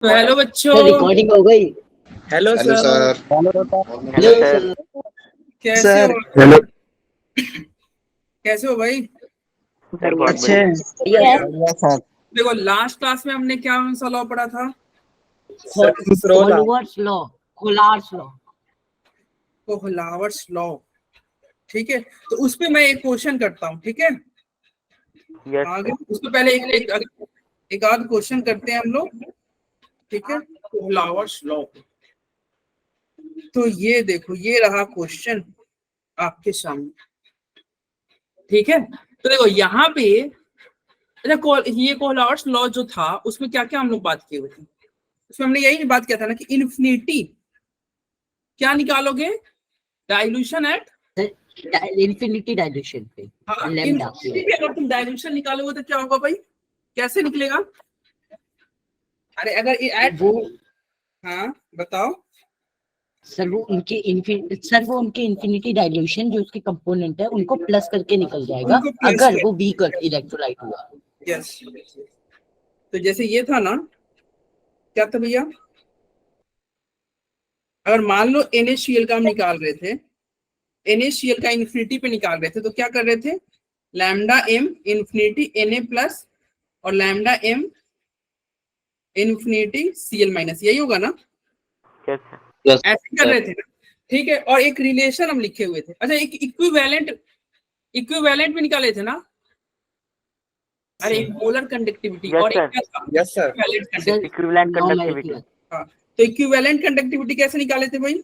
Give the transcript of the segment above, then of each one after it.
तो हेलो बच्चों, रिकॉर्डिंग हो गई। Hello hello sir, sir. Hello sir. कैसे हो? हेलो कैसे हो भाई? अच्छे बढ़िया। सर। देखो लास्ट क्लास में हमने क्या सा लॉ पढ़ा था? कोहलवर्स लॉ, कोलार्स लॉ। कोहलवर्स लॉ, ठीक है। तो उस पे मैं एक क्वेश्चन करता हूँ, ठीक है? आगे उससे पहले एक आध क्वेश्चन करते हैं हम लोग, ठीक है? कोहलवर्स लॉ। तो ये देखो, ये रहा क्वेश्चन आपके सामने, ठीक है? तो देखो यहाँ पे ये कोहलवर्स लॉ जो था उसमें क्या क्या हम लोग बात किए हुए थे? उसमें हमने यही बात किया था ना कि इन्फिनिटी क्या निकालोगे? डाइल्यूशन एट इंफिनिटी डाइल्यूशन पे लैम्डा। इन्फिनिटी पे अगर तुम डाइल्यूशन निकालोगे तो क्या होगा भाई? कैसे निकलेगा? अरे अगर एट वो हाँ बताओ। सर वो उनके इन्फिनिटी डाइल्यूशन जो उसके कंपोनेंट है उनको प्लस करके निकल जाएगा उनको plus अगर कर- वो वीक इलेक्ट्रोलाइट हुआ। यस। तो जैसे ये था ना, क्या था भैया? अगर मान लो NaCl का हम निकाल रहे थे, NaCl का इन्फिनिटी पे निकाल रहे थे, तो क्या कर रहे थे? Lambda m infinity Na plus और lambda m infinity Cl minus, यही होगा ना? ऐसे कर रहे थे ना, ठीक है? और एक रिलेशन हम लिखे हुए थे। अच्छा, एक इक्विवेलेंट भी निकाले थे ना? अरे एक मोलर कंडक्टिविटी और एक क्या था? Yes sir. Equivalent conductivity. हाँ, तो इक्विवेलेंट कंडक्टिविटी कैसे निकाले थे भाई?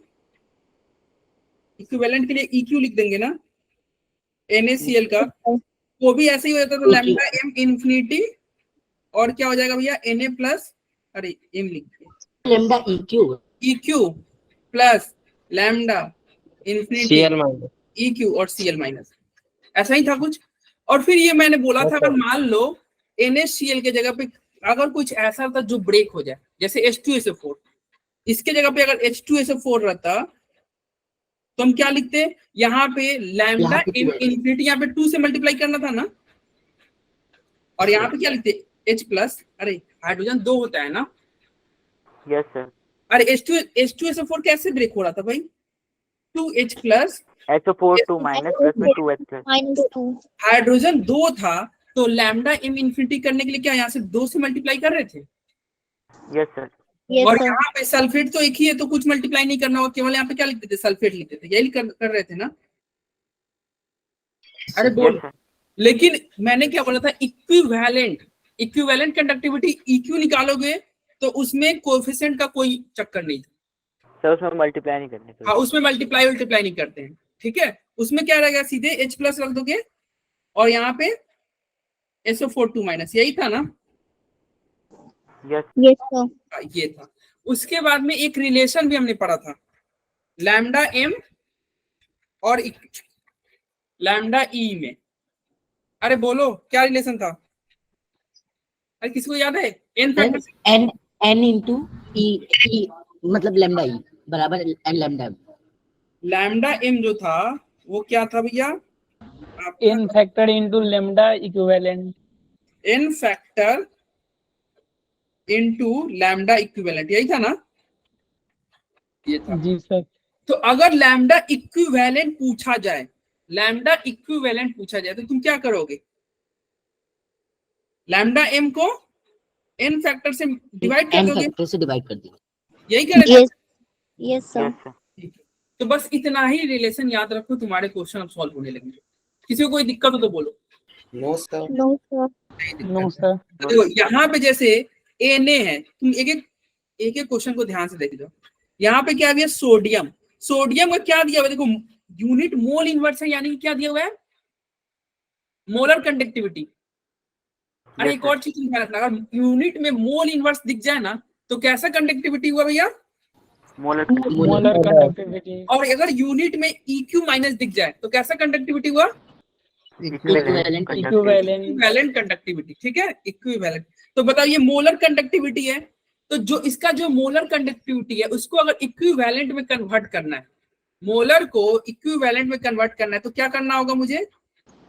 इक्विवेलेंट के लिए EQ लिख देंगे ना, NaCl का। वो भी ऐसे ही हो जाता था, लैम्डा m इन्फिनिटी और क्या हो जाएगा भैया? Na प्लस, अरे m लिख दिया, lambda EQ plus lambda infinity EQ और Cl माइनस, ऐसा ही था कुछ। और फिर ये मैंने बोला था, अगर मान लो NaCl के जगह पे अगर कुछ ऐसा था जो ब्रेक हो जाए, जैसे H2SO4, इसके जगह पे अगर H2SO4 रहता तो हम क्या लिखते? यहाँ पे लैम्डा m इन्फिनिटी, यहाँ पे 2 से मल्टीप्लाई करना था ना, और यहाँ पे क्या लिखते? H प्लस, अरे हाइड्रोजन 2 होता है ना? Yes sir. अरे H2SO4 कैसे ब्रेक हो रहा था भाई? 2H plus SO4 2 minus plus में 2H प्लस। हाइड्रोजन 2 था, तो लैम्डा m इन्फिनिटी करने के लिए क्या यहाँ से 2 से मल्टीप्लाई कर रहे थे? Yes sir. और यहाँ पे सल्फेट तो एक ही है, तो कुछ मल्टीप्लाई नहीं करना होगा, केवल यहाँ पे क्या लिखते थे? सल्फेट लिखते थे, यही कर रहे थे ना? अरे बोल। लेकिन मैंने क्या बोला था? इक्विवेलेंट कंडक्टिविटी EQ निकालोगे तो उसमें कोएफिशिएंट का कोई चक्कर नहीं था सर, उसमें मल्टीप्लाई नहीं करने का। हाँ, उसमें मल्टीप्लाई नहीं करते हैं, ठीक है? उसमें क्या रहेगा? सीधे H प्लस रख दोगे और यहाँ पे SO4 2 माइनस, यही था ना? यस ये था। उसके बाद में एक रिलेशन भी हमने पढ़ा था, लैम्डा m और लैम्डा E में। अरे बोलो क्या रिलेशन था? अरे किसको याद है? n फैक्टर n इंटू ई, मतलब लैम्डा ई बराबर n लैम्डा। लैम्डा m जो था वो क्या था भैया? n factor into lambda equivalent. n factor into lambda equivalent, यही था ना? ये था। जी सर। तो अगर लैम्डा इक्विवेलेंट पूछा जाए, तो तुम क्या करोगे? लैम्डा m को n फैक्टर से डिवाइड कर दोगे, यही करेगा? Yes sir. तो बस इतना ही रिलेशन याद रखो, तुम्हारे क्वेश्चन अब सॉल्व होने लगेंगे। किसी को कोई दिक्कत हो तो बोलो। No sir. No sir. देखो यहाँ पे जैसे Na है, तुम एक क्वेश्चन को ध्यान से देख लो। यहाँ पे क्या दिया? सोडियम। सोडियम का क्या दिया हुआ है? देखो यूनिट मोल इनवर्स है, यानी कि क्या दिया हुआ है? Molar conductivity. अरे एक और चीज तुम ध्यान रखना, अगर यूनिट में मोल इनवर्स दिख जाए ना तो कैसा कंडक्टिविटी हुआ भैया? Molar conductivity. और अगर यूनिट में EQ माइनस दिख जाए तो कैसा कंडक्टिविटी हुआ? इक्विवेलेंट कंडक्टिविटी, ठीक है? इक्विवेलेंट। तो बताओ ये मोलर कंडक्टिविटी है, तो जो इसका जो मोलर कंडक्टिविटी है उसको अगर इक्विवेलेंट में कन्वर्ट करना है, मोलर को इक्विवेलेंट में कन्वर्ट करना है, तो क्या करना होगा मुझे?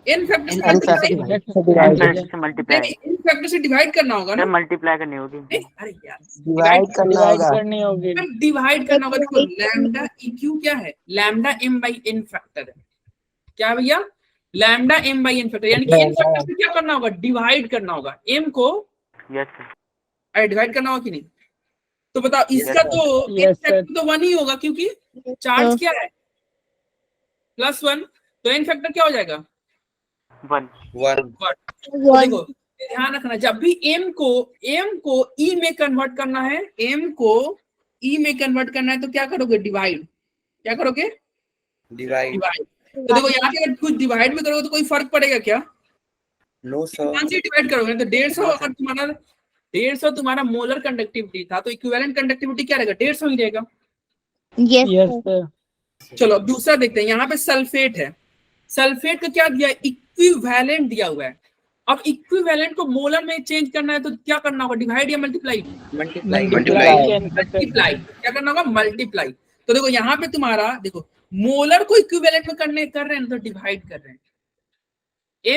n फैक्टर से मल्टीप्लाई। फैक्टर से डिवाइड करना होगा ना। सर मल्टीप्लाई करनी होगी। अरे यार, डिवाइड करना डिवाइड होगा। करनी होगी। डिवाइड करना होगा। देखो लैम्डा इक्यू क्या है, lambda m by n factor है। क्या भैया, lambda m by n factor, यानी कि n फैक्टर से क्या करना होगा, डिवाइड करना होगा m को। Yes sir. अरे डिवाइड करना होगा कि नहीं, तो बताओ इसका Yes, तो Yes, n फैक्टर तो 1 ही होगा, क्योंकि चार्ज क्या है +1, तो n फैक्टर क्या हो जाएगा 1। 1 तो देखो ध्यान रखना, जब भी m को e में कन्वर्ट करना है, m को e में कन्वर्ट करना है, तो क्या करोगे, डिवाइड। क्या करोगे, डिवाइड। डिवाइड। तो देखो यहाँ पे अगर कुछ डिवाइड में करोगे तो कोई फर्क पड़ेगा क्या, नो सर। कौन से डिवाइड करोगे, तो 150 अगर तुम्हारा 150 तुम्हारा मोलर कंडक्टिविटी था, तो इक्विवेलेंट कंडक्टिविटी क्या रहेगा, 150 ही रहेगा। Yes sir. चलो अब दूसरा देखते हैं, यहाँ पे सल्फेट है। सल्फेट का क्या दिया है, इक्विवेलेंट दिया हुआ है। अब इक्विवेलेंट को मोलर में चेंज करना है तो क्या करना होगा, डिवाइड या मल्टीप्लाई, मल्टीप्लाई। मल्टीप्लाई। क्या करना होगा, मल्टीप्लाई। तो देखो यहाँ पे तुम्हारा देखो, मोलर को इक्विवेलेंट में कर रहे हैं तो डिवाइड कर रहे हैं।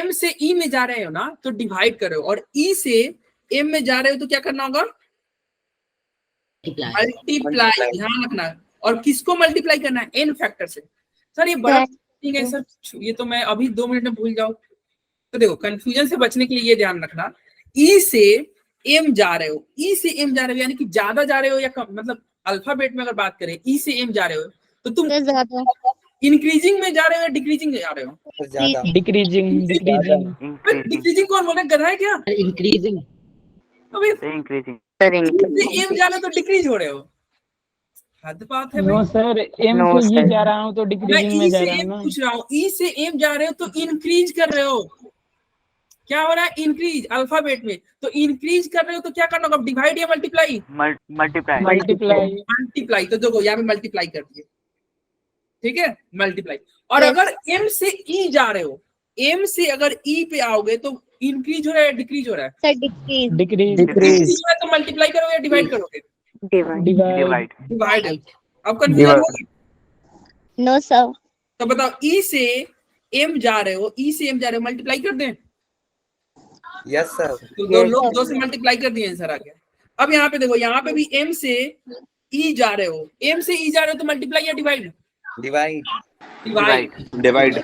m से e में जा रहे हो ना तो डिवाइड कर रहे हो, और e से m में जा रहे हो तो क्या करना होगा, मल्टीप्लाई। ध्यान रखना, और किसको मल्टीप्लाई करना है, n फैक्टर से। सर ये बड़ा ठीक है सर, ये तो मैं अभी 2 मिनट में भूल जाऊं। तो देखो कंफ्यूजन से बचने के लिए ये ध्यान रखना, e से m जा रहे हो, e से m जा रहे हो यानी कि ज्यादा जा रहे हो या कम, मतलब अल्फाबेट में अगर बात करें e से m जा रहे हो तो तुम इंक्रीजिंग में जा रहे हो या डिक्रीजिंग में जा रहे हो, ज्यादा। डिक्रीजिंग। डिक्रीजिंग कौन बोला, गधा है क्या, इंक्रीजिंग। अबे इंक्रीजिंग। एम जा रहे हो तो डिक्रीज हो रहे हो, हद बात है नो भाई। सर, एम No, से ये sir. जा रहा हूँ तो मैं डिक्रीजिंग में ई जा से रहा हूँ एम ना। पूछ रहा हूँ, ई से एम जा रहे हो तो इंक्रीज कर रहे हो। क्या हो रहा है, इंक्रीज अल्फाबेट में, तो इंक्रीज कर रहे हो तो क्या करना होगा, डिवाइड या मल्टीप्लाई, मल्टीप्लाई। मल्टीप्लाई। तो देखो यहाँ पे मल्टीप्लाई कर दिए, ठीक है, मल्टीप्लाई। और अगर एम से ई जा रहे हो, एम से अगर ई पे आओगे तो इंक्रीज हो रहा है, डिक्रीज हो रहा है, डिक्रीज। डिक्रीज हो रहा है, तो मल्टीप्लाई करोगे या डिवाइड करोगे, डिवाइड। डिवाइड। अब कंफ्यूजन हो गया, नो सर। तो बताओ ई से एम जा रहे हो, ई से एम जा रहे हो, मल्टीप्लाई कर दें, यस सर। तो दो लोग 2 से मल्टीप्लाई कर दिए, आंसर आ गया। अब यहाँ पे देखो, यहाँ पे भी एम से ई जा रहे हो, एम से ई जा रहे हो तो मल्टीप्लाई या divide, divide. Divide divide.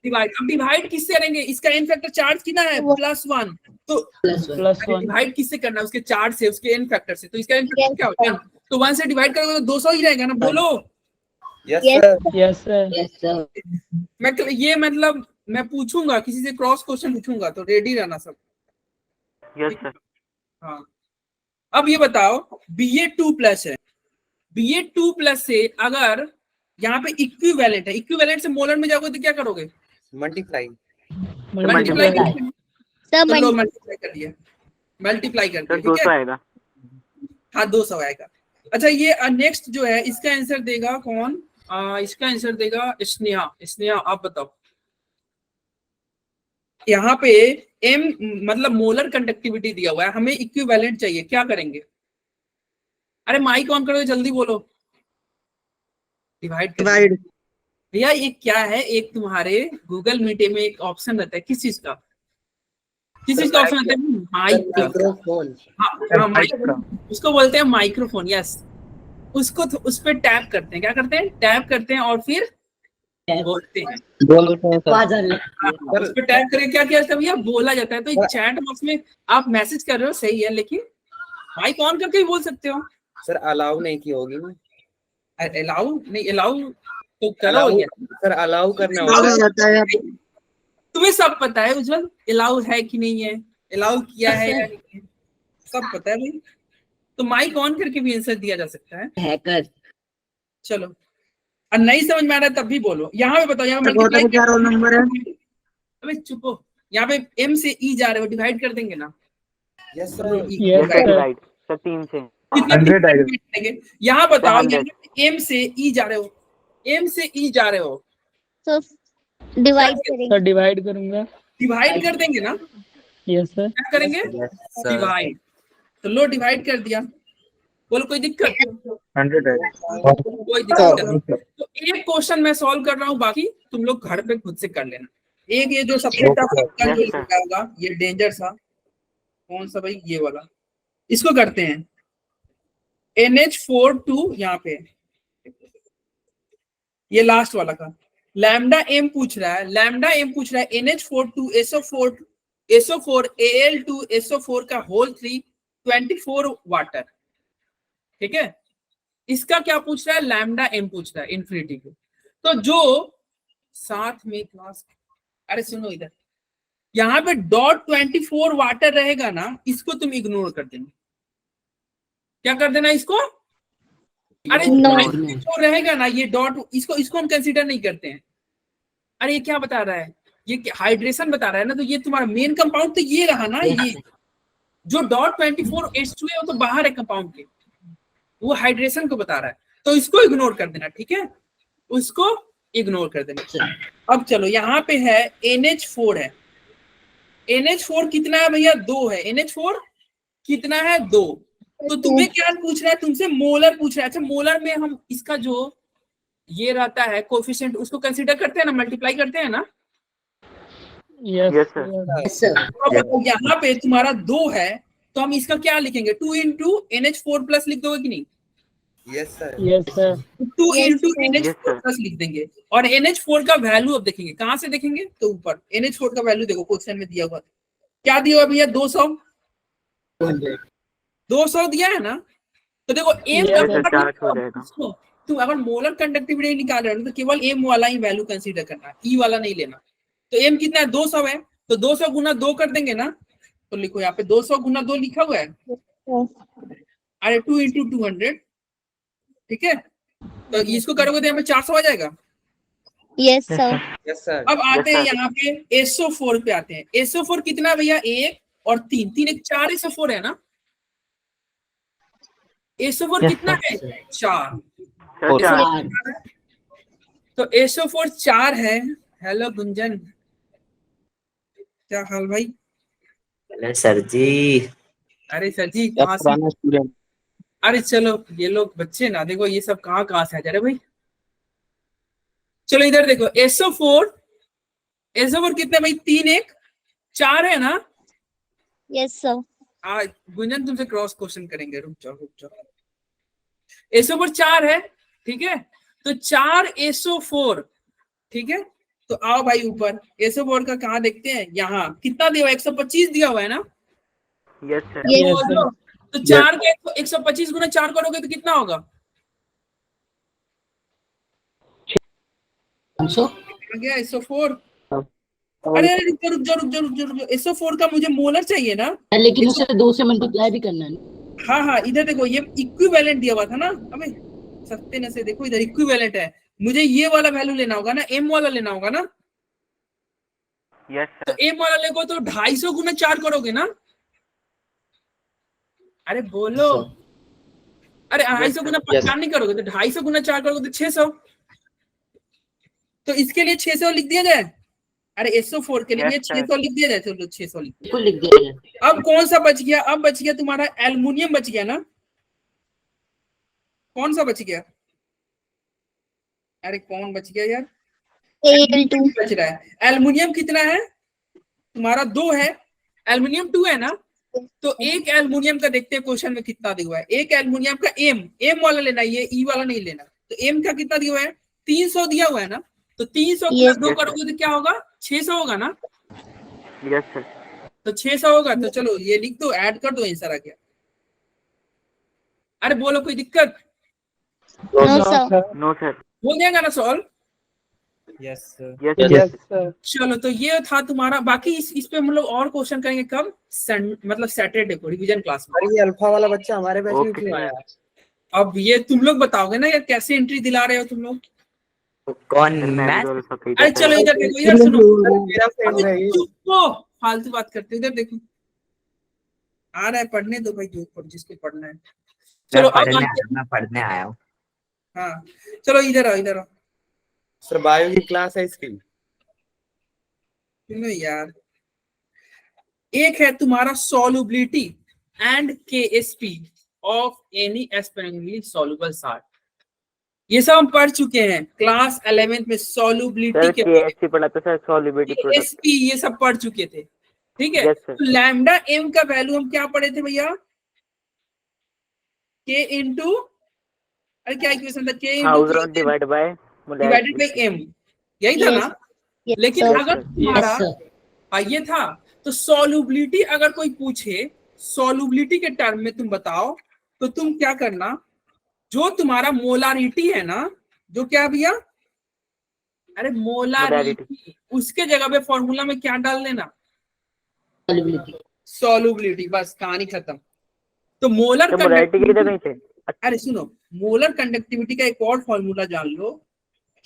Divide. अब डिवाइड किससे करेंगे, इसका एन फैक्टर चार्ज कितना है +1, तो +1। डिवाइड किससे करना है, उसके चार्ज से, उसके एन फैक्टर से, तो इसका एन फैक्टर क्या होगा, तो 1 से डिवाइड करोगे तो 200 ही रहेगा ना, बोलो। Yes sir. Yes sir. Yes sir. मैं ये मतलब मैं पूछूंगा किसी से, क्रॉस क्वेश्चन पूछूंगा, तो रेडी रहना सब। Yes sir. हाँ अब ये बताओ, Ba2+ है, Ba2+ से अगर यहाँ पे इक्विवेलेंट है, इक्विवेलेंट से मोलर में जाओगे तो क्या करोगे, मल्टीप्लाई। मल्टीप्लाई सर मल्टीप्लाई कर दिया, मल्टीप्लाई कर सर दिया, 200 ठीक है, आएगा। हाँ 200 आएगा। अच्छा ये नेक्स्ट जो है, इसका आंसर देगा कौन, इसका आंसर देगा स्नेहा। स्नेहा आप बताओ, यहाँ पे m मतलब मोलर कंडक्टिविटी दिया हुआ है, हमें इक्विवेलेंट चाहिए, क्या करेंगे, अरे माइक ऑन करो जल्दी बोलो, डिवाइड भैया। ये क्या है, एक तुम्हारे गूगल मीट में एक ऑप्शन रहता है, किस चीज का ऑप्शन रहता है, माइक का। माइक्रोफोन। हाँ माइक, उसको बोलते हैं माइक्रोफोन, यस। उसको उस पर टैप करते हैं, क्या करते हैं, टैप करते हैं और फिर बोलते हैं, आवाज आ रही है। उस पर टैप करके क्या किया जाता है भैया, बोला जाता है। तो चैट बॉक्स में आप मैसेज कर रहे हो, सही है, लेकिन माइक ऑन करके भी बोल सकते हो। सर अलाउ नहीं की होगी ना, अलाउ नहीं, अलाउ तो करो सर अलाउ करना होगा। तुम्हें सब पता है उज्जवल, अलाउ है कि नहीं है, अलाउ किया है या नहीं है, सब पता है भाई। तो माइक ऑन करके भी आंसर दिया जा सकता है। हैकर। चलो, और नहीं समझ में आ रहा है तब भी बोलो। यहाँ पे बताओ, यहाँ पे क्या रोल नंबर है, अबे चुप हो। यहाँ पे m से e जा रहे हो, डिवाइड कर देंगे ना, yes sir. Yes sir. Divide sir 3 से। यहाँ बताओ, m से e जा रहे हो, m से e जा रहे हो, तो डिवाइड करेंगे। सर डिवाइड करूंगा। डिवाइड कर देंगे ना, यस सर। क्या करेंगे, डिवाइड। तो लो डिवाइड कर दिया, बोलो कोई दिक्कत, 100 है। कोई दिक्कत नहीं। तो एक क्वेश्चन मैं सॉल्व कर रहा हूँ, बाकी तुम लोग घर पे खुद से कर लेना। एक ये जो सबसे टफ होगा, ये डेंजर सा, कौन सा भाई, ये वाला, इसको करते हैं NH4 यहाँ पे, ये लास्ट वाला का लैम्डा एम पूछ रहा है, लैम्डा एम पूछ रहा है NH4 SO4 Al2 SO4 का होल 3 24 वाटर, ठीक है। इसका क्या पूछ रहा है, लैम्डा एम पूछ रहा है इन्फिनिटी को। तो जो साथ में क्लास, अरे सुनो इधर, यहाँ पे डॉट 24 वाटर रहेगा ना, इसको तुम इग्नोर कर देना। क्या कर देना इसको, अरे No. जो रहेगा ना ये डॉट, इसको हम कंसीडर नहीं करते हैं। अरे ये क्या बता रहा है, ये हाइड्रेशन बता रहा है ना, तो ये तुम्हारा मेन कंपाउंड तो ये रहा ना, ये जो डॉट 24 H2 है वो तो बाहर है कंपाउंड के, वो हाइड्रेशन को बता रहा है, तो इसको इग्नोर कर देना, ठीक है, उसको इग्नोर कर देना। अब चलो यहाँ पे है NH4 है, NH4 कितना है भैया, 2 है, NH4 कितना है, 2। तो तुम्हें क्या पूछ रहा है, तुमसे मोलर पूछ रहा है। अच्छा मोलर में हम इसका जो ये रहता है कोएफिशिएंट, उसको कंसीडर करते हैं ना, मल्टीप्लाई करते हैं ना। Yes, Yes, sir. Yes, sir. अब यहाँ पे तुम्हारा 2 है, तो हम इसका क्या लिखेंगे, 2 into NH4 प्लस लिख दोगे कि नहीं, yes sir, yes, sir. 2 Yes, into sir. NH4 Yes, sir. Plus लिख देंगे। और NH4 का वैल्यू अब देखेंगे, कहाँ से देखेंगे, तो ऊपर NH4 का वैल्यू देखो, क्वेश्चन में दिया हुआ, क्या दिया हुआ भैया, 200 दिया है ना। तो देखो एम Yes, sir, चार्ज हो जाएगा। तुम अगर मोलर कंडक्टिविटी निकाल रहे हो तो केवल एम वाला ही वैल्यू कंसीडर करना है, ई वाला नहीं लेना। तो एम कितना है, 200 है, तो 200 गुना 2 कर देंगे ना, तो लिखो यहाँ पे 200 गुना 2 लिखा हुआ है, अरे 2 into 200, ठीक है। तो इसको करोगे तो यहाँ पे 400 आ जाएगा। Yes, sir. यस सर, अब आते Yes, हैं sir. यहाँ पे SO4 पे आते हैं। SO4 कितना है भैया, 1 और 3, 3 1 4 SO4 है ना। SO4 Yes, कितना है, 4। Sir, चार। चार। तो SO4 4 है। हेलो गुंजन, क्या हाल भाई। हेलो सर जी। अरे सर जी कहाँ से, पुराना स्टूडेंट। अरे चलो ये लोग बच्चे ना, देखो ये सब कहाँ से आ जा रहे भाई। चलो इधर देखो SO4 कितने भाई, 3 1 4 है ना। Yes, sir. गुंजन तुमसे क्रॉस क्वेश्चन करेंगे, रुक जाओ। SO4 4 है, ठीक है, तो 4 SO4, ठीक है। तो आओ भाई ऊपर, SO4 का कहाँ देखते हैं, यहाँ कितना दिया हुआ है, 125 दिया हुआ है ना। Yes, sir. Yes, Yes, sir. sir. तो 4 का 125 गुना 4 करोगे तो कितना होगा, 500। आ गया SO4। अरे रुक जाओ, SO4 का मुझे मोलर चाहिए ना। लेकिन उसे 2 से मल्टीप्लाई भी करना है। हाँ इधर देखो, ये इक्विवेलेंट दिया हुआ था ना, अबे सत्ते न से देखो, इधर इक्विवेलेंट है, मुझे ये वाला वैल्यू लेना होगा ना, एम वाला लेना होगा ना। Yes, तो sir. एम वाला लेगो तो 250 गुना 4 करोगे ना। अरे बोलो, अरे 250 गुना 4 नहीं करोगे तो 250 गुना 4 करोगे तो 600। तो इसके लिए 600 लिख दिया जाए, अरे SO4 के लिए Yes, sir. 600 लिख दिया जाए, चलो 600 लिख दिया। बिल्कुल लिख दिया जाए। अब कौन सा बच गया, अब बच गया तुम्हारा एल्युमिनियम बच गया ना। कौन सा बच गया, अरे कौन बच गया यार, Al2. बच रहा है। एल्युमिनियम कितना है तुम्हारा, 2 है, एल्युमिनियम 2 है ना। तो एक एल्युमिनियम का देखते हैं क्वेश्चन में कितना दिया हुआ है, एक एल्युमिनियम का एम वाला लेना है, ये ई वाला नहीं लेना। तो एम का कितना दिया हुआ है, 300 दिया हुआ है ना। तो 300 Yes. 2 करोगे तो क्या होगा, 600 होगा ना। Yes, sir. तो 600 होगा, तो चलो ये लिख दो, ऐड कर दो, आंसर आ गया। अरे बोलो कोई दिक्कत, No, sir. No, sir. हो जाएगा ना solve. Yes sir, Yes, Yes, yes. sir. चलो तो ये था तुम्हारा, बाकी इस पे हम लोग और क्वेश्चन करेंगे कब, मतलब सैटरडे को रिवीजन क्लास में। अरे ये अल्फा वाला बच्चा हमारे बैच में Okay, क्यों sir. आया? अब ये तुम लोग बताओगे ना यार, कैसे एंट्री दिला रहे हो तुम लोग। कौन Sir, मैं मैं? भी दोनों सब अरे चलो इधर देखो, इधर सुनो, मेरा फ्रेंड है ये। चुप हो, फालतू बात करते हो, इधर देखो आ रहा है, पढ़ने दो भाई, जो जिसको पढ़ना है। चलो मैं पढ़ने आया हूँ। हाँ चलो इधर आओ। सर बायो की क्लास है इसकी। सुनो यार, एक है तुम्हारा solubility and KSP of any sparingly soluble salt. ये सब हम पढ़ चुके हैं क्लास 11th में, सॉल्युबिलिटी Sir, के KSP पढ़ा था sir, solubility product. KSP ये सब पढ़ चुके थे। ठीक है। Yes, sir. तो लैम्डा एम का वैल्यू हम क्या पढ़े थे भैया? के इंटू, अरे क्या इक्वेशन था? के House into round divided by divided by M, यही था Yes. ना? Yes, लेकिन sir. अगर यस तुम्हारा सर। ये था, तो सॉल्युबिलिटी अगर कोई पूछे, सॉल्युबिलिटी के टर्म में तुम बताओ, तो तुम क्या करना, जो तुम्हारा मोलारिटी है ना, जो क्या भैया, अरे मोलारिटी, उसके जगह पे फॉर्मूला में क्या डाल देना? Solubility. सॉल्युबिलिटी, बस कहानी खत्म। तो मोलर तो मोलारिटी की जगह कंडक्टिविटी, से अरे सुनो, मोलर कंडक्टिविटी का एक और फॉर्मूला जान लो,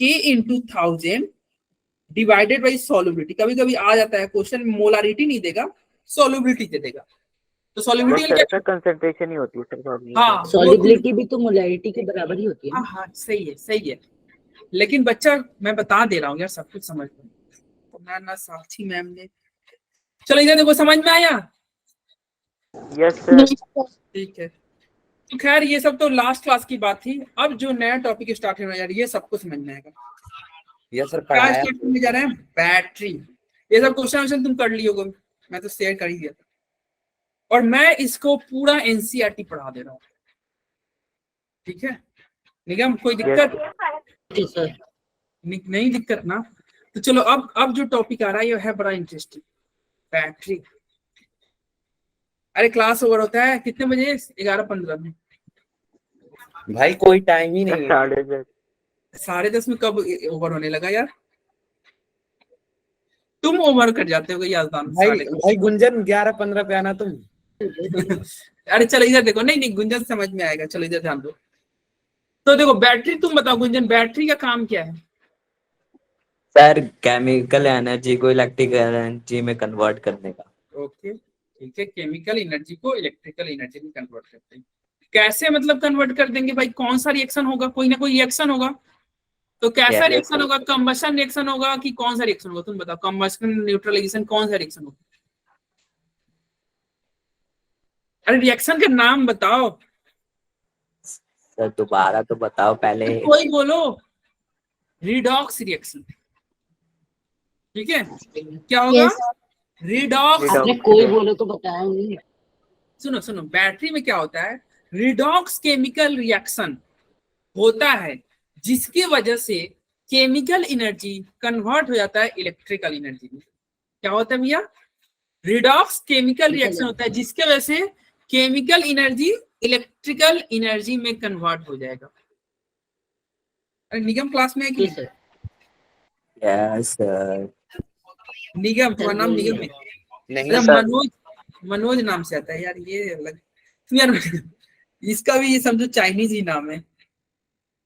के इंटू 1000 डिवाइडेड बाई सॉल्युबिलिटी। कभी कभी आ जाता है क्वेश्चन में, मोलारिटी नहीं देगा, सॉल्युबिलिटी दे देगा। तो सॉल्युबिलिटी क्या? कंसंट्रेशन ही होती है सर। हाँ Solubility भी तो मोलैरिटी के बराबर ही होती है हाँ ना? हाँ, सही है सही है। लेकिन बच्चा, मैं बता दे रहा हूँ यार, सब कुछ समझ में ना साक्षी मैम ने। चलो इधर देखो, समझ में आया? Yes sir. Yes, sir. ठीक है। तो खैर ये सब तो लास्ट क्लास की बात थी। अब जो नया टॉपिक स्टार्ट होना यार, ये सबको समझ में आएगा। यस सर, क्या पढ़ाया। स्टार्ट करने जा रहे हैं? बैटरी। ये सब क्वेश्चन तुम कर लियोगे, मैं तो शेयर कर ही दिया था। और मैं इसको पूरा एनसीईआरटी पढ़ा दे रहा हूँ, ठीक है निगम? कोई दिक्कत? Yes sir. नहीं दिक्कत ना? तो चलो, अब जो टॉपिक आ रहा है ये है बड़ा इंटरेस्टिंग, बैटरी। अरे क्लास ओवर होता है कितने बजे? 11:15 में। भाई कोई टाइम ही नहीं है। 10:30। 10:30 में कब ओवर होने लगा यार? तुम ओवर कर जाते हो याजदान। भाई गुंजन 11:15 पे आना तुम। अरे चलो इधर देखो, नहीं गुंजन समझ में आएगा, चलो इधर ध्यान दो। तो देखो बैटरी, तुम बताओ गुंजन, बैटरी का काम क्या है? सर केमिकल एनर्जी को इलेक्ट्रिकल एनर्जी में कन्वर्ट करने का। ओके ठीक है, केमिकल एनर्जी को इलेक्ट्रिकल एनर्जी में कन्वर्ट करते हैं। कैसे मतलब कन्वर्ट कर देंगे भाई? कौन सा रिएक्शन होगा? कोई ना कोई रिएक्शन होगा। तो कैसा Yes, रिएक्शन sir. होगा? कंबशन रिएक्शन होगा कि कौन सा रिएक्शन होगा? तुम बताओ, कंबशन, न्यूट्रलाइजेशन, कौन सा रिएक्शन होगा? अरे रिएक्शन का नाम बताओ। सर दोबारा तो बताओ पहले। कोई बोलो। रिडॉक्स रिएक्शन, ठीक है? क्या होगा? Yes. रिडॉक्स। आपने कोई बोलो तो बताया नहीं। सुनो सुनो, बैटरी में क्या होता है? रिडॉक्स केमिकल रिएक्शन होता है, जिसकी वजह से केमिकल एनर्जी कन्वर्ट हो जाता है इलेक्ट्रिकल एनर्जी में। क्या होता है भैया? रिडॉक्स केमिकल रिएक्शन होता है, जिसके वजह से केमिकल एनर्जी इलेक्ट्रिकल एनर्जी में कन्वर्ट हो जाएगा। अरे निगम क्लास में है कि yes sir. Yes sir. Nigam? तुम्हारा नाम निगम है? नहीं अरे सर। मनोज नाम से आता है यार, ये अलग। तुम यार इसका भी ये समझो चाइनीज ही नाम है।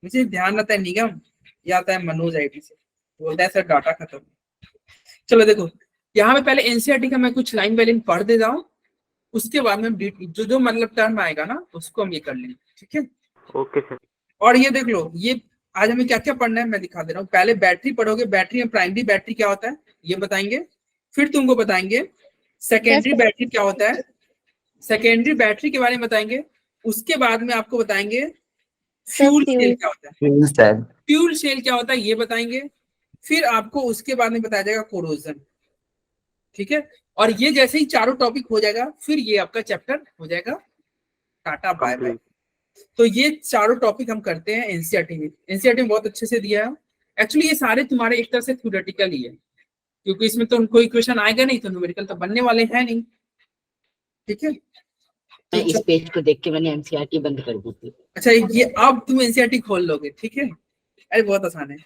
मुझे ध्यान रहता है निगम, ये आता है मनोज आईडी से, बोलता है सर डाटा खत्म। चलो देखो, यहाँ पे पहले एनसीईआरटी का मैं कुछ लाइन बाय लाइन पढ़ देता हूँ, उसके बाद में जो मतलब टर्म आएगा ना, उसको हम ये कर लेंगे, ठीक है? Okay sir. और ये देख लो, ये आज हमें क्या क्या पढ़ना है मैं दिखा दे रहा हूँ। पहले बैटरी पढ़ोगे, बैटरी में प्राइमरी बैटरी क्या होता है ये बताएंगे, फिर तुमको बताएंगे सेकेंडरी बैटरी क्या होता है, सेकेंडरी बैटरी के बारे में बताएंगे, उसके बाद में आपको बताएंगे फ्यूल सेल क्या होता है, फ्यूल सेल क्या होता है ये बताएंगे, फिर आपको उसके बाद में बताया जाएगा कोरोजन, ठीक है? और ये जैसे ही चारों टॉपिक हो जाएगा, फिर ये आपका चैप्टर हो जाएगा, टाटा बाय बाय। तो ये चारों टॉपिक हम करते हैं एनसीईआरटी में। एनसीईआरटी में बहुत अच्छे से दिया है। एक्चुअली ये सारे तुम्हारे एक तरह से थ्योरेटिकल ही है, क्योंकि इसमें तो कोई क्वेश्चन आएगा नहीं, तो न्यूमेरिकल तो बनने वाले हैं नहीं, ठीक है? मैं इस पेज को देख के मैंने एनसीईआरटी बंद कर दी थी। अच्छा, ये अब तुम एनसीईआरटी खोल लोगे, ठीक है? अरे बहुत आसान है।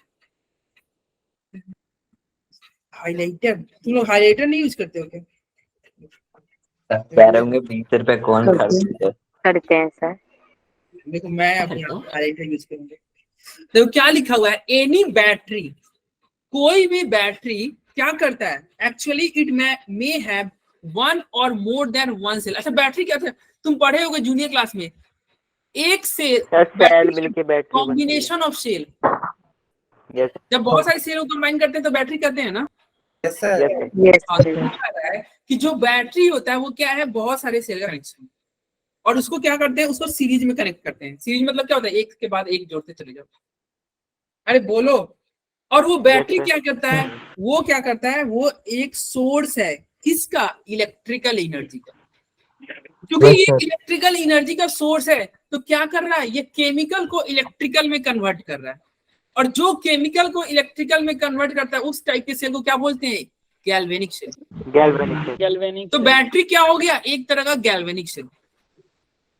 हाइलाइटर, तुम लोग हाइलाइटर नहीं यूज करते हो क्या? कह रहे होंगे 20 रुपए कौन खर्च करते हैं सर। देखो मैं अपने हाइलाइटर यूज करूंगा। देखो क्या लिखा हुआ है, एनी बैटरी, कोई भी बैटरी क्या करता है, actually it may have one और मोर देन वन सेल। अच्छा बैटरी क्या था, तुम पढ़े होगे जूनियर क्लास में, एक सेल मिलके battery combination of cell. Yes जब बहुत सारी सेल को कंबाइन करते हैं तो बैटरी कहते हैं ना। Yes sir. हाँ, तो क्या कह रहा है कि जो बैटरी होता है वो क्या है, बहुत सारे सेल का कनेक्शन, और उसको क्या करते हैं, उसको सीरीज में कनेक्ट करते हैं। सीरीज मतलब क्या होता है, एक के बाद एक जोड़ते चले जाओ। अरे बोलो। और वो बैटरी क्या करता है, वो क्या करता है, वो एक सोर्स है, किसका? इलेक्ट्रिकल एनर्जी का। क्योंकि Yes, ये sir. इलेक्ट्रिकल एनर्जी का सोर्स है, तो क्या कर रहा है? ये केमिकल को इलेक्ट्रिकल में कन्वर्ट कर रहा है, और जो केमिकल को इलेक्ट्रिकल में कन्वर्ट करता है उस टाइप के सेल को क्या बोलते हैं? Galvanic cell. Galvanic तो cell. बैटरी क्या हो गया? एक तरह का galvanic cell.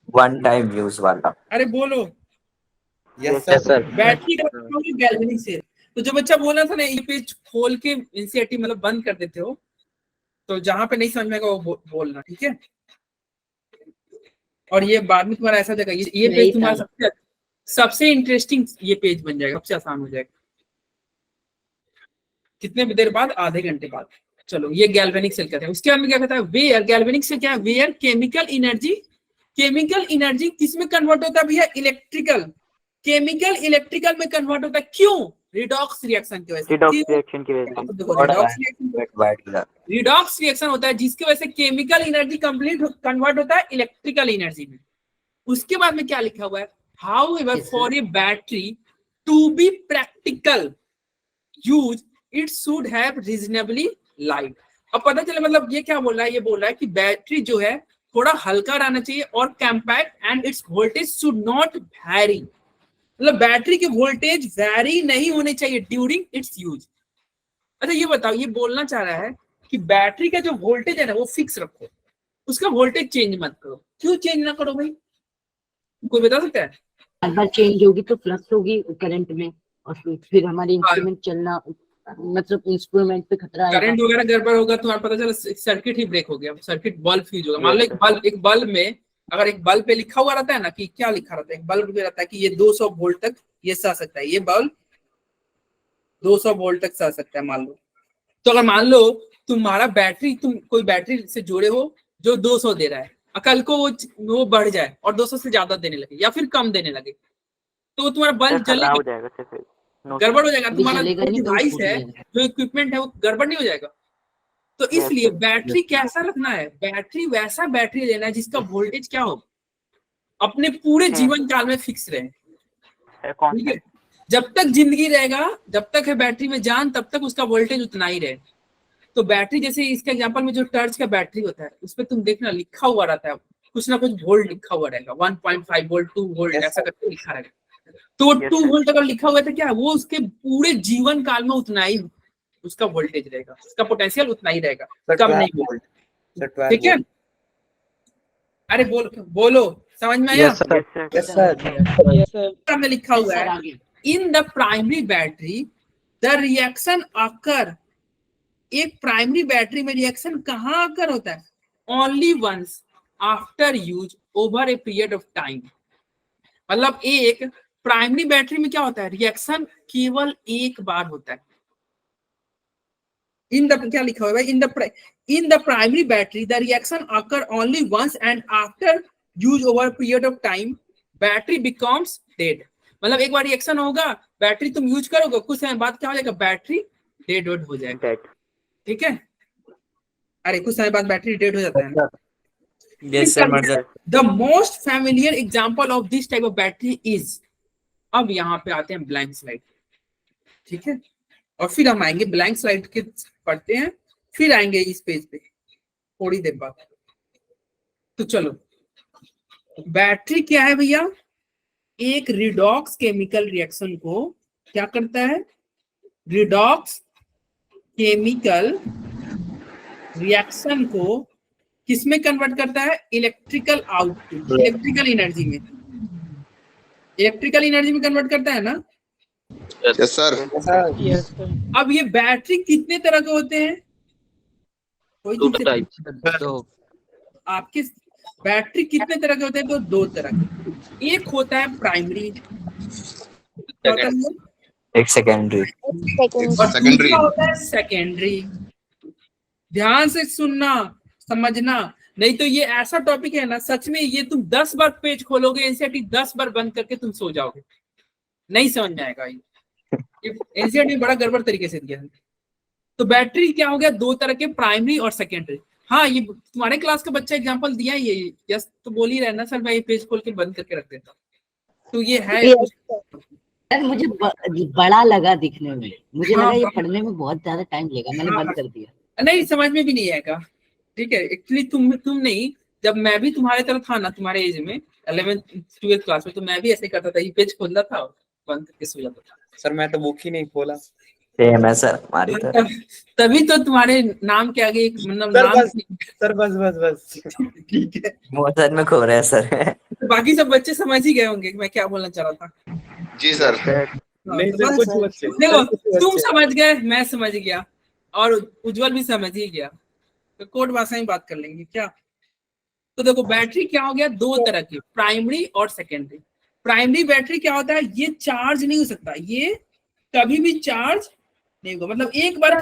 One time use वाला। अरे बोलो, yes Yes, sir. sir. Battery का मतलब होगी गैल्वेनिक सेल। तो जो बच्चा बोला था ना ये पेज खोल के एनसीईआरटी मतलब बंद कर देते हो, तो जहां पे नहीं समझ में आएगा वो बोलना, ठीक है? और ये बाद में तुम्हारा ऐसा जाएगा, ये नहीं पेज तुम्हारा था। सबसे इंटरेस्टिंग ये पेज बन जाएगा, सबसे आसान हो जाएगा। कितने देर बाद? आधे घंटे बाद। चलो, ये गैल्वेनिक सेल कहते हैं। उसके बाद में क्या कहता है? वेयर गैल्वेनिक सेल क्या है? वेयर केमिकल एनर्जी किस में कन्वर्ट होता है भैया? इलेक्ट्रिकल। केमिकल इलेक्ट्रिकल में कन्वर्ट होता है, क्यों? रिडॉक्स रिएक्शन की वजह से। रिडॉक्स रिएक्शन की वजह से। देखो, रिडॉक्स रिएक्शन होता है जिसकी वजह से केमिकल एनर्जी कंप्लीट कन्वर्ट होता है इलेक्ट्रिकल एनर्जी में। उसके बाद में क्या लिखा हुआ है? However for a battery to be practical use it should have reasonably light. अब पता चले मतलब ये क्या बोल रहा है? ये बोल रहा है कि बैटरी जो है थोड़ा हल्का रहना चाहिए और compact, and its voltage should not vary. मतलब बैटरी के वोल्टेज वैरी नहीं होने चाहिए ड्यूरिंग इट्स यूज। अच्छा ये बताओ, ये बोलना चाह रहा है कि बैटरी का जो वोल्टेज है ना वो फिक्स रखो, उसका वोल्टेज चेंज मत करो। क्यों चेंज ना करो भाई? कोई बता सकता है? बार बार चेंज होगी तो फ्लक्स होगी करंट में, और फिर हमारे इंस्ट्रूमेंट चलना, मतलब इंस्ट्रूमेंट पे खतरा आएगा। करंट वगैरह गड़बड़ होगा, तुम्हारा पता चला सर्किट ही ब्रेक हो गया, सर्किट बल्ब फ्यूज होगा। मान लो एक बल्ब में अगर एक बल्ब पे लिखा हुआ रहता है ना कि क्या लिखा रहता है, एक बल्ब पे रहता है कि ये 200 वोल्ट तक ये सह सकता है, ये बल्ब 200 वोल्ट तक सह सकता है मान लो। तो अगर मान लो तुम्हारा बैटरी, तुम कोई बैटरी से जोड़े हो जो 200 दे रहा है, कल को वो बढ़ जाए और 200 से ज्यादा देने लगे या फिर कम देने लगे, तो तुम्हारा बल्ब जलेगा, हो जाएगा, गड़बड़ हो जाएगा। तुम्हारा जलेगा जो नहीं तो डिवाइस फूट है, जाएगा। जो इक्विपमेंट है वो गड़बड़ नहीं हो जाएगा। तो इसलिए बैटरी कैसा रखना है? बैटरी वैसा बैटरी लेना है जिसका वोल्टेज क्या हो, अपने पूरे जीवन काल में फिक्स रहे, ठीक है? जब तक जिंदगी रहेगा, जब तक है बैटरी में जान, तब तक उसका वोल्टेज उतना ही रहे। तो बैटरी जैसे इसके एग्जांपल में जो टर्च का बैटरी होता है उस पर तुम देखना लिखा हुआ रहता है, कुछ ना कुछ वोल्ट लिखा हुआ रहेगा, 1.5 वोल्ट, 2 वोल्ट, ऐसा करके लिखा रहेगा। तो 2 वोल्ट अगर लिखा हुआ है तो क्या है, वो उसके पूरे जीवन काल में उतना ही उसका वोल्टेज रहेगा, उसका पोटेंशियल उतना ही रहेगा, कम नहीं होगा, ठीक है? अरे बोलो समझ में आया? Yes sir. Yes, sir. में लिखा हुआ सर है आगे। In the primary battery the reaction occur. एक प्राइमरी बैटरी में रिएक्शन कहाँ अकर होता है? Only once after use over a period of time. मतलब एक प्राइमरी बैटरी में क्या होता है? रिएक्शन केवल एक बार होता है। इन द क्या लिखा हुआ है? In the primary battery the reaction occur only once and after use over period of time battery becomes dead. मतलब एक बार रिएक्शन होगा, बैटरी तुम यूज करोगे, कुछ समय बाद क्या हो जाएगा? बैटरी डेड हो जाएगा, ठीक है? अरे कुछ समय बाद बैटरी डेड हो जाता है ना। Yes, sir, मर जाता the most familiar example of this type of battery is, अब यहाँ पे आते हैं ब्लैंक स्लाइड, ठीक है? और फिर हम आएंगे ब्लैंक स्लाइड के पढ़ते हैं, फिर आएंगे इस पेज पे थोड़ी देर बाद। तो चलो, बैटरी क्या है भैया? एक रिडॉक्स केमिकल रिएक्शन को क्या करता है? रिडॉक्स केमिकल रिएक्शन को किसमें कन्वर्ट करता है? इलेक्ट्रिकल आउटपुट, इलेक्ट्रिकल एनर्जी में, इलेक्ट्रिकल एनर्जी में कन्वर्ट करता है ना। Yes sir. Yes, sir. अब ये बैटरी कितने तरह के होते हैं? कोई तो आपके बैटरी कितने तरह के होते हैं? तो 2 तरह के। एक होता है प्राइमरी, एक सेकेंडरी, Second. सेकेंडरी। होता है सेकेंडरी। ध्यान से सुनना, समझना, नहीं तो ये ऐसा टॉपिक है ना, सच में ये तुम 10 बार पेज खोलोगे एनसीईआरटी, 10 बार बंद करके तुम सो जाओगे, नहीं समझ में आएगा। ये एनसीईआरटी बड़ा गड़बड़ तरीके से दिया है। तो बैटरी क्या हो गया? 2 तरह के, प्राइमरी और सेकेंडरी। हाँ, ये तुम्हारे क्लास का बच्चा एग्जांपल दिया ही है, यस तो बोल ही रहा है ना सर, मैं ये पेज खोल के बंद करके रख देता हूँ। तो ये है Yes, sir. सर मुझे बड़ा लगा दिखने में, मुझे हाँ, लगा ये हाँ। पढ़ने में बहुत ज्यादा टाइम लेगा, मैंने बंद कर दिया। नहीं समझ में भी नहीं आएगा, ठीक है, एक्चुअली तुम नहीं, जब मैं भी तुम्हारे तरह था ना, तुम्हारे एज में 11th 12th क्लास में, तो मैं भी ऐसे करता था, ये पेज खोलता था बंद करके सो जाता था। सर मैं तो बुक ही नहीं खोला। सेम है सर हमारी तरह। तभी तो तुम्हारे नाम के आगे एक मतलब सर नाम। बस सर बस ठीक है, वो सच में खो रहे हैं सर। तो बाकी सब बच्चे समझ ही गए होंगे कि मैं क्या बोलना चाह रहा था। जी सर। नहीं तो सर बस, कुछ बच्चे देखो सर, कुछ तुम बच्चे। समझ गए, मैं समझ गया, और उज्जवल भी समझ ही गया, तो कोड भाषा में बात कर लेंगे क्या। तो देखो बैटरी क्या हो गया, दो तरह की, प्राइमरी और सेकेंडरी। प्राइमरी बैटरी क्या होता है, ये चार्ज नहीं हो सकता, ये कभी भी चार्ज नहीं होगा, मतलब एक बार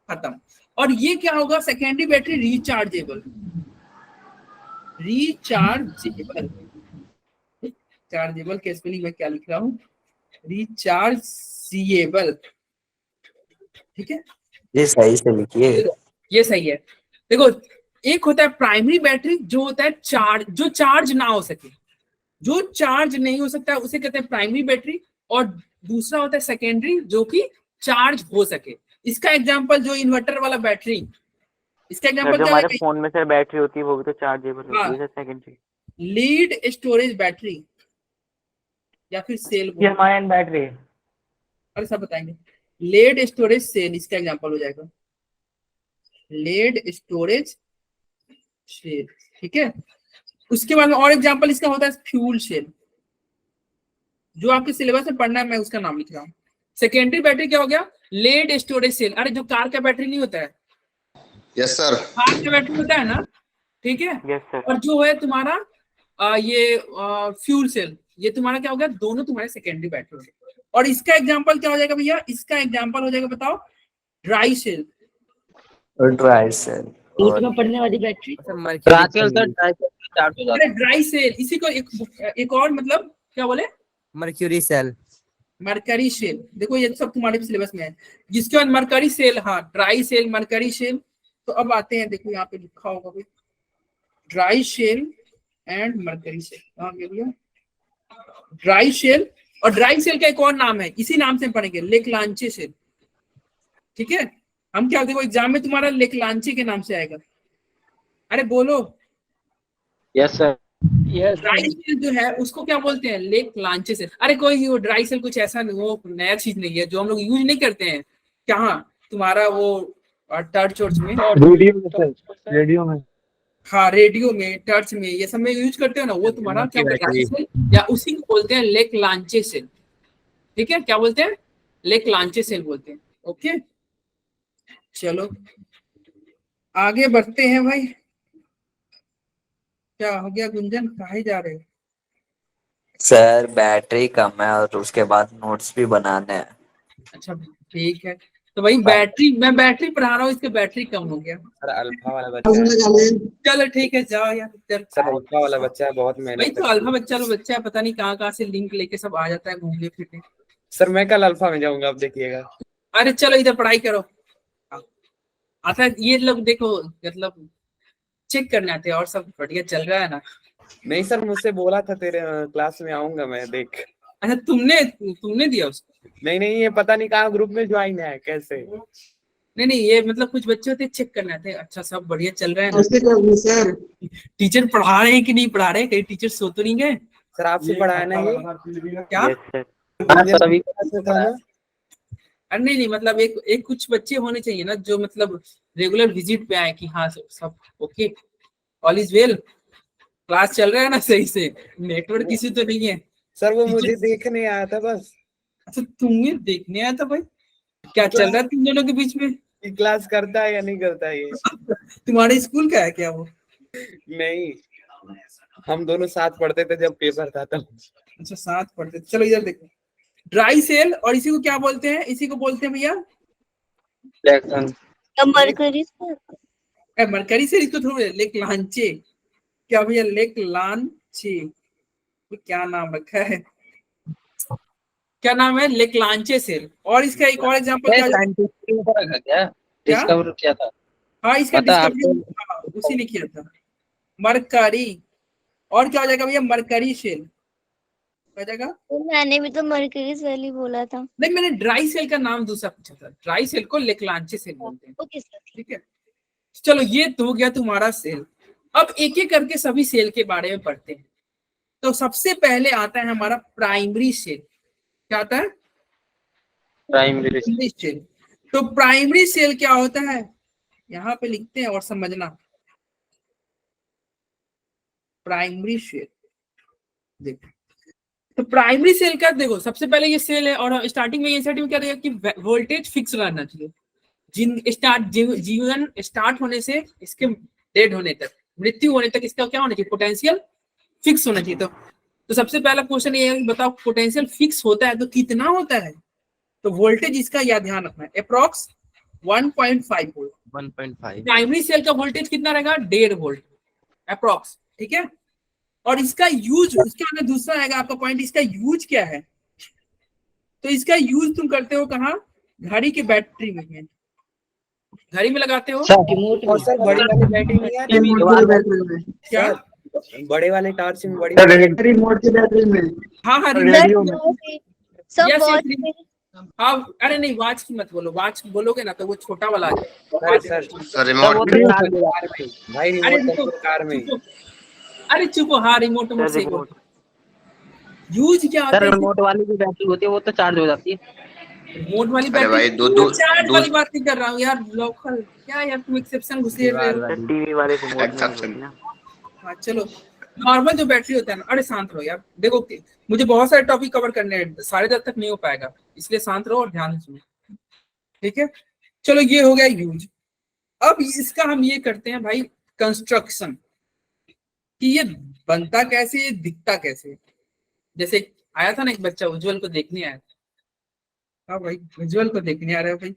खत्म। और ये क्या होगा, सेकेंडरी बैटरी रिचार्जेबल। चार्जेबल के स्पेलिंग में क्या लिख रहा हूँ, रिचार्जेबल। ठीक है, ये सही से लिखिए। ये सही है। देखो एक होता है प्राइमरी बैटरी, जो होता है चार्ज, जो चार्ज ना हो सके, जो चार्ज नहीं हो सकता उसे कहते हैं प्राइमरी बैटरी। और दूसरा होता है सेकेंडरी, जो कि चार्ज हो सके। इसका एग्जांपल जो इन्वर्टर वाला बैटरी, इसका सर एग्जांपल जो क्या हमारे है, फोन में सर बैटरी होती है वो भी तो चार्जेबल हाँ। होती है sir secondary. Lead storage battery या फिर सेल, लिथियम बैटरी। अरे सब बताएंगे। लेड स्टोरेज सेल इसका एग्जांपल हो जाएगा, लेड स्टोरेज सेल। ठीक है, उसके बाद में और एग्जांपल इसका होता है फ्यूल सेल, जो आपके सिलेबस में पढ़ना है, मैं उसका नाम लिख रहा हूँ। सेकेंडरी बैटरी क्या हो गया, लेड स्टोरेज सेल। अरे जो कार का बैटरी नहीं होता है, यस सर। कार का बैटरी होता है ना, ठीक है। Yes sir. और जो है तुम्हारा ये फ्यूल सेल, ये तुम्हारा क्या हो गया, दोनों तुम्हारे सेकेंडरी बैटरी हो गए। और इसका एग्जांपल क्या हो जाएगा भैया, इसका एग्जांपल हो जाएगा, बताओ, ड्राई सेल। और ड्राई सेल हीट और में पड़ने वाली बैटरी। अरे ड्राई सेल, इसी को एक और मतलब क्या बोले, मर्क्यूरी सेल। Mercury cell. देखो ये सब तुम्हारे सिलेबस में है। जिसके बाद मरकरी सेल, हाँ, ड्राई सेल, मरकरी सेल। तो अब आते हैं, देखो यहाँ पे लिखा होगा भाई, dry cell and mercury cell. कहाँ गया भैया, ड्राई सेल। और ड्राई सेल का एक और नाम है, इसी नाम से पढ़ेंगे, लेकलांचे सेल। ठीक है, हम क्या, देखो एग्जाम में तुम्हारा लेकलांचे के नाम से आएगा। अरे बोलो, yes sir. Yes dry cell जो है उसको क्या बोलते हैं, लेक लांचे से। अरे कोई वो ड्राई सेल कुछ ऐसा वो नया चीज नहीं है जो हम लोग यूज नहीं करते हैं। क्या तुम्हारा वो टर्च वर्च में, रेडियो में हाँ रेडियो में, टर्च में, ये सब में यूज करते हो ना, वो तुम्हारा क्या बोलते हैं, ड्राई सेल, या उसी को बोलते हैं लेक लांचे सेल। ठीक है, क्या बोलते हैं, लेक लांचे सेल बोलते हैं। ओके, चलो आगे बढ़ते हैं भाई। क्या हो गया गुंजन, कहाँ जा रहे हो। सर बैटरी कम है और उसके बाद नोट्स भी बनाने हैं। अच्छा ठीक है, तो भाई बैटरी, मैं बैटरी पढ़ा रहा हूँ, इसके बैटरी कम हो गया। सर अल्फा वाला बच्चा है। चलो ठीक है, जाओ यार, चल। सर अल्फा वाला बच्चा है, बहुत भाई मेहनत तो अल्फा बच्चा लो, बच्चा है, पता नहीं कहाँ से लिंक लेके सब आ जाता है घूमने फिरने। सर मैं कल अल्फा में जाऊंगा, आप देखिएगा। अरे चलो इधर पढ़ाई करो। आता है ये लोग, देखो मतलब चेक करने आते हैं, और सब बढ़िया चल रहा है ना। नहीं सर, मुझसे बोला था तेरे क्लास में आऊंगा मैं, देख। अच्छा तुमने दिया उसको। नहीं ये पता नहीं कहाँ ग्रुप में ज्वाइन है, कैसे। नहीं ये मतलब कुछ बच्चे होते हैं, चेक करने आते हैं, अच्छा सब बढ़िया चल रहा है ना। सर टीचर पढ़ा रहे हैं कि नहीं पढ़ा रहे, कहीं टीचर सो तो नहीं गए। सर आपसे पढ़ाया ना ये। क्या, यस सर। था ना। अरे नहीं मतलब एक कुछ बच्चे होने चाहिए ना, जो मतलब रेगुलर विजिट पे आए कि हाँ सब okay, all is well, class चल रहा है ना सही से, नेटवर्क किसी तो नहीं है। सर वो मुझे देखने आया था बस। अच्छा तुम्हें देखने आया था भाई, क्या चल रहा है तुम दोनों के बीच में, कि क्लास करता है या नहीं करता है ये। तुम्हारे स्कूल का है क्या वो। नहीं, हम दोनों साथ पढ़ते थे जब पेपर था तब। अच्छा साथ पढ़ते थे। चलो इधर देखो, ड्राई सेल, और इसी को क्या बोलते हैं, इसी को बोलते हैं भैया मरकरी मरकरी सेल। इसको थोड़ा लेक लांचे, क्या भैया, लेक लांचे, क्या नाम रखा है, क्या नाम है, लेक लांचे सेल। और इसका एक और एग्जांपल डिस्कवर किया था। हाँ इसका पता डिस्कवरी उसी ने किया था, मरकरी। और क्या हो जाएगा भैया, मरकरी सेल हो जाएगा। तो मैंने भी तो मरकरी सेल ही बोला था। नहीं मैंने ड्राई सेल का नाम दूसरा पूछा था, ड्राई सेल को लेकलांचे सेल बोलते हैं। Okay sir. ठीक है, चलो ये तो हो गया तुम्हारा सेल। अब एक एक करके सभी सेल के बारे में पढ़ते हैं। तो सबसे पहले आता है हमारा प्राइमरी सेल। क्या आता है? Primary cell. तो प्राइमरी सेल क्या होता है, यहाँ पे लिखते हैं और समझना। प्राइमरी सेल देखो, तो प्राइमरी सेल का देखो, सबसे पहले ये सेल है और स्टार्टिंग में ये सेटिंग क्या रहेगा कि वोल्टेज फिक्स रहना चाहिए। जीवन स्टार्ट होने से इसके डेड होने तक, मृत्यु होने तक इसका क्या होना चाहिए, पोटेंशियल फिक्स होना चाहिए। तो सबसे पहला क्वेश्चन ये है कि बताओ पोटेंशियल फिक्स होता है तो कितना होता है? तो वोल्टेज इसका याद ध्यान रखना है, अप्रॉक्स 1.5 वोल्ट। 1.5 प्राइमरी सेल का वोल्टेज कितना रहेगा? 1.5 वोल्ट अप्रॉक्स, ठीक है। और इसका यूज, उसके अंदर दूसरा आएगा आपका पॉइंट, इसका यूज क्या है? तो इसका यूज तुम करते हो कहाँ? घड़ी के बैटरी में, घड़ी में लगाते हो। और सर बड़ी वाली बैटरी में यार, क्या? बड़े वाले टॉर्च में, बड़ी रिमोट की बैटरी में, हाँ हाँ रेडियो में। सब Yes, बहुत yes, हाँ। अरे नहीं, वॉच की मत बोलो, वॉच बोलोगे ना तो वो छोटा वाला आ सर जाएगा। सर रिमोट भाई अरे रिमोट रुको, कार में। अरे चुप हो, हाँ रिमोट में से यूज क्या होता सर है? रिमोट वाली जो बैटरी होती है वो तो चार्ज हो जाती है। रिमोट वाली अरे भाई बैटरी, दो चार्ज वाली बात नहीं कर रहा हूँ यार, लोकल क्या यार, तुम एक्सेप्शन घुसेड़ रहे हो। टीवी वाले रिमोट में एक्सेप्शन। हाँ चलो, नॉर्मल जो बैटरी होता है ना, अरे शांत रहो यार, देखो मुझे बहुत सारे टॉपिक कवर करने हैं, 10:30 तक नहीं हो पाएगा, इसलिए शांत रहो और ध्यान से सुनो, ठीक है। चलो ये हो गया यूज। अब इसका हम ये करते हैं भाई कंस्ट्रक्शन, कि ये बनता कैसे, ये दिखता कैसे। जैसे आया था ना एक बच्चा, उज्जवल को देखने आया था। हाँ भाई, उज्जवल को देखने आ रहा है भाई।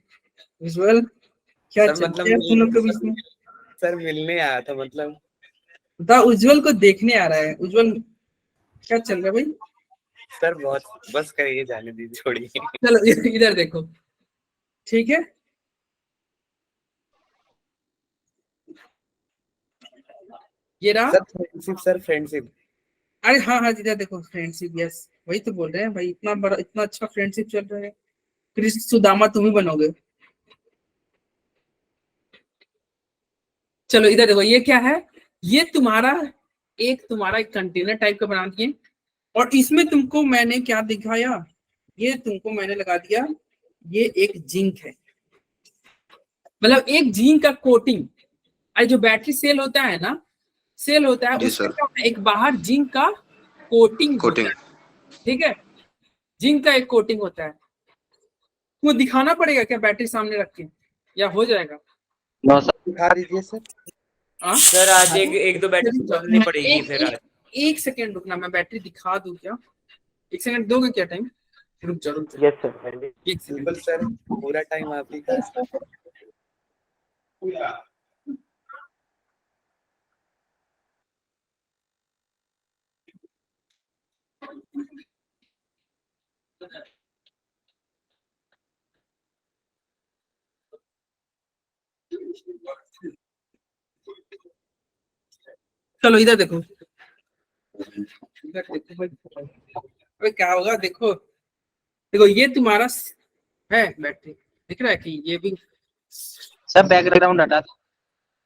उज्जवल क्या सर, चलता है तुम लोग के बीच में? सर मिलने आया था, मतलब बता, उज्जवल को देखने आ रहा है। उज्जवल क्या चल रहा है भाई? सर बहुत, बस करिए, जाने दीजिए, छोड़िए। चलो इधर देखो, ठीक है। ये रहा। Sir friendship, sir friendship. अरे हाँ हाँ इधर देखो, फ्रेंडशिप, यस वही तो बोल रहे हैं भाई, इतना बड़ा इतना अच्छा फ्रेंडशिप चल रहा है। कृष्ण सुदामा तुम ही बनोगे। चलो इधर देखो, ये क्या है? ये तुम्हारा एक कंटेनर टाइप का बना दिए, और इसमें तुमको मैंने क्या दिखाया, ये तुमको मैंने लगा दिया, ये एक जिंक है, मतलब एक जिंक का कोटिंग। अरे जो बैटरी सेल होता है ना, सेल होता है, जी उसमें सर। क्या होता है, एक बाहर जिंक का कोटिंग कोटिंग। ठीक है, जिंक का एक कोटिंग होता है। वो दिखाना पड़ेगा क्या बैटरी सामने रख के, या हो जाएगा? दिखा दीजिए सर। हाँ सर आज एक दो बैटरी बदलनी पड़ेगी फिर आज। एक सेकेंड रुकना, मैं बैटरी दिखा दूं क्या? एक सेकंड दोगे क्या टाइम? रुक जाओ रुक जाओ, यस सर। एक सेकंड। बिल्कुल सर, पूरा टाइम आप ही का। चलो इधर देखो, इधर देखो भाई। अबे क्या होगा, देखो देखो, ये तुम्हारा है बैटरी, दिख रहा है कि ये भी? सर बैकग्राउंड हटा दो।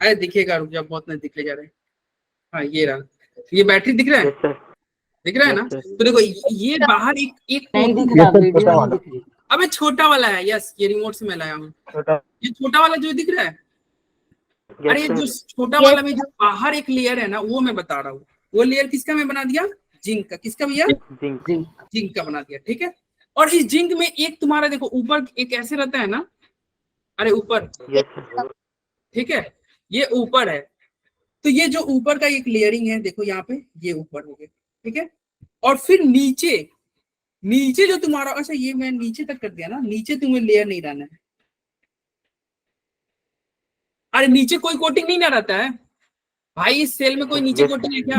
अरे दिखेगा, रुक जाओ, बहुत नहीं दिखले जा रहे हैं। हाँ ये रहा, ये बैटरी दिख रहा है, दिख रहा है ना? तो देखो ये बाहर एक नहीं दिख कोटिंग- रहा, वीडियो नहीं दिख रही। अबे छोटा वाला है, यस, ये रिमोट से मैं लाया हूँ। ये छोटा वाला जो दिख रहा है, अरे ये जो छोटा वाला में जो बाहर एक लेयर है ना, वो मैं बता रहा हूँ। वो लेयर किसका मैं बना दिया? जिंक का। किसका भैया? जिंक का बना दिया, ठीक है। और इस जिंक में एक तुम्हारा देखो ऊपर एक ऐसे रहता है ना, अरे ऊपर, ठीक है, ये ऊपर है। तो ये जो ऊपर का एक लेयरिंग है, देखो यहाँ पे, ये ऊपर हो गया, ठीक है। और फिर नीचे, नीचे जो तुम्हारा, अच्छा ये मैं नीचे तक कर दिया ना, नीचे तुम्हें लेयर नहीं रहना है। अरे नीचे कोई कोटिंग नहीं ना रहता है भाई, इस सेल में कोई नीचे कोटिंग है क्या?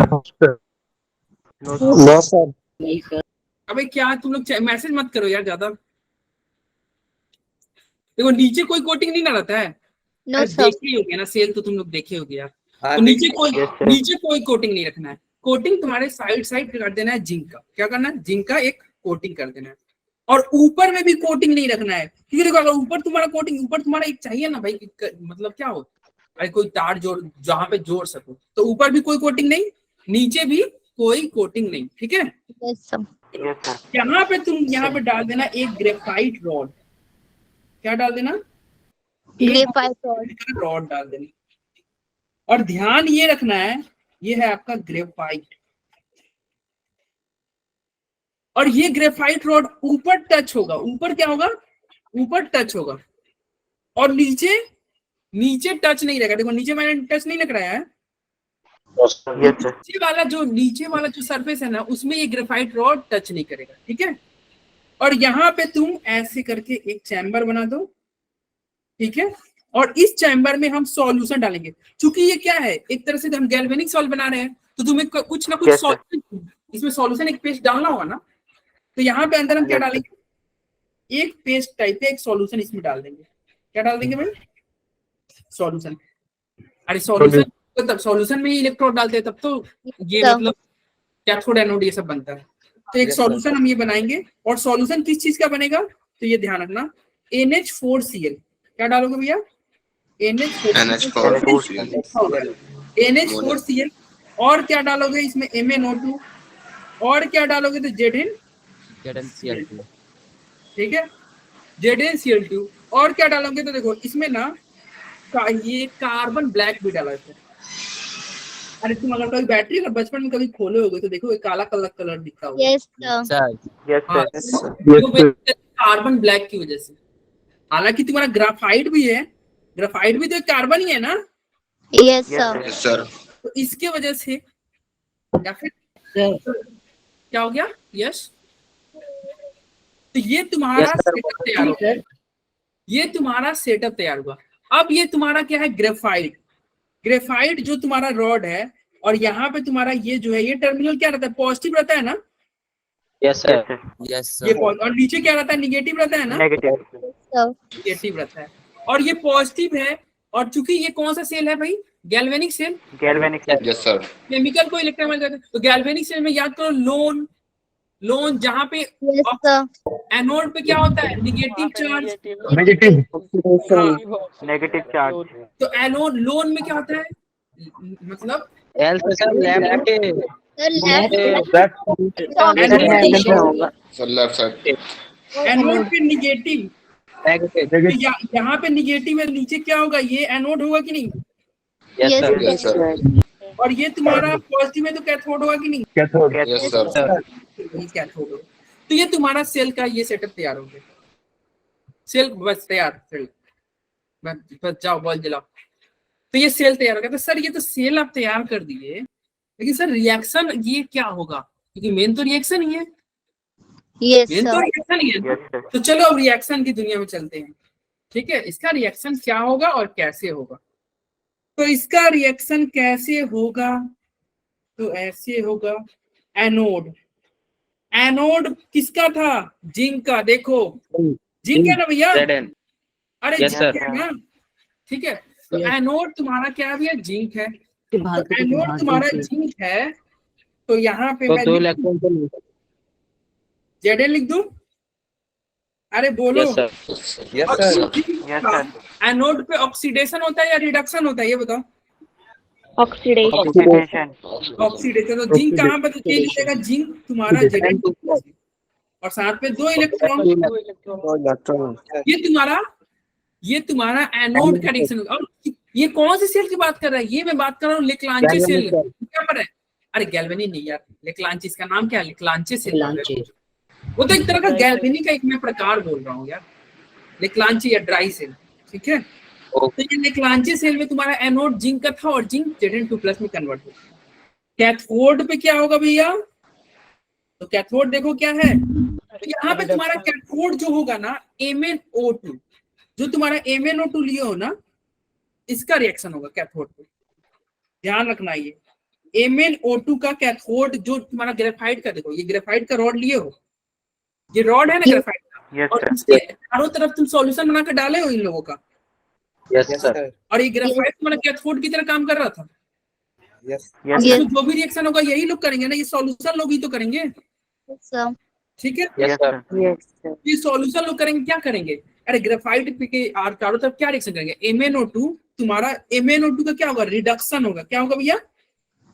No sir. नहीं सर, अबे क्या तुम लोग मैसेज मत करो यार ज्यादा। देखो नीचे कोई कोटिंग नहीं ना रहता है। नो अरे सर, देखे ही होगे ना, सेल तो तुम लोग देखे होगे यार। हाँ, तो नीचे कोई कोटिंग नहीं रखना है। कोटिंग तुम्हारे साइड साइड कर देना है जिंक का। क्या करना है? जिंक का एक कोटिंग कर देना है। और ऊपर में भी कोटिंग नहीं रखना है, क्योंकि देखो अगर ऊपर तुम्हारा कोटिंग, ऊपर तुम्हारा एक चाहिए ना भाई, मतलब क्या हो, अरे कोई तार जोड़ जहां पे जोड़ सको, तो ऊपर भी कोई कोटिंग नहीं, नीचे भी कोई कोटिंग नहीं, ठीक है। Yes, sir. यहाँ पे तुम यहाँ पे डाल देना एक ग्रेफाइट रॉड, क्या डाल देना, Graphite rod. रॉड डाल देना। और ध्यान ये रखना है, ये है आपका ग्रेफाइट, और ये ग्रेफाइट रॉड ऊपर टच होगा, ऊपर क्या होगा, ऊपर टच होगा, और नीचे नीचे टच नहीं रहेगा। देखो नीचे मैंने टच नहीं लगाया है, नीचे वाला जो सरफेस है ना, उसमें ये ग्रेफाइट रॉड टच नहीं करेगा, ठीक है। और यहाँ पे तुम ऐसे करके एक चैम्बर बना दो, ठीक है, और इस चैम्बर में हम सॉल्यूशन डालेंगे। चूंकि ये क्या है, एक तरह से हम गैल्वेनिक सॉल्व बना रहे हैं, तो तुम्हें कुछ ना कुछ सॉल्यूशन, इसमें सॉल्यूशन एक पेस्ट डालना होगा ना, तो यहाँ पे अंदर हम क्या डालेंगे, एक पेस्ट टाइप का एक सॉल्यूशन इसमें डाल देंगे। क्या डाल देंगे भाई, सॉल्यूशन। अरे सॉल्यूशन तो तब सॉल्यूशन में ही इलेक्ट्रोड डालते हैं, तब तो ये मतलब कैथोड एनोड ये सब बनता है। तो एक सॉल्यूशन हम ये बनाएंगे, और सॉल्यूशन किस चीज का बनेगा, तो ये ध्यान रखना, NH4Cl। क्या डालोगे भैया, NH4Cl, और क्या डालोगे इसमें, MnO2, और क्या डालोगे तो ZnCl2, ठीक है, ZnCl2, और क्या डालोगे तो देखो इसमें ना ये कार्बन ब्लैक भी डाला है। अरे तुम अगर कभी बैटरी अगर बचपन में कभी खोले होगे तो देखो एक काला कलर दिखता होगा। Yes, sir. कार्बन ब्लैक की वजह से, हालांकि तुम्हारा ग्राफाइट भी है, ग्राफाइट भी तो एक कार्बन ही है ना। Yes, sir. Yes, sir. तो इसके वजह से या फिर क्या हो गया, यस। तो ये तुम्हारा सेटअप तैयार हो गया, ये तुम्हारा सेटअप तैयार हुआ। अब ये तुम्हारा क्या है, ग्रेफाइट। ग्रेफाइट जो तुम्हारा रॉड है, और यहाँ पे तुम्हारा ये जो है, ये टर्मिनल क्या रहता है, पॉजिटिव रहता है ना। यस सर, यस ये और नीचे क्या रहता है, निगेटिव रहता है ना, निगेटिव रहता है। और ये पॉजिटिव है, और चूंकि ये कौन सा सेल है भाई, galvanic cell, Yes, sir. Chemical को इलेक्ट्रोमाइल, तो गैल्वेनिक सेल में याद करो लोन, जहाँ पे Yes, sir. एनोड पे क्या होता है, निगेटिव चार्ज, नेगेटिव चार्ज। तो एनोड लोन में क्या होता है, मतलब एल से सर लेफ्ट के Sir, left. Sir, left side. Anode पे निगेटिव, नेगेटिव। यहाँ पे निगेटिव है, नीचे क्या होगा, ये एनोड होगा कि नहीं, yes Yes, sir, Yes, sir. और ये तुम्हारा पॉजिटिव है तो कैथोड होगा कि नहीं, Yes, sir. ये कैथोड होगा। तो ये तुम्हारा सेल का ये सेटअप तैयार हो गया, सेल बस तैयार, सेल बस जाओ बॉल जलाओ। तो ये सेल तैयार हो गया। तो सर ये तो सेल आप तैयार कर दिए, लेकिन सर रिएक्शन ये क्या होगा, क्योंकि मेन तो रिएक्शन ही है, Yes, मेन तो sir. रिएक्शन ही है। तो चलो अब रिएक्शन की दुनिया में चलते हैं, ठीक है। इसका रिएक्शन क्या होगा और कैसे होगा, तो इसका रिएक्शन कैसे होगा, तो ऐसे होगा। एनोड, एनोड किसका था, जिंक का, देखो जिंक है ना भैया, ZN। अरे Yes, जिंक sir. है ना, ठीक है। तो एनोड तुम्हारा क्या है भैया, जिंक है। के बाहर तो एनोड तुम्हारा जिंक है, तो यहाँ पे तो मैं दो इलेक्ट्रॉन तो नहीं। Zn लिख दूं, अरे बोलो। Yes sir, yes sir. Anode पे ऑक्सीडेशन होता है या रिडक्शन होता है, ये बताओ। ऑक्सीडेशन। ऑक्सीडेशन, तो जिंक कहाँ पर चेंज होगा, जिंक तुम्हारा Zn और साथ में 2 इलेक्ट्रॉन, ये तुम्हारा एनोड का रिएक्शन होगा। और ये कौन सी सेल की बात कर रहा है, ये मैं बात कर रहा हूँ लेक्लांचे सेल, क्या पर है, अरे गैल्वेनी नहीं यार, लेक्लांचे, इसका नाम क्या है, लेक्लांचे सेल। वो तो एक तरह का गैल्वेनी का एक मैं प्रकार बोल रहा हूँ यार, लेक्लांचे या ड्राई सेल, ठीक है। तो ये लेक्लांचे सेल में तुम्हारा एनोड जिंक का था, और जिंक Zn2+ में कन्वर्ट होगा। कैथोड पे क्या होगा भैया, तो कैथोड देखो क्या है, तो यहाँ पे तुम्हारा कैथोड जो होगा ना, MnO2, जो तुम्हारा MnO2 लिए हो ना, इसका रिएक्शन होगा कैथोड पे, ध्यान रखना। ये MnO2 का कैथोड जो तुम्हारा ग्रेफाइट का, देखो ये ग्रेफाइट का रॉड लिए हो, ये रॉड है ना ग्रेफाइट का, और इसके चारों तरफ तुम सॉल्यूशन बनाकर डाले हो इन लोगों का, यस सर, और ये ग्रेफाइट तुम्हारा कैथोड की तरह काम कर रहा था। यस इसमें जो भी रिएक्शन होगा यही लोग करेंगे ना, ये सॉल्यूशन लोग ही तो करेंगे, Yes, sir. ठीक है। यस सर, ये सॉल्यूशन लोग करेंगे, क्या करेंगे, अरे ग्रेफाइट के चारों तरफ क्या रिएक्शन करेंगे, MnO2 तुम्हारा MnO2 का क्या होगा, रिडक्शन होगा। क्या होगा भैया,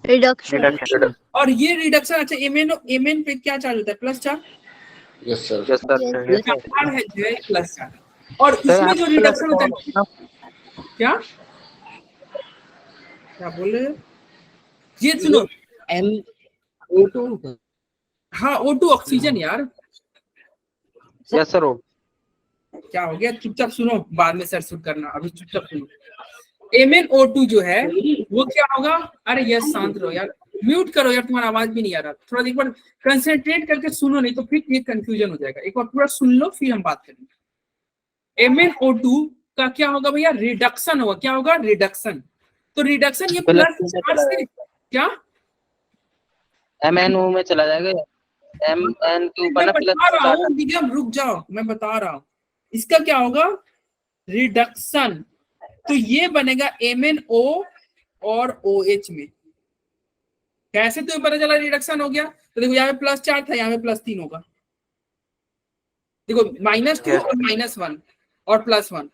रिडक्शन। और ये रिडक्शन, अच्छा Mn पे क्या चार्ज होता है, plus charge, Yes, sir. Yes, sir. Yes, चार है जो है प्लस चार्ज। और इसमें जो रिडक्शन होता है, क्या क्या बोल रहे हो, ये सुनो, MO2 हाँ O2 ऑक्सीजन यार, Yes, sir. क्या हो गया, चुपचाप सुनो, बाद में सर शुरू करना, अभी चुपचाप सुनो। MnO2 जो है वो क्या होगा, अरे यस शांत रहो यार, म्यूट करो यार, तुम्हारा आवाज भी नहीं आ रहा, थोड़ा एक बार कंसंट्रेट करके सुनो, नहीं तो फिर ये कंफ्यूजन हो जाएगा। एक बार पूरा सुन लो फिर हम बात करेंगे। MnO2 का क्या होगा भैया, रिडक्शन होगा। क्या होगा, रिडक्शन। तो रिडक्शन ये प्लस चार्ज से क्या, MnO में चला जाएगा, Mn2 मैं बना बता रहा प्लस हूँ निगम, रुक जाओ, मैं बता रहा हूँ, इसका क्या होगा, रिडक्शन। तो ये बनेगा MnO और OH में। कैसे तुम्हें पता चला रिडक्शन हो गया, तो देखो यहाँ पे प्लस 4 था, यहाँ पे प्लस 3 होगा। देखो -2 और -1 और +1,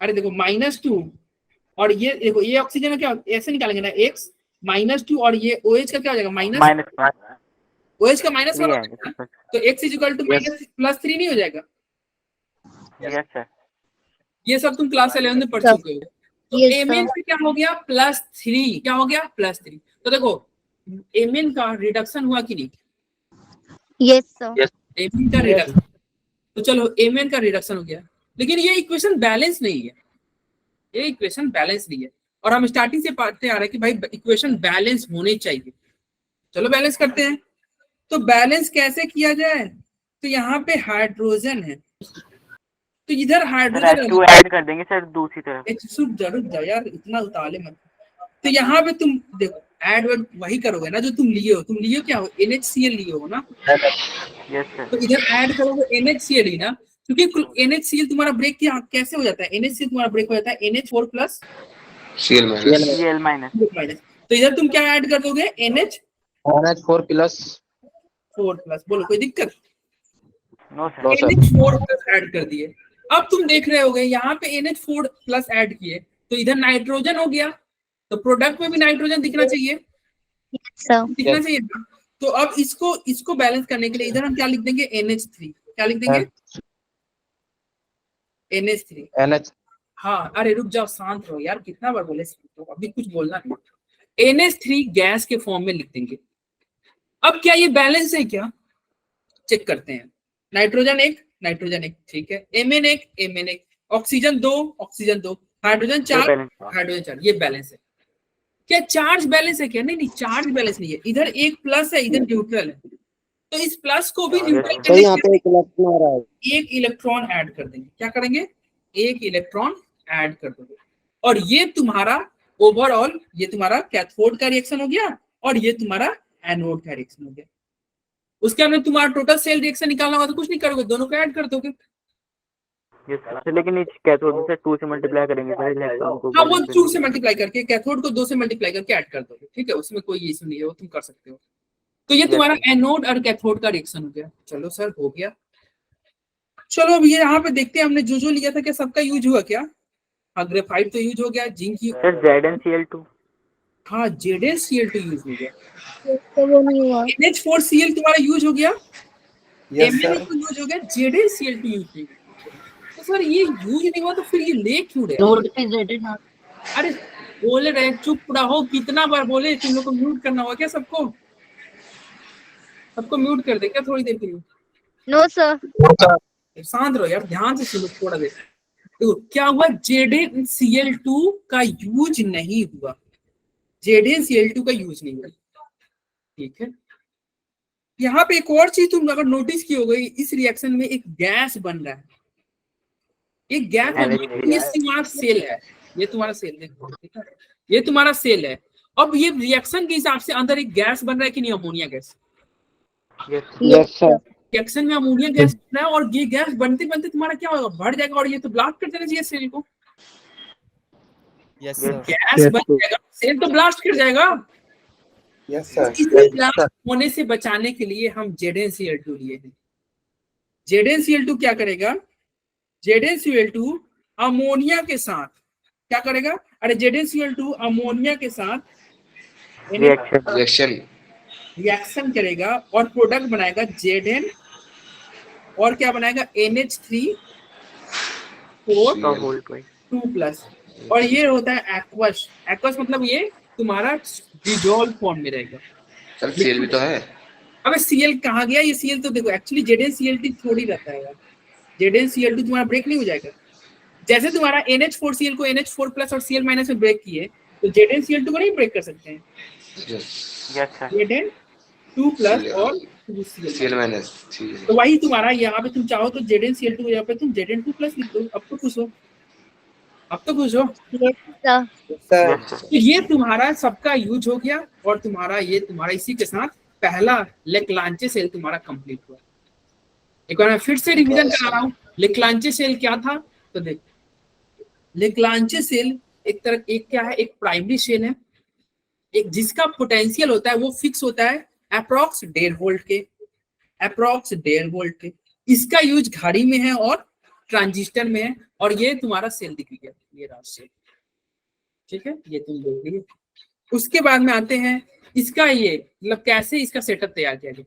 अरे देखो -2 और ये देखो, ये ऑक्सीजन का क्या, ऐसे निकालेंगे ना, X -2 और ये OH का क्या हो जाएगा, OH का -1, तो X इक्वल टू +3 नहीं हो जाएगा। Yes sir. ये सब तुम क्लास 11 में पढ़ चुके हो। तो Yes, sir. Mn पे क्या हो गया, +3, क्या हो गया, +3। तो देखो Mn का रिडक्शन हुआ कि नहीं, Yes, sir. Mn का रिडक्शन, तो चलो Mn का रिडक्शन हो गया, लेकिन ये इक्वेशन बैलेंस नहीं है, ये इक्वेशन बैलेंस नहीं है। और हम स्टार्टिंग से पढ़ते आ रहे हैं कि भाई इक्वेशन बैलेंस होने चाहिए। चलो बैलेंस करते हैं। तो बैलेंस कैसे किया जाए, तो यहाँ पे हाइड्रोजन है, तो इधर हाइड्रोजन ऐड कर देंगे सर दूसरी तरफ। रुक जाओ यार, इतना उताले मत। तो यहाँ पे तुम देखो ऐड वर्ड वही करोगे ना जो तुम लिए हो। तुम लिए हो क्या हो, NHCl लिए हो ना, यस सर। तो इधर ऐड करोगे NHCl ही ना, क्योंकि NHCl तुम्हारा ब्रेक कैसे हो जाता है, NHCl तुम्हारा ब्रेक हो जाता है NH4 plus Cl minus. Cl minus. Minus. तो इधर तुम क्या ऐड कर दोगे, NH4 प्लस। बोलो कोई दिक्कत, no sir. NH4 plus add कर दिए। अब तुम देख रहे होगे यहाँ पे NH4 प्लस ऐड किए, तो इधर नाइट्रोजन हो गया, तो प्रोडक्ट में भी नाइट्रोजन दिखना चाहिए, Yes, sir. दिखना चाहिए ना। तो अब इसको बैलेंस करने के लिए इधर हम क्या लिख देंगे, NH3, क्या लिख देंगे, NH3। NH। हाँ, अरे रुक जाओ, शांत रहो यार, कितना बार बोले, तो अभी कुछ बोलना नहीं। NH3 गैस के फॉर्म में लिख देंगे। अब क्या ये बैलेंस है क्या, चेक करते हैं। नाइट्रोजन एक, ठीक है, Mn1, ऑक्सीजन 2, हाइड्रोजन 4, ये बैलेंस है। क्या चार्ज बैलेंस है क्या, नहीं चार्ज बैलेंस नहीं है, इधर एक प्लस है, इधर न्यूट्रल है, तो इस प्लस को भी न्यूट्रल करने यहाँ पे एक इलेक्ट्रॉन ऐड कर देंगे। क्या करेंगे, एक इलेक्ट्रॉन ऐड कर देंगे, और ये तुम्हारा ओवरऑल, ये तुम्हारा कैथोड का रिएक्शन हो गया और ये तुम्हारा एनोड का रिएक्शन हो गया। उसके अंदर तुम्हारा टोटल सेल रिएक्शन निकालना होगा, तो कुछ नहीं करोगे, दोनों को ऐड कर दोगे। लेकिन कैथोड से 2 से मल्टीप्लाई करेंगे सर इलेक्ट्रॉन को। हाँ, वो 2 से मल्टीप्लाई करके, कैथोड को 2 से मल्टीप्लाई करके ऐड कर दोगे, ठीक है, उसमें कोई इशू नहीं है, वो तुम कर सकते हो। तो ये तुम्हारा एनोड और कैथोड का रिएक्शन हो गया। चलो सर हो गया। चलो अब ये यहाँ पे देखते हैं, हमने जो लिया था क्या सबका यूज हुआ क्या, हाँ ग्रेफाइट तो यूज हो गया, जिंक सर ZnCl2। हाँ ZnCl2 यूज हो गया, Yes, sir. वो नहीं हुआ। NH4Cl तुम्हारा यूज हो गया, Yes, sir. MnO2 यूज हो गया, ZnCl2 यूज नहीं हुआ। तो सर ये यूज नहीं हुआ तो फिर ये ले क्यों रहे, नोट पे ZN। अरे बोले रहे, चुप रहो, कितना बार बोले, तुम लोग को म्यूट करना होगा क्या, सबको म्यूट कर दे क्या थोड़ी देर के लिए, No, sir. शांत रहो यार, ध्यान से सुनो थोड़ा देर। तो क्या हुआ, ZnCl2 का यूज नहीं हुआ, ZnCl2 का यूज नहीं हुआ, ठीक है। यहाँ पे एक और चीज तुम अगर नोटिस की हो गई, इस रिएक्शन में एक गैस बन रहा है, एक गैस बन रहा है, ये तुम्हारा सेल है, ये तुम्हारा सेल देखो, ठीक है, ये तुम्हारा सेल है। अब ये रिएक्शन के हिसाब से अंदर एक गैस बन रहा है कि नहीं, ammonia gas, yes sir. Reaction में अमोनिया गैस बन रहा है, और ये गैस बनते बनते तुम्हारा क्या होगा, बढ़ जाएगा, और ये तो ब्लास्ट कर देना चाहिए सेल को। Yes, sir. गैस बन जाएगा, सेल तो ब्लास्ट कर जाएगा। Yes, sir. इसे ब्लास्ट होने से बचाने के लिए हम ZnCl2 लिए हैं। ZnCl2 क्या करेगा, ZnCl2 अमोनिया के साथ क्या करेगा? अरे ZnCl2 अमोनिया के साथ रिएक्शन रिएक्शन रिएक्शन करेगा और प्रोडक्ट बनाएगा Zn और क्या बनाएगा? NH3 का होल पॉइंट 2+, और ये होता है एक्वस। एक्वस मतलब ये तुम्हारा डिजोल्व फॉर्म में रहेगा। सर सीएल भी तो है। अबे Cl कहाँ गया? ये Cl तो देखो एक्चुअली ZnCl2 थोड़ी रहता है यार। ZnCl2 तुम्हारा ब्रेक नहीं हो जाएगा। जैसे तुम्हारा NH4Cl को NH4+ और Cl- में ब्रेक किए तो ZnCl2 को नहीं ब्रेक कर सकते हैं। यस यस सर Zn2+ और सीएल 2Cl-। माइनस ठीक है। तो वही तुम्हारा यहाँ पे तुम चाहो तो ZnCl2 को यहाँ पे तुम Zn2+ लिख दो। अब तो खुश हो, अब तो खुश हो। Yes, sir. Sir yes sir तो ये तुम्हारा सबका यूज हो गया और तुम्हारा इसी के साथ पहला लेक्लांचे सेल तुम्हारा कंप्लीट हुआ। एक बार मैं फिर से रिवीजन करा रहा हूँ। लेक्लांचे सेल क्या था? तो देख, लेक्लांचे सेल एक क्या है? एक प्राइमरी सेल है, एक जिसका पोटेंशियल होता है वो फिक्स होता है अप्रॉक्स 1.5 वोल्ट के, अप्रॉक्स 1.5 वोल्ट के। इसका यूज घड़ी में है और ट्रांजिस्टर में है। और ये तुम्हारा सेल दिख गया, ये रहा सेल, ठीक है, ये तुम देख लीजिए। उसके बाद में आते हैं इसका ये मतलब कैसे इसका सेटअप तैयार किया गया।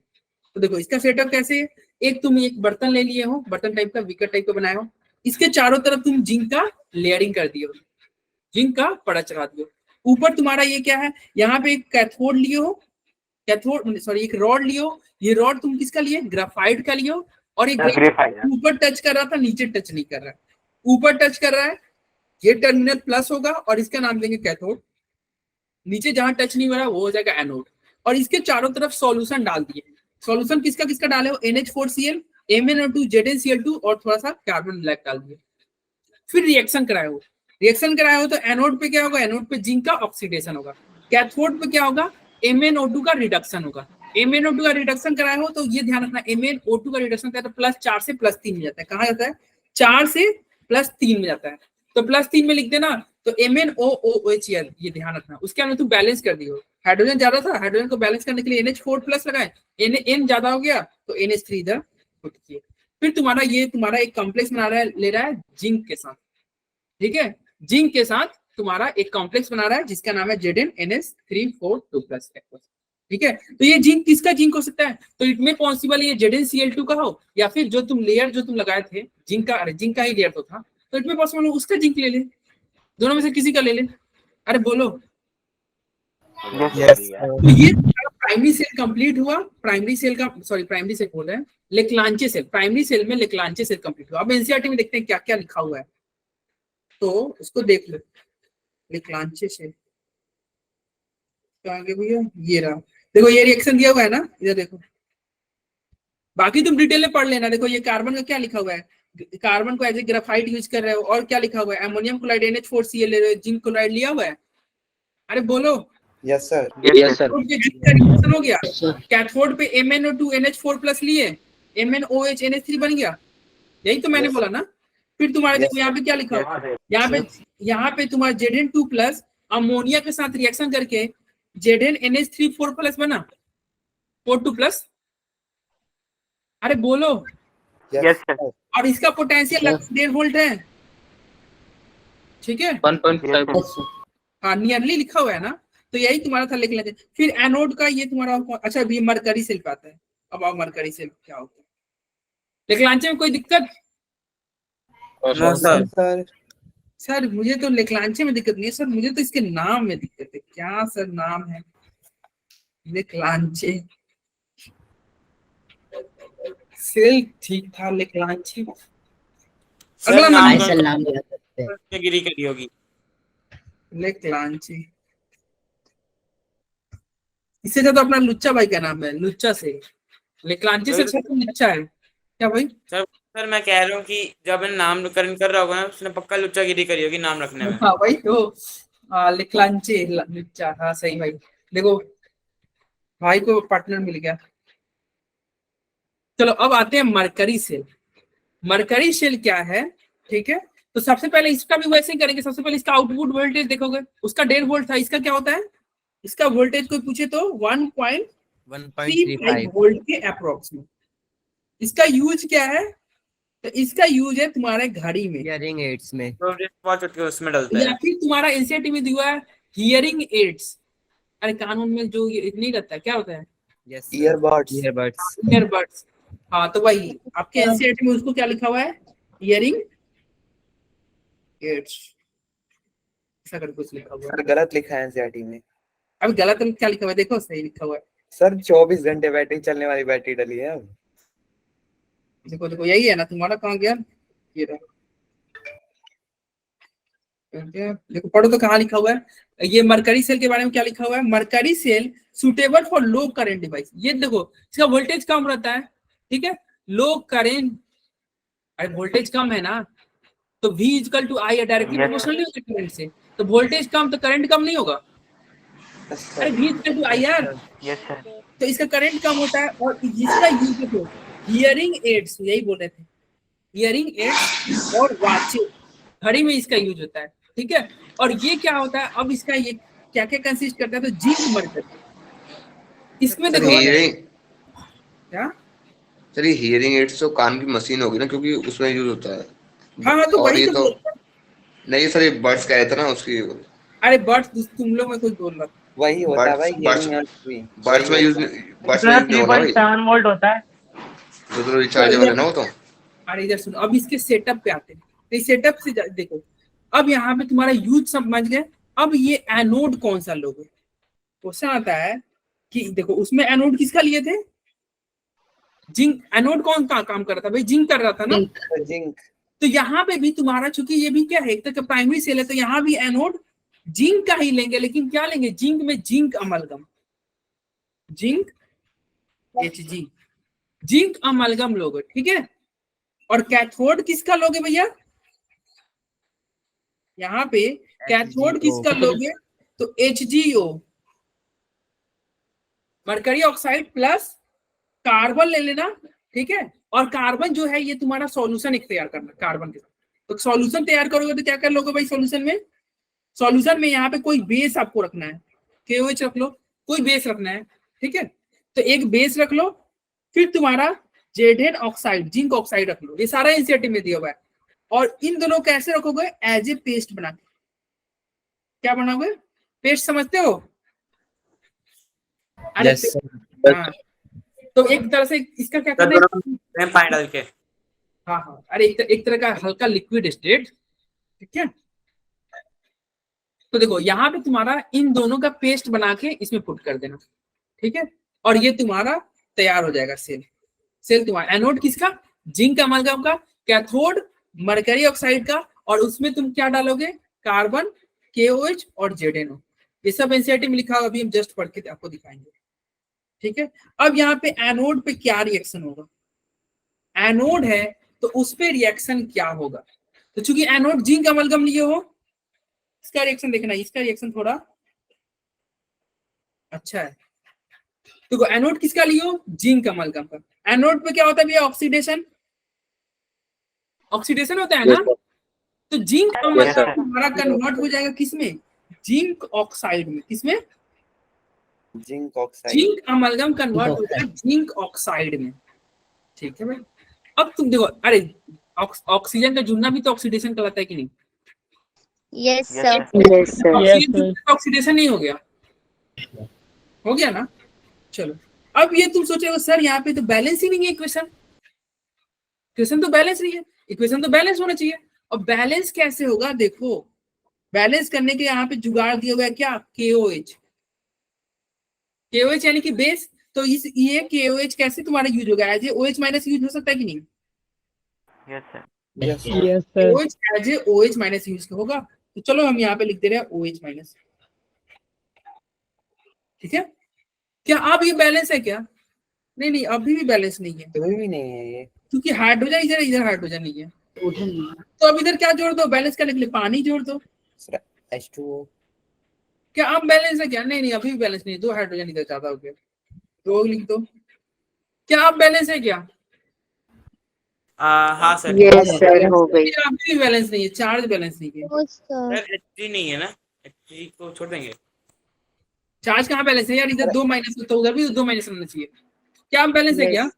तो देखो इसका सेटअप कैसे है। एक तुम एक बर्तन ले लिए हो, बर्तन टाइप का, विकेट टाइप का बनाए हो, इसके चारों तरफ तुम जिंक का लेयरिंग कर दियो, जिंक का पड़ा चढ़ा दियो। ऊपर तुम्हारा ये क्या है? यहाँ पे एक कैथोड लिए हो, कैथोड सॉरी एक रॉड लियो। ये रॉड तुम किसका लिए? ग्राफाइट का लियो। और एक ग्रेफाइट ऊपर टच कर रहा था, नीचे टच नहीं कर रहा है, ऊपर टच कर रहा है। ये टर्मिनल प्लस होगा और इसका नाम देंगे कैथोड। नीचे जहां टच नहीं हो रहा वो हो जाएगा एनोड। और इसके चारों तरफ सॉल्यूशन डाल दिए। सॉल्यूशन किसका किसका डाले हो? NH4Cl, MnO2, ZnCl2 और थोड़ा सा कार्बन ब्लैक डाल दिए। फिर रिएक्शन कराए हो, रिएक्शन कराए हो तो एनोड पे क्या होगा? एनोड पे जिंक का ऑक्सीडेशन होगा। कैथोड पे क्या होगा? MnO2 का रिडक्शन होगा। MnO2 का रिडक्शन कराए हो तो ये ध्यान रखना, MnO2 का रिडक्शन क्या है? तो +4 से +3 में जाता है। कहाँ जाता है? 4 से +3 में जाता है। तो +3 में लिख देना। तो MnOOHL ये ध्यान रखना। उसके अंदर तुम बैलेंस कर दियो। हाइड्रोजन ज्यादा था, हाइड्रोजन को बैलेंस करने के लिए NH4+ लगाए, N ज्यादा हो गया तो NH3 इधर पुट किए। फिर तुम्हारा एक कॉम्प्लेक्स बना रहा है, ले रहा है जिंक के साथ, ठीक है, जिंक के साथ तुम्हारा एक कॉम्प्लेक्स बना रहा है जिसका नाम है ZnNS342+, ठीक है। तो ये जिंक किसका जिंक हो सकता है? तो इट में पॉसिबल ये ZnCl2 का हो या फिर जो तुम लगाए थे जिंक का, अरे जिंक का ही लेयर तो था, तो इट में पॉसिबल हो उसका जिंक ले ले, दोनों में से किसी का ले ले। अरे बोलो। यस तो ये प्राइमरी सेल कंप्लीट हुआ। प्राइमरी सेल बोल रहे हैं, लेक्लांचे सेल, प्राइमरी सेल में लेक्लांचे सेल कंप्लीट हुआ। अब एनसीईआरटी में देखते हैं क्या क्या लिखा हुआ है, तो उसको देख लो। लेक्लांचे सेल आगे भैया ये रहा, देखो ये रिएक्शन दिया हुआ है ना, इधर देखो। बाकी तुम डिटेल में पढ़ लेना। देखो ये कार्बन का क्या लिखा हुआ है, कार्बन को एज ए ग्राफाइट यूज कर रहे हो। और क्या लिखा हुआ है? अमोनियम क्लोराइड NH4Cl ले रहे हो, जिंक क्लोराइड लिया हुआ है। अरे बोलो। Yes sir yes sir reaction हो गया। कैथोड पे MnO2 NH4+ लिए, MnOH NH3 बन गया। यही तो मैंने बोला ना। फिर तुम्हारे देखो यहाँ पे क्या लिखा हुआ है, यहाँ पे तुम्हारा Zn2+ अमोनिया के साथ रिएक्शन करके ZnNH3 4+ बना, 4 2+। अरे बोलो। यस सर और इसका पोटेंशियल 1.5 वोल्ट है, ठीक है। 1.5 हाँ नियरली लिखा हुआ है ना। तो यही तुम्हारा था लेकिन। फिर एनोड का ये तुम्हारा, अच्छा अभी मरकरी सेल पे आता है। अब आओ मरकरी सेल क्या होता है। लेक्लांचे में कोई दिक्कत? सर सर मुझे तो लेक्लांचे में दिक्कत नहीं है सर, मुझे तो इसके नाम में दिक्कत है। क्या सर नाम है? लेक्लांचे सेल ठीक था, लेक्लांचे अगला नाम ऐसा नाम दिया करते हैं। गिरी करी होगी। लेक्लांचे, इससे ज्यादा अपना लुच्चा भाई का नाम है, लुच्चा से। लेक्लांचे से अच्छा तो लुच्चा है क्या भाई? सर मैं कह रहा हूँ कि जब नामकरण कर रहा होगा ना उसने पक्का लुच्चा गिरी करी होगी नाम रखने में। हाँ भाई तो लेक्लांचे लुच्चा, हाँ सही भाई। देखो भाई को पार्टनर मिल गया। चलो अब आते हैं मरकरी सेल। मरकरी सेल क्या है, ठीक है। तो सबसे पहले इसका भी वैसे ही करेंगे। सबसे पहले इसका आउटपुट वोल्टेज देखोगे, उसका 1.5 वोल्ट था। इसका क्या होता है? इसका वोल्टेज कोई पूछे तो 1.35 वोल्ट के अप्रोक्सीमेट। इसका यूज क्या है? तो इसका यूज है तुम्हारे घड़ी में हियरिंग एड्स में। तो वॉच उसमें डलता या है। फिर तुम्हारा एनसीईआरटी में दिया है हियरिंग एड्स। अरे कानून में जो ये नहीं रहता है, क्या होता है? Yes earbuds. ईयरबड्स। हाँ तो वही आपके एनसीईआरटी में उसको क्या लिखा हुआ है? हियरिंग एड्स, ऐसा करके कुछ लिखा हुआ है। सर गलत लिखा है एनसीईआरटी में। अभी गलत क्या लिखा हुआ है देखो, सही लिखा हुआ है। सर 24 घंटे बैटरी चलने वाली बैटरी डली है अब। देखो देखो यही है ना, तुम्हारा कहाँ गया? ये रहा। देखो पढ़ो तो कहाँ लिखा हुआ है। ये मरकरी सेल के बारे में क्या लिखा हुआ है? Mercury cell suitable for low current device. ये देखो इसका वोल्टेज कम रहता है, ठीक है, लो करंट। अरे वोल्टेज कम है ना, तो V equal to I directly proportional नहीं होता करंट से, तो वोल्टेज कम तो करंट कम नहीं होगा। अरे V इक्वल टू I यार, यस सर। तो इसका करंट कम होता है। और जिसका यूज देखो हियरिंग एड्स, यही बोल रहे थे, हियरिंग एड्स और वाचेस, घड़ी में इसका यूज होता है, ठीक है। और ये क्या होता है, अब इसका ये क्या क्या कंसिस्ट करता है? तो जिंक मरकरी। इसमें देखो क्या सर ये हियरिंग एड्स तो कान की मशीन होगी ना, क्योंकि उसमें यूज होता है। हाँ तो और वही ये तो नहीं सर, ये बर्ड्स कह रहे थे ना उसकी। अरे बर्ड्स तुम लोग में कुछ बोल रहा था। वही होता है भाई। बर्ड्स में यूज नहीं होगा भाई। 3.7 वोल्ट होता है तो रिचार्जेबल है ना वो तो। अरे इधर सुनो, अब इसके सेटअप पे आते हैं। तो सेटअप से देखो, अब यहाँ पे तुम्हारा यूज समझ गए। अब ये एनोड कौन सा लोगे? क्वेश्चन आता है कि देखो उसमें एनोड किसका लिए थे? जिंक। एनोड कौन का काम कर रहा था भाई? जिंक कर रहा था ना। जिंक। तो यहाँ पे भी तुम्हारा, चूंकि ये भी क्या है, एक तो प्राइमरी सेल है, तो यहाँ भी एनोड जिंक का ही लेंगे। लेकिन क्या लेंगे? जिंक में zinc amalgam, zinc Hg, zinc amalgam लोगे, ठीक है। और कैथोड किसका लोगे भैया? यहाँ पे कैथोड किसका लोगे? तो HgO, mercury oxide plus carbon ले लेना, ठीक है। और कार्बन जो है ये तुम्हारा सॉल्यूशन एक तैयार करना कार्बन के साथ। तो सॉल्यूशन तैयार करोगे तो क्या कर लोगे भाई? सॉल्यूशन में यहाँ पे कोई बेस आपको रखना है, KOH रख लो, कोई बेस रखना है, ठीक है। तो एक बेस रख लो, फिर तुम्हारा Zn ऑक्साइड, जिंक ऑक्साइड रख लो। ये सारा एनसीईआरटी में दिया हुआ है। और इन दोनों कैसे रखोगे? एज ए पेस्ट बना के। क्या बनाओगे? पेस्ट समझते हो? अरे हाँ, तो एक तरह से इसका क्या करना है? पानी डाल के। हाँ हाँ, अरे एक तरह का हल्का लिक्विड स्टेट, ठीक है। तो देखो यहाँ पे तुम्हारा इन दोनों का पेस्ट बना के इसमें पुट कर देना, ठीक है। और ये तुम्हारा तैयार हो जाएगा सेल तुम्हारा। एनोड किसका? जिंक अमलगम का। कैथोड मरकरी ऑक्साइड का। और उसमें तुम क्या डालोगे? कार्बन, KOH और ZnO। ये सब एनसीईआरटी में लिखा हुआ, अभी हम जस्ट पढ़ के आपको दिखाएंगे, ठीक है। अब यहाँ पे एनोड पे क्या रिएक्शन होगा? एनोड है तो उस पे रिएक्शन क्या होगा? तो चूंकि एनोड जिंक अमलगम लिए हो, इसका रिएक्शन देखना, इसका रिएक्शन थोड़ा अच्छा है। तो एनोड किसका लियो? जिंक अमलगम का। एनोड पे क्या होता है भैया? ऑक्सीडेशन होता है ना। तो जिंक अमलगम हमारा कन्वर्ट हो जाएगा किसमें? जिंक ऑक्साइड में। किसमें? Zinc oxide. Zinc amalgam convert हो जाएगा जिंक ऑक्साइड में, ठीक है भाई। अब तुम देखो, अरे ऑक्सीजन का जुड़ना भी तो ऑक्सीडेशन कहलाता है कि नहीं? Yes, sir. ऑक्सीडेशन नहीं हो गया? हो गया ना। चलो अब ये तुम सोचोगे सर यहाँ पे तो बैलेंस ही नहीं है इक्वेशन तो बैलेंस नहीं है। इक्वेशन तो बैलेंस होना चाहिए। और बैलेंस कैसे होगा? देखो बैलेंस करने के यहाँ पे जुगाड़ दिया हुआ है क्या? KOH यानी कि बेस। तो ये KOH कैसे तुम्हारा यूज होगा? As a OH minus use हो सकता है कि नहीं? Yes sir. OH as a OH minus use होगा। तो चलो हम यहाँ पे लिख दे रहे हैं OH माइनस, ठीक है। क्या अब ये बैलेंस है क्या? नहीं, अभी भी बैलेंस नहीं है। अभी भी नहीं है ये, क्योंकि हाइड्रोजन इधर हाइड्रोजन नहीं है। तो अब इधर क्या जोड़ दो? बैलेंस करने के लिए पानी जोड़ दो। H2O। क्या अब बैलेंस है क्या? नहीं, अभी भी बैलेंस नहीं है। 2 हाइड्रोजन इधर ज्यादा हो गया, 2 लिख दो। क्या अब बैलेंस है क्या? हाँ सर। यस सर, हो गई। अभी भी बैलेंस नहीं है, चार्ज बैलेंस नहीं है। No, sir. Hg नहीं है ना, Hg को छोड़ देंगे। चार्ज कहाँ बैलेंस है यार? इधर 2 माइनस, तो उधर भी 2 माइनस रहना चाहिए। क्या अब बैलेंस है क्या?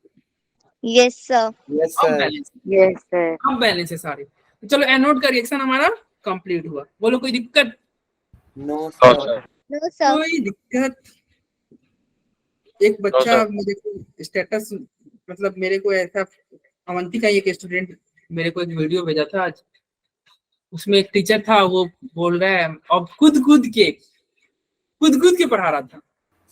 Yes, sir. यस अब सर बैलेंस Yes, sir. अब बैलेंस है सारे। तो चलो एनोड का रिएक्शन हमारा कंप्लीट हुआ। बोलो कोई दिक्कत? No No, sir sir. No, sir. कोई दिक्कत? एक बच्चा मेरे को स्टेटस मतलब मेरे को ऐसा अवंती का एक स्टूडेंट मेरे को एक वीडियो भेजा था आज। उसमें एक टीचर था, वो बोल रहा है और कूद कूद के पढ़ा रहा था।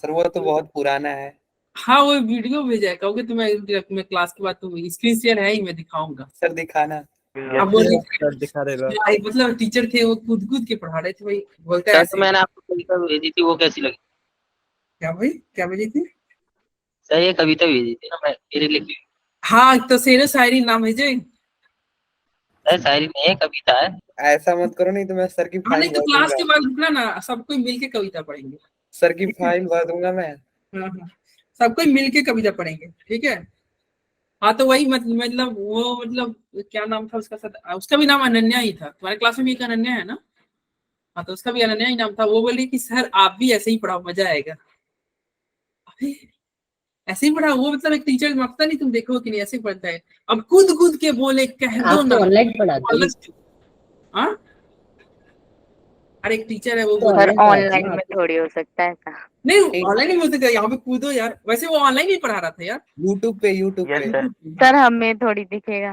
सर वो तो बहुत पुराना है। हाँ वो वीडियो भेजा है, कहोगे तो मैं क्लास के बाद तो स्क्रीन शेयर है ही, मैं दिखाऊंगा। सर दिखाना। Yes, अब बोलिए सर दिखा देगा। मतलब टीचर थे वो कूद के पढ़ा रहे थे भाई। बोलता है सर ऐसे, तो मैंने आपको कविता भेजी थी, वो कैसी लगी? क्या भाई क्या भेजी थी? सर ये कविता भेजी थी ना, मैं मेरे लिखी। हाँ तो शेर शायरी नाम भेजे। सर शायरी नहीं है, कविता है। ऐसा मत करो नहीं तो मैं सर की हाँ नहीं फाइल तो भर क्लास के दूंगा। बाद रुकना ना, सबको मिल के कविता पढ़ेंगे। सर की फाइल भर दूंगा मैं। हाँ सबको मिल के कविता पढ़ेंगे, ठीक है। हाँ तो वही मतलब वो मतलब क्या नाम था उसका? उसका भी नाम अनन्या ही था। तुम्हारे क्लास में भी एक अनन्या है ना? हाँ तो उसका भी अनन्या ही नाम था। वो बोली कि सर आप भी ऐसे ही पढ़ाओ, मजा आएगा। अबे, ऐसे ही पढ़ाओ। वो मतलब एक टीचर पता नहीं तुम देखो कि नहीं, ऐसे ही पढ़ता है। अब कूद के बोले कह दो आप ना। तो ऑनलाइन पढ़ाते हैं। हाँ अरे एक टीचर है वो तो Sir, online पढ़ाते online हैं में आप। थोड़ी हो सकता है ऐसा। नहीं ऑनलाइन ही बोल सकते, यहाँ पे कूदो यार। वैसे वो ऑनलाइन ही पढ़ा रहा था यार। यूट्यूब पे Yes, sir. सर हमें थोड़ी दिखेगा।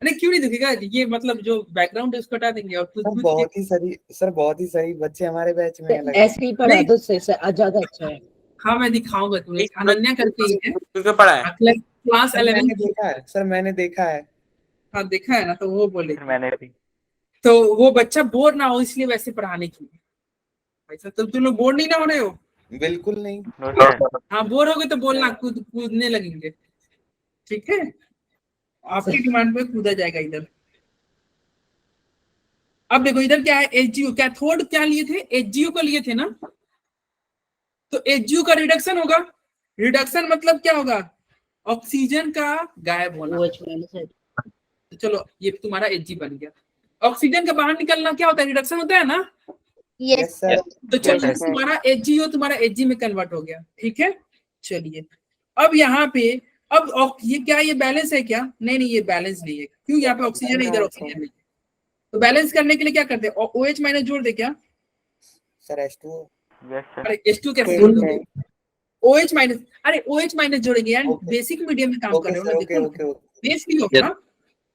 अरे क्यों नहीं दिखेगा? ये मतलब जो बैकग्राउंड है उसको हटा देंगे और सर कूद के बहुत ही सही सर, बहुत ही सही बच्चे हमारे बैच में लगे। ऐसे ही पढ़ा दो से ज्यादा अच्छा है। हाँ मैं दिखाऊंगा तुम्हें। अनन्या करके ही है, क्यों पढ़ा है? क्लास सर मैंने 11 देखा है, सर मैंने देखा है। हाँ देखा है ना, तो वो बोले Sir, मैंने भी। तो वो बच्चा बोर ना हो इसलिए वैसे पढ़ाने की। ऐसा तो तुम लोग बोर नहीं ना हो रहे हो? बिल्कुल नहीं। No, sir. हाँ बोर हो गए तो बोलना, कूदने लगेंगे, ठीक है। आपकी डिमांड पे कूदा जाएगा इधर। अब देखो इधर क्या है, एचजीओ कैथोड क्या लिए थे? एचजीओ को लिए थे ना, तो एचजीओ का रिडक्शन होगा। रिडक्शन मतलब क्या होगा? ऑक्सीजन का गायब होना। OH माइनस है। तो चलो ये तुम्हारा एचजी बन गया। ऑक्सीजन का बाहर निकलना क्या होता है? रिडक्शन होता है ना। Yes. Yes sir. तो चलो Yes, sir. तुम्हारा एचजीओ तुम्हारा एचजी में कन्वर्ट हो गया, ठीक है। चलिए अब यहाँ पे अब ये क्या, ये बैलेंस है क्या? नहीं ये बैलेंस नहीं है। क्यों? यहाँ पे ऑक्सीजन है, इधर ऑक्सीजन नहीं है। तो बैलेंस करने के लिए क्या करते हैं? OH माइनस जोड़ दे क्या? Sir H2O। Yes, sir. अरे H2 कैसे ठीक जोड़ है। दोगे? OH माइनस, अरे OH माइनस जोड़ेंगे यार। Okay. बेसिक मीडियम में काम कर ओके रहे हो सर, ना, ओके देखो ओके ओके। बेस भी होगा ना,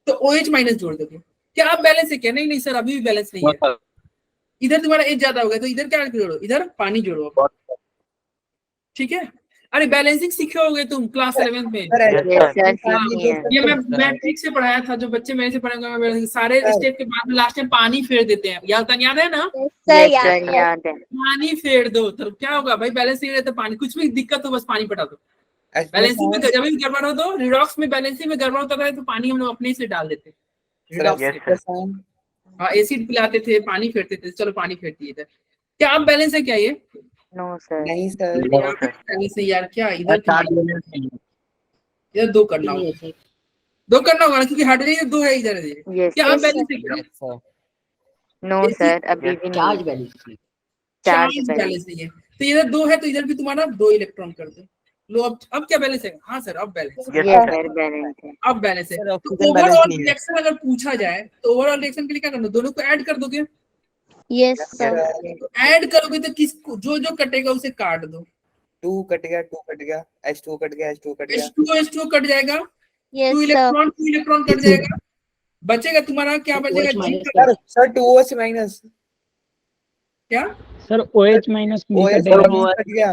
तो OH माइनस जोड़ दोगे। क्या आप बैलेंस है क्या? नहीं सर अभी भी बैलेंस नहीं है। इधर तुम्हारा एच ज्यादा होगा तो इधर क्या जोड़ो? इधर पानी जोड़ो, ठीक है। अरे बैलेंसिंग सीखे होगे तुम क्लास 11 में। Sir Yes, Yes, sir. sir, सीखी है। ये मैं ठीक से पढ़ाया था, जो बच्चे मेरे से पढ़े मैं सारे स्टेप के बाद में लास्ट में पानी फेर देते हैं। याद है ना? Yes, sir. Yes, Yeah. sir, याद है। पानी फेर दो तो क्या होगा भाई? बैलेंस नहीं रहता, पानी कुछ भी दिक्कत हो बस पानी पटा दो। बैलेंसिंग में जब भी गड़बड़ हो तो रिडॉक्स में बैलेंसिंग में गड़बड़ होता था तो पानी हम लोग अपने से डाल देते। रिडॉक्स Yes, में। sir. हाँ एसिड पिलाते थे, पानी फेरते थे। चलो पानी फेरती है इधर। क्या आप बैलेंस है क्या ये? No sir. नहीं सर। बैलेंस है यार। क्या इधर नहीं इधर दो करना होगा, ऐसे दो करना होगा क्योंकि हाइड्रोजन दो है इधर है। Yes, क्या आप Yes, बैलेंस है क्या? सर नो सर, अभी भी चार्ज नहीं। बैलेंस है। Charge charge balance. बैलेंस नहीं है। तो इधर दो है तो इधर भी तुम्हारा 2 इलेक्ट्रॉन कर दो। लो अब क्या बैलेंस है? हाँ सर अब balance, Yes, Yes, sir. sir, balance है। अब बैलेंस है। सर, तो ऑक्सीजन बैलेंस ओवरऑल नहीं है। रिएक्शन अगर पूछा जाए तो ओवरऑल रिएक्शन के लिए क्या करना? दोनों को ऐड कर दोगे। Yes, sir. तो ऐड करोगे तो किसको जो कटेगा उसे काट दो। 2 कट गया, 2 कट गया, H2O कट गया, H2O कट गया। H2O कट जाएगा, Yes, 2 sir. इलेक्ट्रॉन कट जाएगा। बचेगा तुम्हारा क्या बचेगा? OH जिंक माइनस का- सर 2OH माइनस। क्या? सर OH माइनस भी OH कटेगा। माइनस कट गया।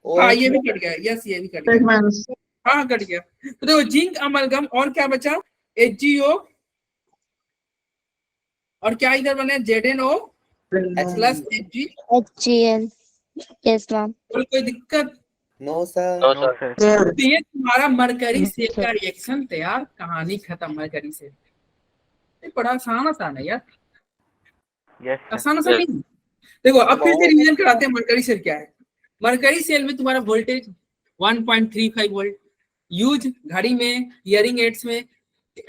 हाँ OH ये भी कट गया। यस ये भी कट गया। हाँ कट गया। तो देखो जिंक अमलगम और क्या बचा? HgO और क्या इधर बने? ZnO plus Hg। HGL. Yes, ma'am. कोई दिक्कत? No sir. No, sir. तो ये तुम्हारा मरकरी सेल का रिएक्शन तैयार, कहानी खत्म। मरकरी सेल ये बड़ा आसान है यार, Yes, sir. आसान नहीं। देखो अब फिर से रिवीजन कराते हैं मरकरी सेल क्या है। मरकरी सेल में तुम्हारा वोल्टेज 1.35 वोल्ट यूज घड़ी में, हियरिंग एड्स में।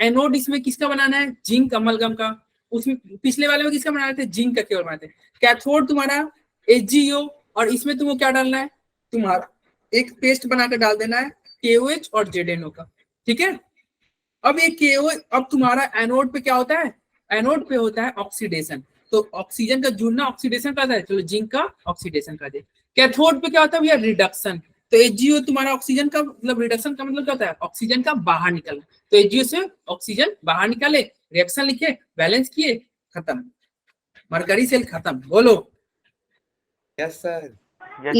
एनोड इसमें किसका बनाना है? जिंक अमलगम का। उसमें पिछले वाले में किसका बनाए थे? जिंक का केवल बनाए थे। कैथोड तुम्हारा HgO और इसमें तुमको क्या डालना है? तुम्हारा एक पेस्ट बनाकर डाल देना है KOH और ZnO का। ठीक है। अब ये KO, अब तुम्हारा एनोड पे क्या होता है, एनोड पे होता है ऑक्सीडेशन, तो ऑक्सीजन का जुड़ना ऑक्सीडेशन का है, चलो जिंक का ऑक्सीडेशन का दे। कैथोड पे क्या होता है भैया, रिडक्शन, तो HgO तुम्हारा ऑक्सीजन का मतलब रिडक्शन का मतलब क्या होता है, ऑक्सीजन का बाहर निकलना, तो HgO से ऑक्सीजन बाहर निकाले, रिएक्शन लिखे, बैलेंस किए, खत्म, मरकरी सेल खत्म। बोलो यस सर। Yes.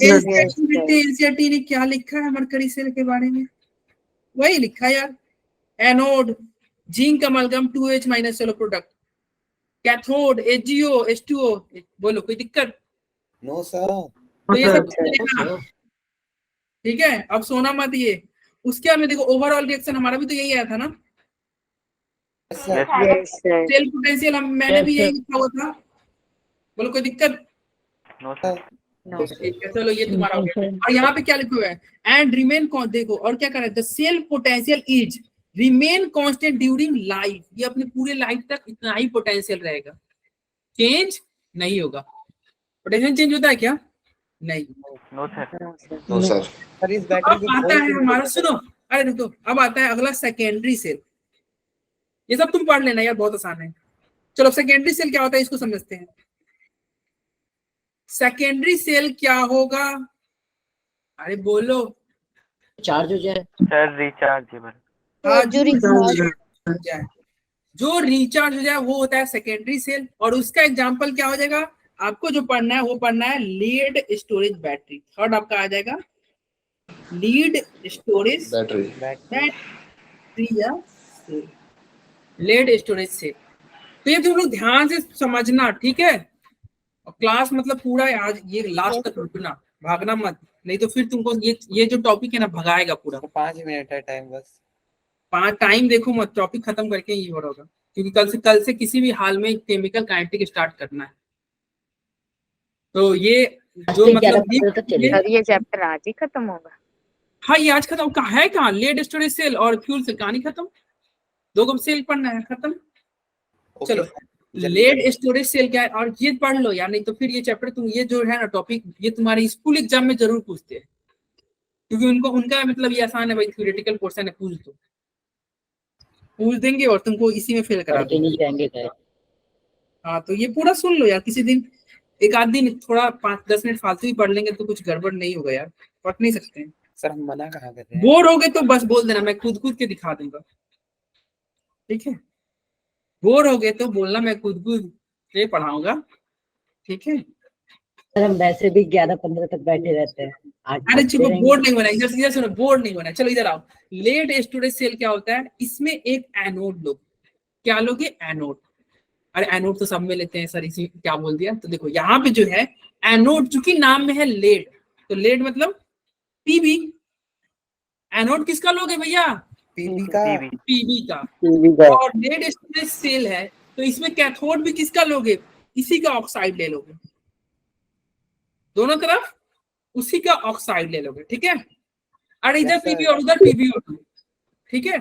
एनसीईआरटी ने क्या लिखा है मरकरी सेल के बारे में, वही लिखा है यार, anode zinc amalgam 2H minus, चलो प्रोडक्ट, कैथोड HgO H2O, बोलो कोई दिक्कत, नो सर। तो ये सब चलेगा, ठीक है। अब सोना मत ये, उसके बाद में देखो ओवरऑल रिएक्शन हमारा भी तो यही आया था ना, yes sir. Yes, sir. Cell potential मैंने भी यही लिखा हुआ था, बोलो कोई दिक्कत, नो सर। No. ठीक है चलो ये तुम्हारा हो गया। और यहाँ पे क्या लिखा हुआ है, एंड रिमेन, देखो और क्या कर रहा है, the cell potential is remain constant during life, ये अपने पूरे लाइफ तक इतना ही पोटेंशियल रहेगा, चेंज नहीं होगा। पोटेंशियल चेंज होता है क्या, नहीं। No sir. No, sir. No sir. Sir इस बैटरी अब आता है हमारा, सुनो अरे देखो, अब आता है अगला सेकेंडरी सेल, ये सब तुम पढ़ लेना यार, बहुत आसान है। चलो सेकेंडरी सेल क्या होता है इसको समझते हैं। सेकेंडरी सेल क्या होगा, अरे बोलो, चार्ज हो जाए, सर रिचार्जेबल। हाँ, जो recharge जो रिचार्ज हो जाए वो होता है सेकेंडरी सेल, और उसका एग्जांपल क्या हो जाएगा, आपको जो पढ़ना है वो पढ़ना है लीड स्टोरेज बैटरी, थर्ड आपका आ जाएगा लीड स्टोरेज बैटरी। बैटरी या लीड स्टोरेज से। तो ये तुम लोग ध्यान से समझना, ठीक है, और क्लास मतलब पूरा आज ये लास्ट तक रुकना, भागना मत, नहीं तो फिर तुमको ये जो टॉपिक है ना भगाएगा पूरा। 5 मिनट है टाइम बस। 5 टाइम देखो मत, टॉपिक खत्म करके ही हो रहा होगा, क्योंकि कल से किसी भी हाल में केमिकल काइनेटिक स्टार्ट करना है। तो ये जो मतलब सर ये चैप्टर आज ही खत्म होगा। हाँ ये आज खत्म का है, कहाँ लेड स्टोरेज सेल और फ्यूल सेल कहानी खत्म, 2 सेल पढ़ना है, खत्म। चलो लेड स्टोरेज सेल क्या है, और ये पढ़ लो यार, नहीं तो फिर ये चैप्टर तुम ये जो है ना टॉपिक, ये तुम्हारे स्कूल एग्जाम में जरूर पूछते हैं, क्योंकि उनका मतलब ये आसान है भाई, थ्योरेटिकल पोर्शन है, पूछ देंगे और तुमको इसी में फेल करा देंगे। नहीं जाएंगे। हाँ तो ये पूरा सुन लो यार, किसी दिन एक आध दिन थोड़ा 5-10 मिनट फालतू ही पढ़ लेंगे तो कुछ गड़बड़ नहीं होगा यार, पढ़ नहीं सकते हैं। सर हम मना कहाँ कर रहे हैं। बोर हो गए तो बस बोल देना, मैं कूद के दिखा दूंगा, ठीक है। बोर हो गए तो बोलना, मैं कूद के पढ़ाऊंगा, ठीक है। सर हम वैसे भी 11-15 तक बैठे रहते हैं। अरे चुप, बोर्ड नहीं होना, इधर सुनो, बोर्ड नहीं होना। चलो इधर आओ, लेड स्टोरेज सेल क्या होता है, इसमें एक एनोड लोग, क्या लोगे, एनोड। अरे एनोड तो सब में लेते हैं सर, इसी क्या बोल दिया, तो देखो यहाँ पे जो है एनोड, चूंकि नाम में है लेड, तो लेड मतलब पीबी, एनोड किसका लोगे भैया, पीबी का। पीबी का। और लेड स्टोरेज सेल है तो इसमें कैथोड भी किसका लोगे, इसी का ऑक्साइड ले लोगे, दोनों तरफ उसी का ऑक्साइड ले लोगे, ठीक है। अरे इधर पीबी और उधर पीबीओ2, ठीक है।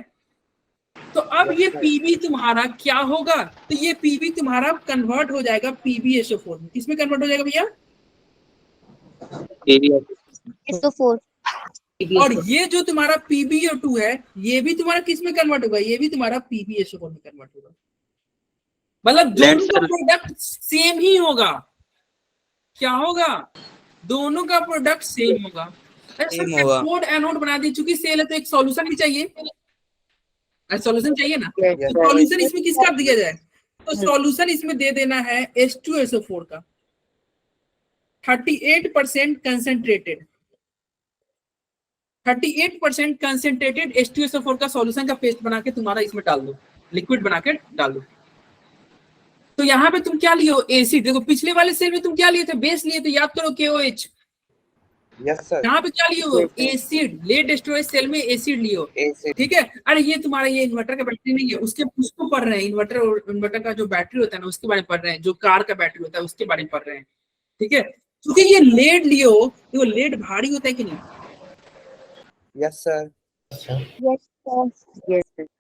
तो अब ये पीबी तुम्हारा क्या होगा, तो ये पीबी तुम्हारा कन्वर्ट हो जाएगा PbSO4 में, किसमें कन्वर्ट हो जाएगा भैया, SO4 और ये जो तुम्हारा PbO2 है ये भी तुम्हारा किस में कन्वर्ट होगा, ये भी तुम्हारा PbSO4 में कन्वर्ट होगा, मतलब दोनों का प्रोडक्ट सेम ही होगा, क्या होगा, दोनों का प्रोडक्ट सेम होगा। कैथोड एनोड बना दी, चूंकि सेल है तो एक सॉल्यूशन भी चाहिए, सॉल्यूशन चाहिए ना, तो सॉल्यूशन इसमें किसका दिया जाए, तो सॉल्यूशन इसमें दे देना है H2SO4 का, 38% कंसेंट्रेटेड, 38% कंसेंट्रेटेड H2SO4 का सॉल्यूशन का पेस्ट बना के तुम्हारा इसमें डाल दो, लिक्विड बना के डाल दो। तो यहाँ पे तुम क्या लियो, एसिड। देखो पिछले वाले सेल में तुम क्या लिए थे, बेस लिए थे, याद करो KOH। Yes sir. यहाँ पे क्या लियो, एसिड, लेड स्टोरेज सेल में एसिड लियो, ठीक है। अरे ये तुम्हारा ये इन्वर्टर का बैटरी नहीं है, उसको पढ़ रहे हैं, इन्वर्टर का जो बैटरी होता है ना उसके बारे में पढ़ रहे हैं, जो कार का बैटरी होता है उसके बारे में पढ़ रहे हैं, ठीक है। क्योंकि ये लेड लियो, वो लेड भारी होता है कि नहीं, यस सर।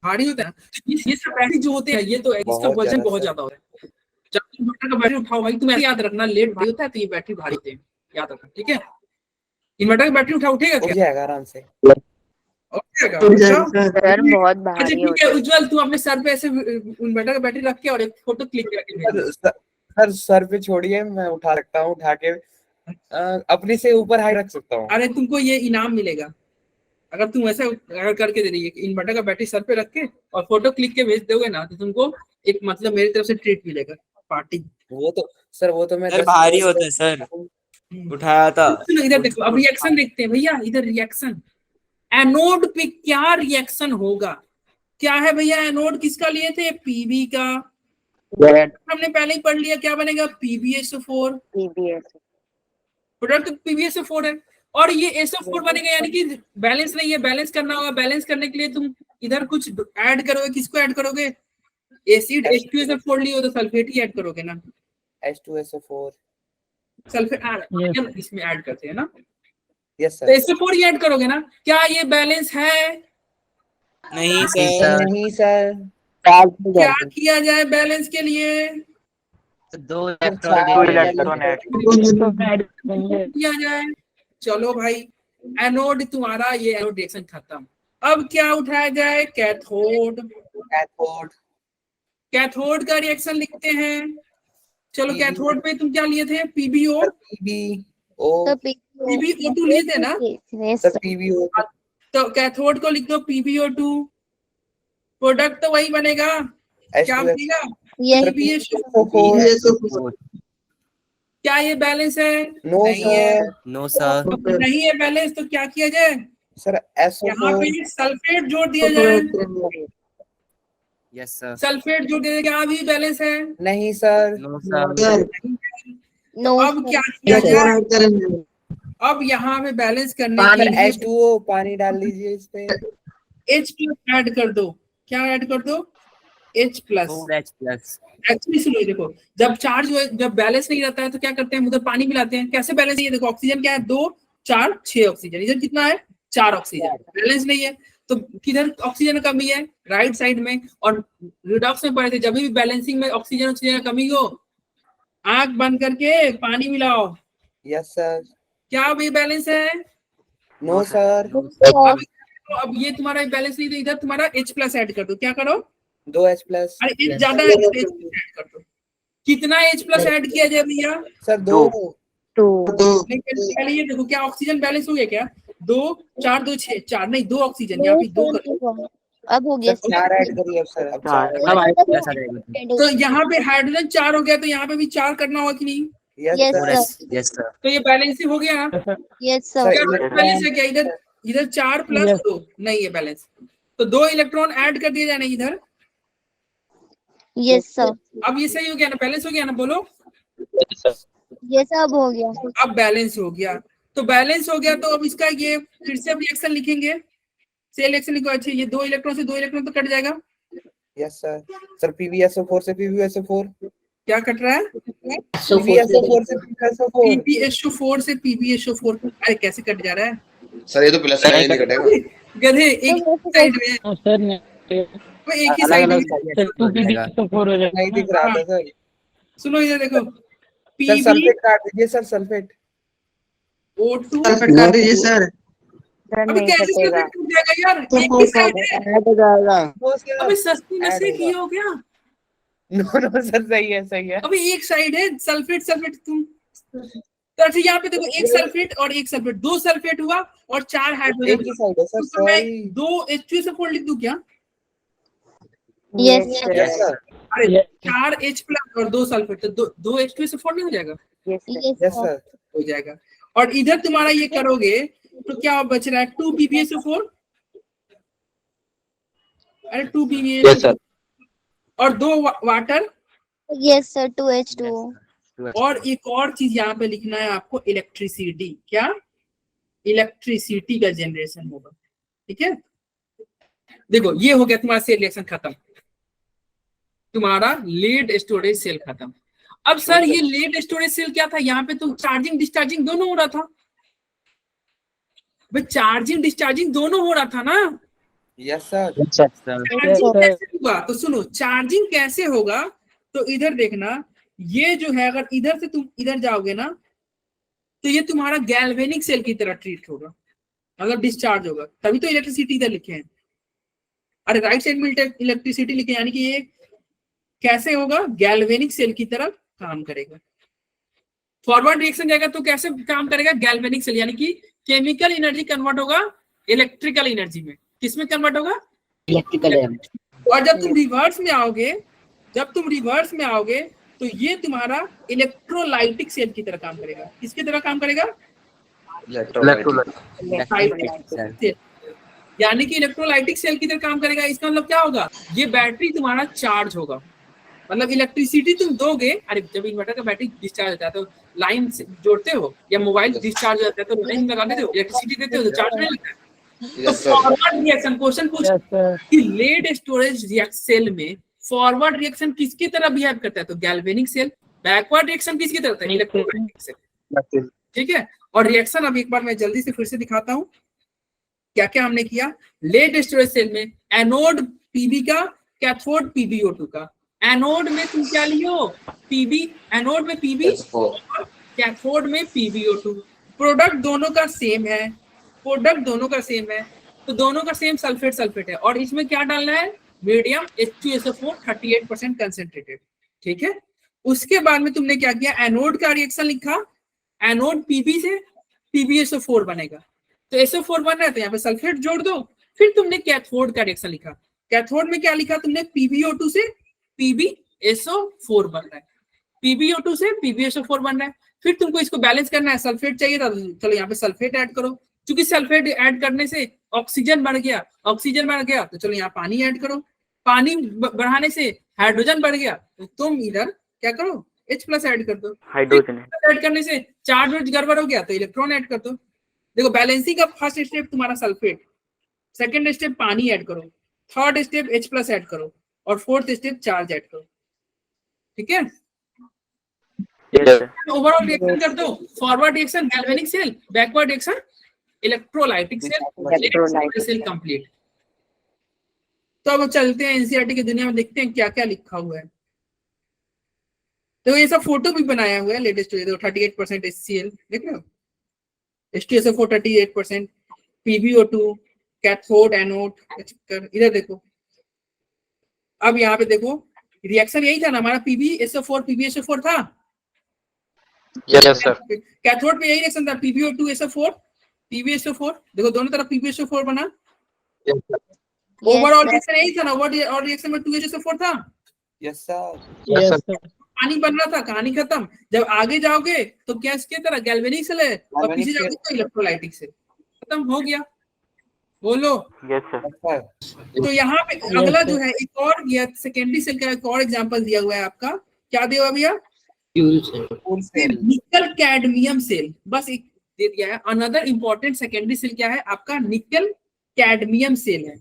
भारी होता है। ये सब बैटरी जो होते हैं ये तो इसका वजन बहुत ज्यादा होता है। जब इन्वर्टर का बैटरी उठाओ भाई, तुम ऐसे याद रखना, लेड भारी होता है तो ये बैटरी भारी होते हैं, याद रखना, ठीक है। इन्वर्टर का बैटरी उठेगा क्या, जाएगा आराम से। ओके अच्छा सर बहुत अच्छा भारी ठीक है उज्जवल, तू अपने सर पे ऐसे इन्वर्टर का बैटरी रख के और एक फोटो क्लिक करके भेज। सर पे छोड़िए, मैं उठा सकता हूँ, उठा के अपने से ऊपर हाई रख सकता हूँ। अरे तुमको ये इनाम मिलेगा अगर तुम ऐसा अगर करके दे रही है इन्वर्टर का बैटरी सर पे रख के और फोटो क्लिक के भेज दोगे ना, तो तुमको एक मतलब मेरी तरफ से ट्रीट मिलेगा, पार्टी। वो तो सर, वो तो मैं सर भारी होता है सर, उठाया था। सुनो इधर देखो, अब रिएक्शन देखते हैं भैया, इधर रिएक्शन एनोड पे क्या रिएक्शन होगा। क्या है भैया, एनोड किसका लिए थे, पीबी का, हमने पहले ही पढ़ लिया, क्या बनेगा PbSO4, PbS प्रोडक्ट PbSO4 है और ये SO4 बनेगा, यानी कि बैलेंस नहीं है, बैलेंस करना होगा। बैलेंस करने के लिए तुम इधर कुछ ऐड करोगे, किसको ऐड करोगे, एसिड H2SO4 लिए हो तो सल्फेट ही ऐड करोगे ना, H2SO4 सल्फेट इसमें ऐड करते हैं ना, यस तो सर। SO4 ही ऐड करोगे ना। क्या ये बैलेंस है, नहीं सर, नहीं सर। क्या किया जाए बैलेंस के लिए, दो टू इलेक्ट्रॉन ऐड। किया जाए। चलो भाई, एनोड तुम्हारा ये एनोड रिएक्शन खत्म। अब क्या उठाया जाए, कैथोड। कैथोड कैथोड का रिएक्शन लिखते हैं। चलो PbO कैथोड पे तुम क्या लिए थे, PbO, PbO PbO2 लिए थे ना, सर, PbO तो कैथोड को लिख दो PbO2, प्रोडक्ट तो वही बनेगा, क्या बनेगा PbSO4। क्या ये बैलेंस है, नो नहीं है, सर, नो सर, तो नहीं है बैलेंस, तो क्या किया जाए, सर यहाँ SO4 पे सल्फेट जोड़ दिया जाए, यस सर, सल्फेट जोड़ दिया जाए, क्या अभी बैलेंस है, नहीं सर, नो सर, तो अब क्या किया जाए, अब यहाँ पे बैलेंस करने के लिए H2O पानी डाल लीजिए इस पे। H प्लस ऐड कर दो, क्या ऐड कर दो, H प्लस। 4H+, एक्चुअली सुनो देखो, जब चार्ज जब बैलेंस नहीं रहता है तो क्या करते हैं, उधर पानी मिलाते हैं, कैसे बैलेंस, ये देखो ऑक्सीजन क्या है 2 4 6 ऑक्सीजन, इधर कितना है 4 ऑक्सीजन, बैलेंस नहीं है तो किधर ऑक्सीजन कमी है, राइट साइड में। और रिडॉक्स में पढ़े थे, जब भी बैलेंसिंग में ऑक्सीजन ऑक्सीजन कमी हो, आंख बंद करके पानी मिलाओ, यस सर। क्या अभी बैलेंस है, नो सर। अब ये तुम्हारा बैलेंस नहीं, तो इधर तुम्हारा H प्लस ऐड कर दो, क्या करो 2H प्लस। अरे H ज्यादा है तो H ऐड कर दो, कितना H प्लस ऐड किया जाए भैया, सर 2 नहीं पहले ये देखो क्या ऑक्सीजन बैलेंस हो गया क्या, 2 4 2 6 4 नहीं 2 ऑक्सीजन, यहाँ पे 2 कर, अब हो गया सर 4 ऐड करिए अब सर, अब 4 अब H+ आ जाएगा। तो यहाँ पे हाइड्रोजन 4 हो गया, तो यहाँ पे भी 4 करना होगा कि नहीं, yes Yes, sir. sir. Yes sir, तो ये बैलेंस ही हो गया ना, यस सर, क्या सर बैलेंस है क्या, इधर इधर 4 प्लस 2 नहीं है बैलेंस, तो 2 इलेक्ट्रॉन ऐड कर दिए जाए इधर। यस सर अब ये सही हो गया ना, बैलेंस हो गया ना, बोलो यस अब हो गया अब बैलेंस हो गया, तो बैलेंस हो गया तो अब इसका ये फिर से अब रिएक्शन लिखेंगे, सेल रिएक्शन लिखो, अच्छा ये 2 इलेक्ट्रॉन से 2 इलेक्ट्रॉन तो कट जाएगा, यस सर। सर PbSO4 से PbSO4, क्या कट रहा है, PbSO4 से PbSO4, PbSO4 से PbSO4, अरे कैसे कट जा रहा है, सर ये तो प्लस साइन नहीं कटेगा, गधे एक साइड में, सर ने वो एक ही साइड में, टू PbSO4 हो जाएगा नहीं दिख रहा था सर। सुनो इधर देखो सर सल्फेट काट दीजिए सर, सल्फेट। PbO2 काट दीजिए सर। सर अबे नहीं कैसे कटेगा सल्फेट टूट जाएगा यार, एक ही साइड है, अबे सस्ती नशे की हो गया, नो नो सर, सही है सही है। अबे एक साइड है सल्फेट सल्फेट तुम, तो अच्छा यहाँ पे देखो एक सल्फेट और एक सल्फेट, 2 सल्फेट हुआ और 4 एक हाइड्रोजन, ही साइड है सर, तो मैं सॉरी। 2 H2SO4 लिख दूं क्या, यस यस सर, अरे 4 H प्लस और 2 सल्फेट, तो 2 H2SO4 नहीं हो जाएगा, यस यस सर। हो जाएगा। और इधर तुम्हारा ये करोगे तो क्या बच रहा है, 2 PbSO4, अरे 2 PbSO4 और 2 वाटर, यस सर 2H2O और एक और चीज यहाँ पे लिखना है आपको, इलेक्ट्रिसिटी, क्या इलेक्ट्रिसिटी का जनरेशन होगा, ठीक है। देखो ये हो गया तुम्हारा सेल रिएक्शन खत्म, तुम्हारा लीड स्टोरेज सेल खत्म। अब सर ये लीड स्टोरेज सेल क्या था, यहाँ पे तो चार्जिंग डिस्चार्जिंग दोनों हो रहा था, भाई चार्जिंग डिस्चार्जिंग दोनों हो रहा था ना, यस सर। चार्जिंग कैसे होगा, तो सुनो चार्जिंग कैसे होगा, तो इधर देखना, ये जो है अगर इधर से तुम इधर जाओगे ना, तो ये तुम्हारा गैल्वेनिक सेल की तरह ट्रीट होगा, मतलब डिस्चार्ज होगा, तभी तो इलेक्ट्रिसिटी इधर लिखे हैं। अरे राइट साइड में इलेक्ट्रिसिटी लिखे, यानी कि ये कैसे होगा, गैल्वेनिक सेल की तरह काम करेगा। फॉरवर्ड रिएक्शन जाएगा तो कैसे काम करेगा, गैल्वेनिक सेल, यानी कि केमिकल एनर्जी कन्वर्ट होगा इलेक्ट्रिकल एनर्जी में। किसमें कन्वर्ट होगा, इलेक्ट्रिकल एनर्जी। और जब तुम रिवर्स में आओगे तो ये तुम्हारा इलेक्ट्रोलाइटिक सेल की तरह काम करेगा। किसकी तरह काम करेगा, इलेक्ट्रोलाइटिक। यानी कि इलेक्ट्रोलाइटिक सेल की तरह काम करेगा। इसका मतलब क्या होगा, ये बैटरी तुम्हारा चार्ज होगा, मतलब इलेक्ट्रिसिटी तुम दोगे। अरे जब इन्वर्टर का बैटरी डिस्चार्ज होता है तो लाइन से जोड़ते हो, या मोबाइल डिस्चार्ज होता है तो लाइन लगा देते हो, इलेक्ट्रिसिटी देते हो तो चार्ज नहीं लगता है। तो फॉरवर्ड रिएक्शन, क्वेश्चन पूछ कि लेड स्टोरेज सेल में फॉरवर्ड रिएक्शन किसकी तरह बिहेव करता है, तो गैल्वेनिक सेल। बैकवर्ड रिएक्शन किसकी तरह होता है, इलेक्ट्रोलाइटिक सेल। ठीक है, और रिएक्शन अब एक बार मैं जल्दी से फिर से दिखाता हूं क्या क्या हमने किया। लेड स्टोरेज सेल में एनोड पीबी का, कैथोड पीबीओ2 का। एनोड में तुम क्या लियो, पीबी, एनोड में पीबी, कैथोड में पीबीओ2। प्रोडक्ट दोनों का सेम है, तो दोनों का सेम सल्फेट है। और इसमें क्या डालना है, मीडियम H2SO4 38% कंसेंट्रेटेड। ठीक है, उसके बाद में तुमने क्या किया, एनोड का रिएक्शन लिखा, एनोड पीबी से PbSO4 बनेगा, तो SO4 बन रहा है तो यहाँ पे सल्फेट जोड़ दो। फिर तुमने कैथोड का रिएक्शन लिखा, कैथोड में क्या लिखा तुमने, PbO2 से PbSO4 बन रहा है, PbO2 से PbSO4 बन रहा है। फिर तुमको इसको बैलेंस करना है, सल्फेट चाहिए था, चलो यहाँ पे सल्फेट ऐड करो। क्योंकि सल्फेट ऐड करने से ऑक्सीजन बढ़ गया, तो चलो यहाँ पानी ऐड करो। पानी बढ़ाने से हाइड्रोजन बढ़ गया, तो तुम इधर क्या करो, H+ ऐड कर दो। हाइड्रोजन ऐड करने से चार्ज गड़बड़ हो गया तो इलेक्ट्रॉन ऐड कर दो। देखो बैलेंसिंग का फर्स्ट स्टेप तुम्हारा सल्फेट, सेकंड स्टेप पानी ऐड करो, थर्ड स्टेप H+ ऐड करो, और फोर्थ स्टेप चार्ज ऐड करो। ठीक है, ओवरऑल रिएक्शन कर दो, forward reaction galvanic cell, backward reaction electrolytic cell complete. तो अब चलते हैं एनसीईआरटी की दुनिया में, देखते हैं क्या क्या लिखा हुआ है। तो ये सब फोटो भी बनाया हुआ है लेटेस्ट, देखो 38% HCl, देख रहे हो, H2SO4 38%, PbO2, कैथोड एनोड, इधर देखो। अब यहाँ पे देखो रिएक्शन यही था ना हमारा, PbSO4 था। Yes sir. कैथोड पे यही रिएक्शन था, PbO2SO4 PbSO4, देखो दोनों तरफ PbSO4 बना। ओवरऑल रिएक्शन यही था ना, और रिएक्शन में 2HSO4 था। Yes sir. पानी बन रहा था, कहानी खत्म। जब आगे जाओगे तो गैस की तरह गैल्वेनिक सेल है, और पीछे जाओगे तो इलेक्ट्रोलाइटिक सेल, खत्म हो गया। बोलो यस सर। तो यहाँ पे अगला जो है एक और, ये सेकेंडरी सेल का एक और एग्जांपल दिया हुआ है आपका, क्या दिया हुआ भैया, निकल कैडमियम सेल, बस एक दे दिया है। अनदर इंपॉर्टेंट सेकेंडरी सेल क्या है आपका, निकल कैडमियम सेल है।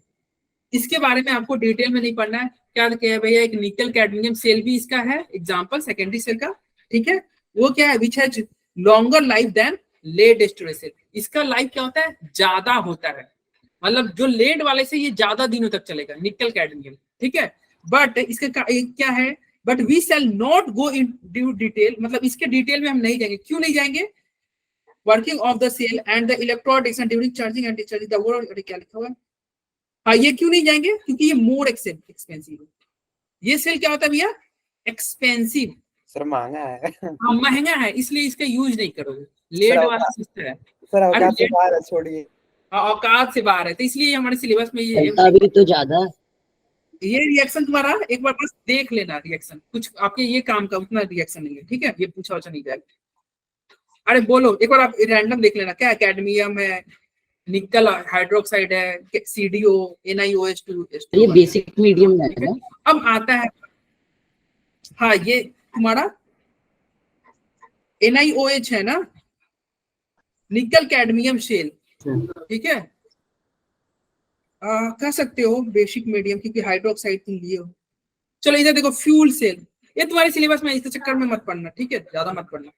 इसके बारे में आपको डिटेल में नहीं पढ़ना है, क्या है भैया, एक निकल कैडमियम सेल भी इसका है एग्जांपल सेकेंडरी सेल का। ठीक है, वो क्या है, which has longer life than lead storage cell. इसका लाइफ क्या होता है, ज्यादा होता है, मतलब जो लेड वाले से ये ज्यादा दिनों तक चलेगा, निकल कैडमियम। ठीक है, बट इसका क्या है, but we shall not go in detail, मतलब इसके डिटेल में हम नहीं जाएंगे। क्यों नहीं जाएंगे, working of the cell and the electrode during charging and discharging the overall, क्या लिखा हुआ है, हाँ ये क्यों नहीं जाएंगे, क्योंकि ये मोर एक्सपेंसिव है। ये सेल क्या होता है भैया, एक्सपेंसिव सर, महंगा है। हाँ महंगा है, इसलिए इसका यूज नहीं करोगे। लेड वाला सस्ता है सर, औकात से बाहर है, छोड़िए। औकात से बाहर है, तो इसलिए हमारे सिलेबस में ये अभी तो ज्यादा। ये रिएक्शन तुम्हारा एक बार बस देख लेना, रिएक्शन कुछ आपके ये काम का उतना रिएक्शन नहीं है। ठीक है, ये पूछा नहीं जाएगा। अरे बोलो एक बार आप रैंडम देख लेना, क्या कैडमियम है, निकल हाइड्रोक्साइड है, CDO, NiOH2, ये बेसिक मीडियम है ना। अब आता है, हाँ ये तुम्हारा NiOH है ना, निकल कैडमियम सेल। ठीक है, कह सकते हो बेसिक मीडियम, क्योंकि हाइड्रोक्साइड तुम लिए हो। चलो इधर देखो फ्यूल सेल, ये तुम्हारे सिलेबस में, इस चक्कर में मत पढ़ना। ठीक है, ज्यादा मत पढ़ना।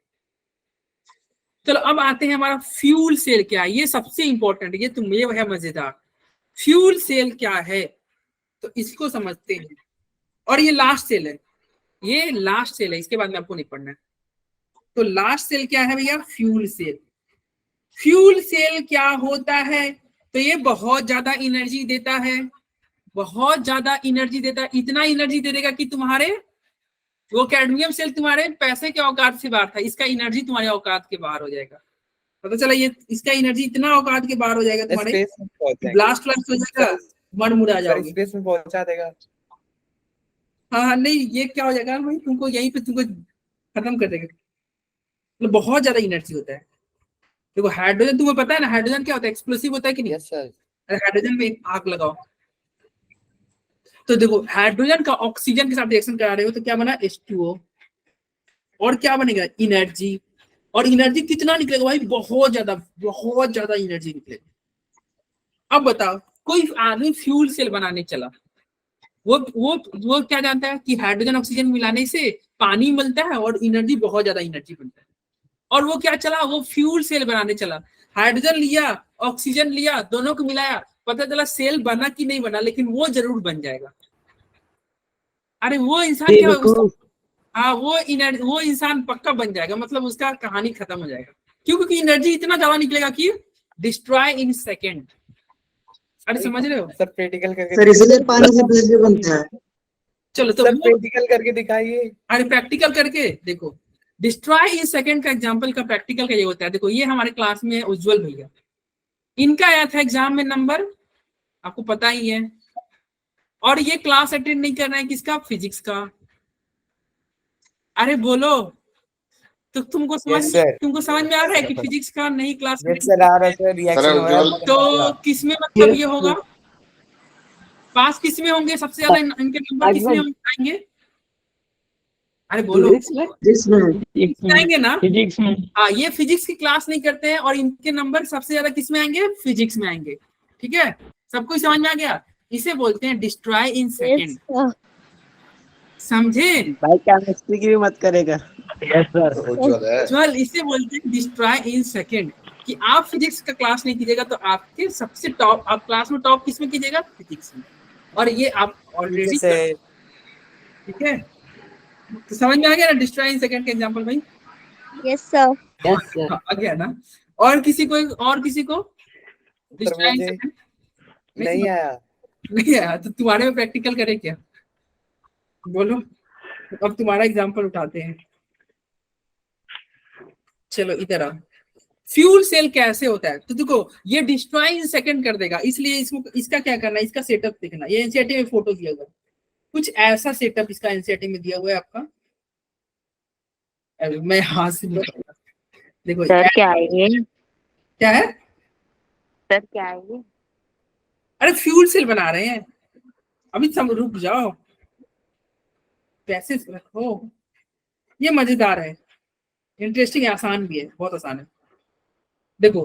चलो अब आते हैं हमारा फ्यूल सेल क्या है, ये सबसे इंपॉर्टेंट, ये तुम्हें है मजेदार। फ्यूल सेल क्या है, तो इसको समझते हैं। और ये लास्ट सेल है, ये लास्ट सेल है, इसके बाद में आपको नहीं पढ़ना है। तो लास्ट सेल क्या है भैया, फ्यूल सेल। फ्यूल सेल क्या होता है? तो ये बहुत ज्यादा एनर्जी देता है, बहुत ज्यादा एनर्जी देता है। इतना एनर्जी दे देगा कि तुम्हारे वो कैडमियम सेल तुम्हारे पैसे के औकात से बाहर था, इसका एनर्जी तुम्हारे औकात के बाहर हो जाएगा। पता चला ये इसका एनर्जी इतना औकात के बाहर हो जाएगा तुम्हारे, स्पेस में पहुंच जाएगा। ब्लास्ट हो जाएगा, मरमुरा जाओगे। स्पेस में पहुंचा देगा। हाँ नहीं, ये क्या हो जाएगा भाई, तुमको यहीं पे तुमको खत्म कर देगा। मतलब बहुत ज्यादा एनर्जी होता है। देखो हाइड्रोजन, तुम्हें पता है ना हाइड्रोजन क्या होता है? एक्सप्लोसिव होता है कि नहीं? Yes sir. अरे हाइड्रोजन में आग लगाओ तो देखो हाइड्रोजन का ऑक्सीजन के साथ रिएक्शन करा रहे हो तो क्या बना? H2O। और क्या बनेगा? एनर्जी। और एनर्जी कितना निकलेगा भाई? बहुत ज्यादा एनर्जी निकलेगा। अब बताओ, कोई आदमी फ्यूल सेल बनाने चला, वो क्या जानता है कि हाइड्रोजन ऑक्सीजन मिलाने से पानी मिलता है और एनर्जी, बहुत ज्यादा एनर्जी बनता है। और वो क्या चला? वो फ्यूल सेल बनाने चला, हाइड्रोजन लिया, ऑक्सीजन लिया, दोनों को मिलाया, पता चला सेल बना कि नहीं बना, लेकिन वो जरूर बन जाएगा। अरे वो इंसान क्या, हाँ वो इंसान पक्का बन जाएगा, मतलब उसका कहानी खत्म हो जाएगा। क्यों? क्योंकि एनर्जी इतना ज्यादा निकलेगा कि डिस्ट्रॉय इन सेकेंड। अरे समझ रहे हो सर प्रैक्टिकल करके सर, इसलिए पानी से बिजली बनता है। चलो तो सर प्रैक्टिकल करके दिखाइए। अरे प्रैक्टिकल करके देखो, डिस्ट्रॉय इन सेकेंड का एग्जांपल का प्रैक्टिकल का ये होता है। देखो ये हमारे क्लास में उज्जवल भैया, इनका आया था एग्जाम में नंबर, आपको पता ही है। और ये क्लास अटेंड नहीं कर रहे हैं, किसका? फिजिक्स का। अरे बोलो तो तुमको समझ में आ रहा है कि फिजिक्स का नहीं क्लास सर आ रहा है सर, रिएक्शन हो रहा है। तो किसमें मतलब ये होगा, पास किसमें होंगे सबसे ज्यादा, इनके नंबर किसमें आएंगे? अरे बोलो, आएंगे ना? फिजिक्स में। हाँ, ये फिजिक्स की क्लास नहीं करते हैं और इनके नंबर सबसे ज्यादा किसमें आएंगे? फिजिक्स में आएंगे। ठीक है, सबको समझ में आ गया? इसे बोलते हैं डिस्ट्रॉय इन सेकेंड। समझे भाई? केमिस्ट्री की भी मत करेगा। Yes sir. उज्जवल, इसे बोलते हैं डिस्ट्रॉय इन सेकेंड। कि आप फिजिक्स का क्लास नहीं कीजिएगा तो आपके सबसे टॉप, आप क्लास में टॉप किसमें कीजिएगा? फिजिक्स में। और ये आप ऑलरेडी, ठीक है, तो समझ में आ गया ना डिस्ट्रॉय इन सेकेंड का एग्जांपल भाई? Yes, sir. आ गया ना? और किसी को डिस्ट्रॉय इन सेकेंड नहीं आया तो तुम्हारे में प्रैक्टिकल करे क्या? बोलो, अब तुम्हारा एग्जांपल उठाते हैं। चलो इधर आओ। फ्यूल सेल कैसे होता है? तो देखो ये डिस्ट्रॉय इन सेकंड कर देगा, इसलिए इसका क्या करना है? इसका सेटअप देखना। ये एनसीईआरटी में फोटो दिया हुआ है, कुछ ऐसा सेटअप इसका एनसीईआरटी में दिया हुआ है आपका। मैं हाथ से देखो सर क्या है ये? क्या है? सर क्या है ये? अरे फ्यूल सेल बना रहे हैं अभी, सब रुक जाओ, पैसे रखो। ये मजेदार है, इंटरेस्टिंग है, आसान भी है, बहुत आसान है। देखो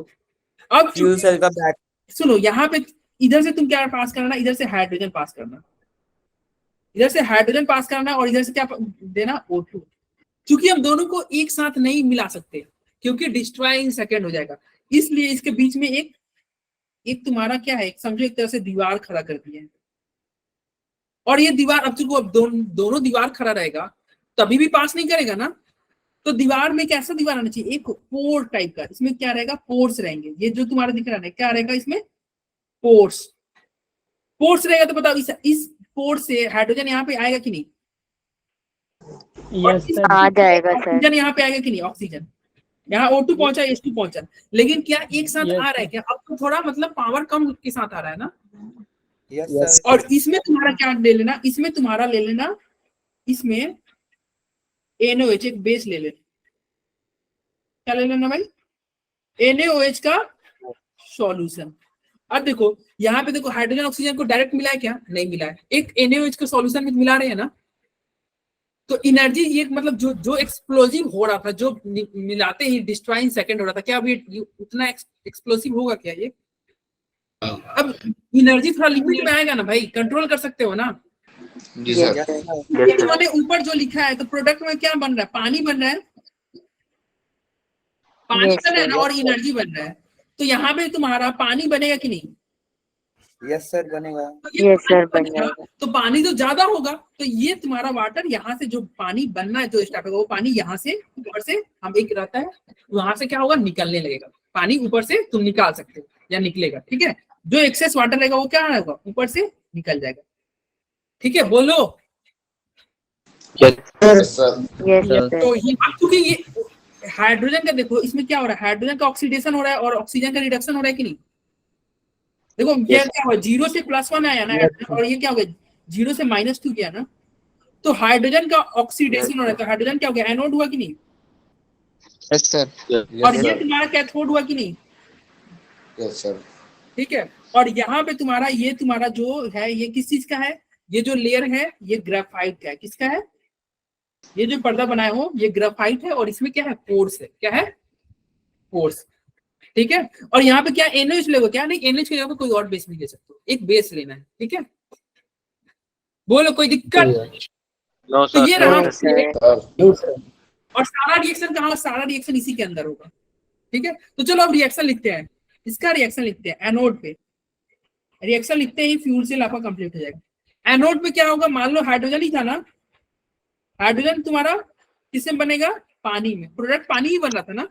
अब फ्यूल सेल का बैक, सुनो, यहाँ पे इधर से तुम क्या पास करना? इधर से हाइड्रोजन पास करना, इधर से हाइड्रोजन पास करना, और इधर से क्या देना? O2। क्योंकि हम दोनों को एक साथ नहीं मिला सकते, क्योंकि डिस्ट्रॉय इन सेकेंड हो जाएगा, इसलिए इसके बीच में एक तुम्हारा क्या है, समझो एक तरह से दीवार खड़ा कर दिया है। और ये दीवार, अब तुमको दोनों दीवार खड़ा रहेगा तभी भी पास नहीं करेगा ना। तो दीवार में कैसा दीवार आना चाहिए? एक पोर टाइप का। इसमें क्या रहेगा? पोर्स रहेंगे। ये जो तुम्हारा दिख रहा है क्या रहेगा इसमें? पोर्स रहेगा। तो बताओ इस पोर से हाइड्रोजन यहाँ पे आएगा कि नहीं? Yes sir. आ जाएगा सर। ऑक्सीजन यहाँ पे आएगा कि नहीं? ऑक्सीजन यहाँ O2 पहुंचा, H2 पहुंचा, लेकिन क्या एक साथ आ रहा है क्या? अब तो थोड़ा मतलब पावर कम के साथ आ रहा है ना। यस और इसमें तुम्हारा क्या ले लेना? इसमें तुम्हारा ले लेना, इसमें NaOH एक बेस ले लेना। क्या ले लेना भाई? NaOH का सॉल्यूशन। अब देखो यहाँ पे देखो, हाइड्रोजन ऑक्सीजन को डायरेक्ट मिला है क्या? नहीं मिला है। एक NaOH का सॉल्यूशन में मिला रहे हैं ना, तो एनर्जी ये मतलब जो एक्सप्लोसिव हो रहा था, जो मिलाते ही डिस्ट्रॉइंग सेकंड हो रहा था, क्या अब ये उतना एक्सप्लोसिव होगा क्या ये? अब एनर्जी थोड़ा लिमिट में आएगा ना भाई, कंट्रोल कर सकते हो ना। जी सर। इन्होंने ऊपर जो लिखा है, तो प्रोडक्ट में क्या बन रहा है? पानी बन रहा है, पानी बन रहा है ना, और एनर्जी बन रहा है। तो यहाँ पे तुम्हारा पानी बनेगा कि नहीं? यस सर बनेगा। यस सर बनेगा। तो पानी तो ज्यादा होगा, तो ये तुम्हारा वाटर यहाँ से जो पानी बनना है, जो स्टार्ट होगा वो पानी यहाँ से ऊपर से हम एक रहता है, वहां से क्या होगा? निकलने लगेगा। पानी ऊपर से तुम निकाल सकते हो या निकलेगा, ठीक है। जो एक्सेस वाटर रहेगा वो क्या रहेगा, ऊपर से निकल जाएगा, ठीक है। बोलो। Yes, sir. Yes, sir. तो ये अब चूंकि ये हाइड्रोजन का देखो इसमें क्या हो रहा है, हाइड्रोजन का ऑक्सीडेशन हो रहा है और ऑक्सीजन का रिडक्शन हो रहा है कि नहीं। देखो ये क्या हुआ, 0 से +1 आया ना और ये क्या हो गया 0 से -2 गया ना, तो हाइड्रोजन का ऑक्सीडेशन हो रहा है, तो हाइड्रोजन क्या हो गया, एनोड हुआ कि नहीं। Yes sir. और ये तुम्हारा कैथोड हुआ कि नहीं, Yes, sir. ठीक है। और यहाँ पे तुम्हारा ये तुम्हारा जो है ये किस चीज का है, ये जो लेयर है ये ग्रेफाइट का है, किसका है, ये जो पर्दा बनाया हो ये ग्रेफाइट है और इसमें क्या है, पोर्स है, क्या है, पोर्स, ठीक है। और यहाँ पे क्या NaOH लेगा, क्या नहीं, NaOH की जगह पे कोई और बेस नहीं ले सकते, एक बेस लेना है, ठीक है। बोलो कोई दिक्कत। No, तो sir. ये रहा Sir. और सारा रिएक्शन कहाँ, सारा रिएक्शन इसी के अंदर होगा, ठीक है। तो चलो अब रिएक्शन लिखते हैं, इसका रिएक्शन लिखते हैं। एनोड पे रिएक्शन लिखते ही फ्यूल सेल आपका कंप्लीट हो जाएगा। एनोड पे क्या होगा, मान लो हाइड्रोजन ही था ना, हाइड्रोजन तुम्हारा किसमें बनेगा, पानी में, प्रोडक्ट पानी ही बन रहा था ना,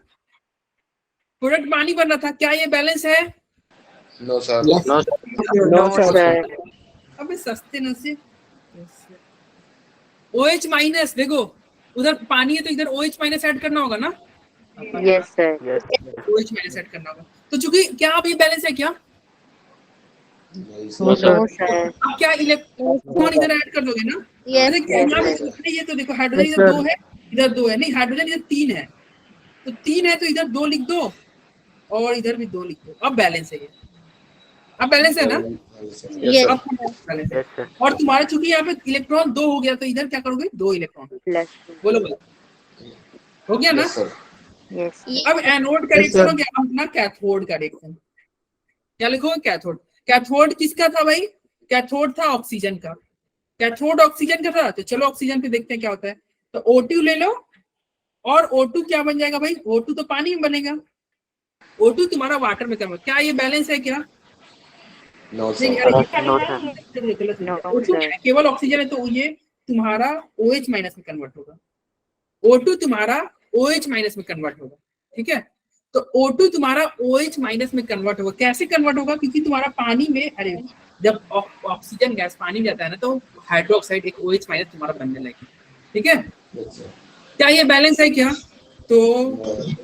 प्रोडक्ट पानी बन रहा था, क्या ये बैलेंस है। No, sir. No, sir. अबे सस्ते न से OH माइनस, देखो उधर पानी है तो इधर OH माइनस ऐड करना होगा ना, Yes, sir. Yes. OH minus add करना होगा। तो चूंकि क्या अब ये बैलेंस है क्या, No, sir. No, sir. अब क्या इलेक्ट्रॉन इधर ऐड कर दोगे ना। Yes, अरे क्या यहाँ पे सोचना, ये तो देखो हाइड्रोजन इधर 2 है, इधर 2 है, नहीं हाइड्रोजन इधर 3 है, तो 3 है तो इधर 2 लिख दो और इधर भी 2 लिख दो, अब बैलेंस है ये, अब बैलेंस है ना। Yes. अब बैलेंस है। Yes, sir. और तुम्हारा चूंकि यहाँ पे इलेक्ट्रॉन 2 हो गया तो इधर क्या करोगे, 2 इलेक्ट्रॉन, Plus. बोलो बोलो, हो गया ना। Yes, sir. Yes. अब एनोड का रिएक्शन हो गया, अब अपना कैथोड का रिएक्शन, क्या लिखोगे, कैथोड। कैथोड किसका था भाई, कैथोड था ऑक्सीजन का, कैथोड ऑक्सीजन का था। तो चलो ऑक्सीजन पे देखते हैं क्या होता है। तो O2 ले लो और O2 क्या बन जाएगा भाई, O2 तो पानी में बनेगा, O2 तुम्हारा वाटर में कन्वर्ट, क्या ये बैलेंस है क्या, No, नहीं, sir. अरे No, O2 sir. केवल ऑक्सीजन है तो ये तुम्हारा OH माइनस में कन्वर्ट होगा, O2 तुम्हारा OH माइनस में कन्वर्ट होगा, ठीक है। तो O2 तुम्हारा OH माइनस में कन्वर्ट होगा, कैसे कन्वर्ट होगा, क्योंकि तुम्हारा पानी में, अरे जब ऑक्सीजन गैस पानी में जाता है ना तो हाइड्रोक्साइड एक OH माइनस तुम्हारा बनने लगेगा, ठीक है। Yes, sir. क्या ये बैलेंस है क्या, तो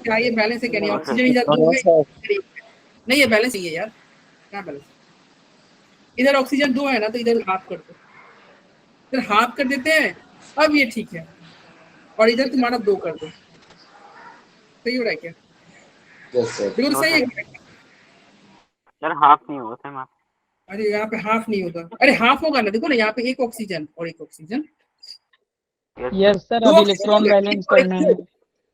क्या ये बैलेंस है क्या, नहीं ऑक्सीजन इधर 2 है, नहीं ये बैलेंस ही है यार, क्या बैलेंस, इधर ऑक्सीजन 2 है ना तो इधर हाफ कर दो, इधर हाफ कर देते हैं, अब ये ठीक है, और इधर तुम्हारा 2 कर दो, सही हो रहा है क्या, Yes, sir. बिल्कुल सही है क्या? Sir, half नहीं होगा sir. अरे यहाँ पे हाफ नहीं होगा, अरे हाफ होगा ना, देखो ना यहाँ पे एक ऑक्सीजन और एक ऑक्सीजन, यस सर, दो अब ऑक्सीजन इलेक्ट्रॉन हो गया, बैलेंस एक और एक करना है। दो।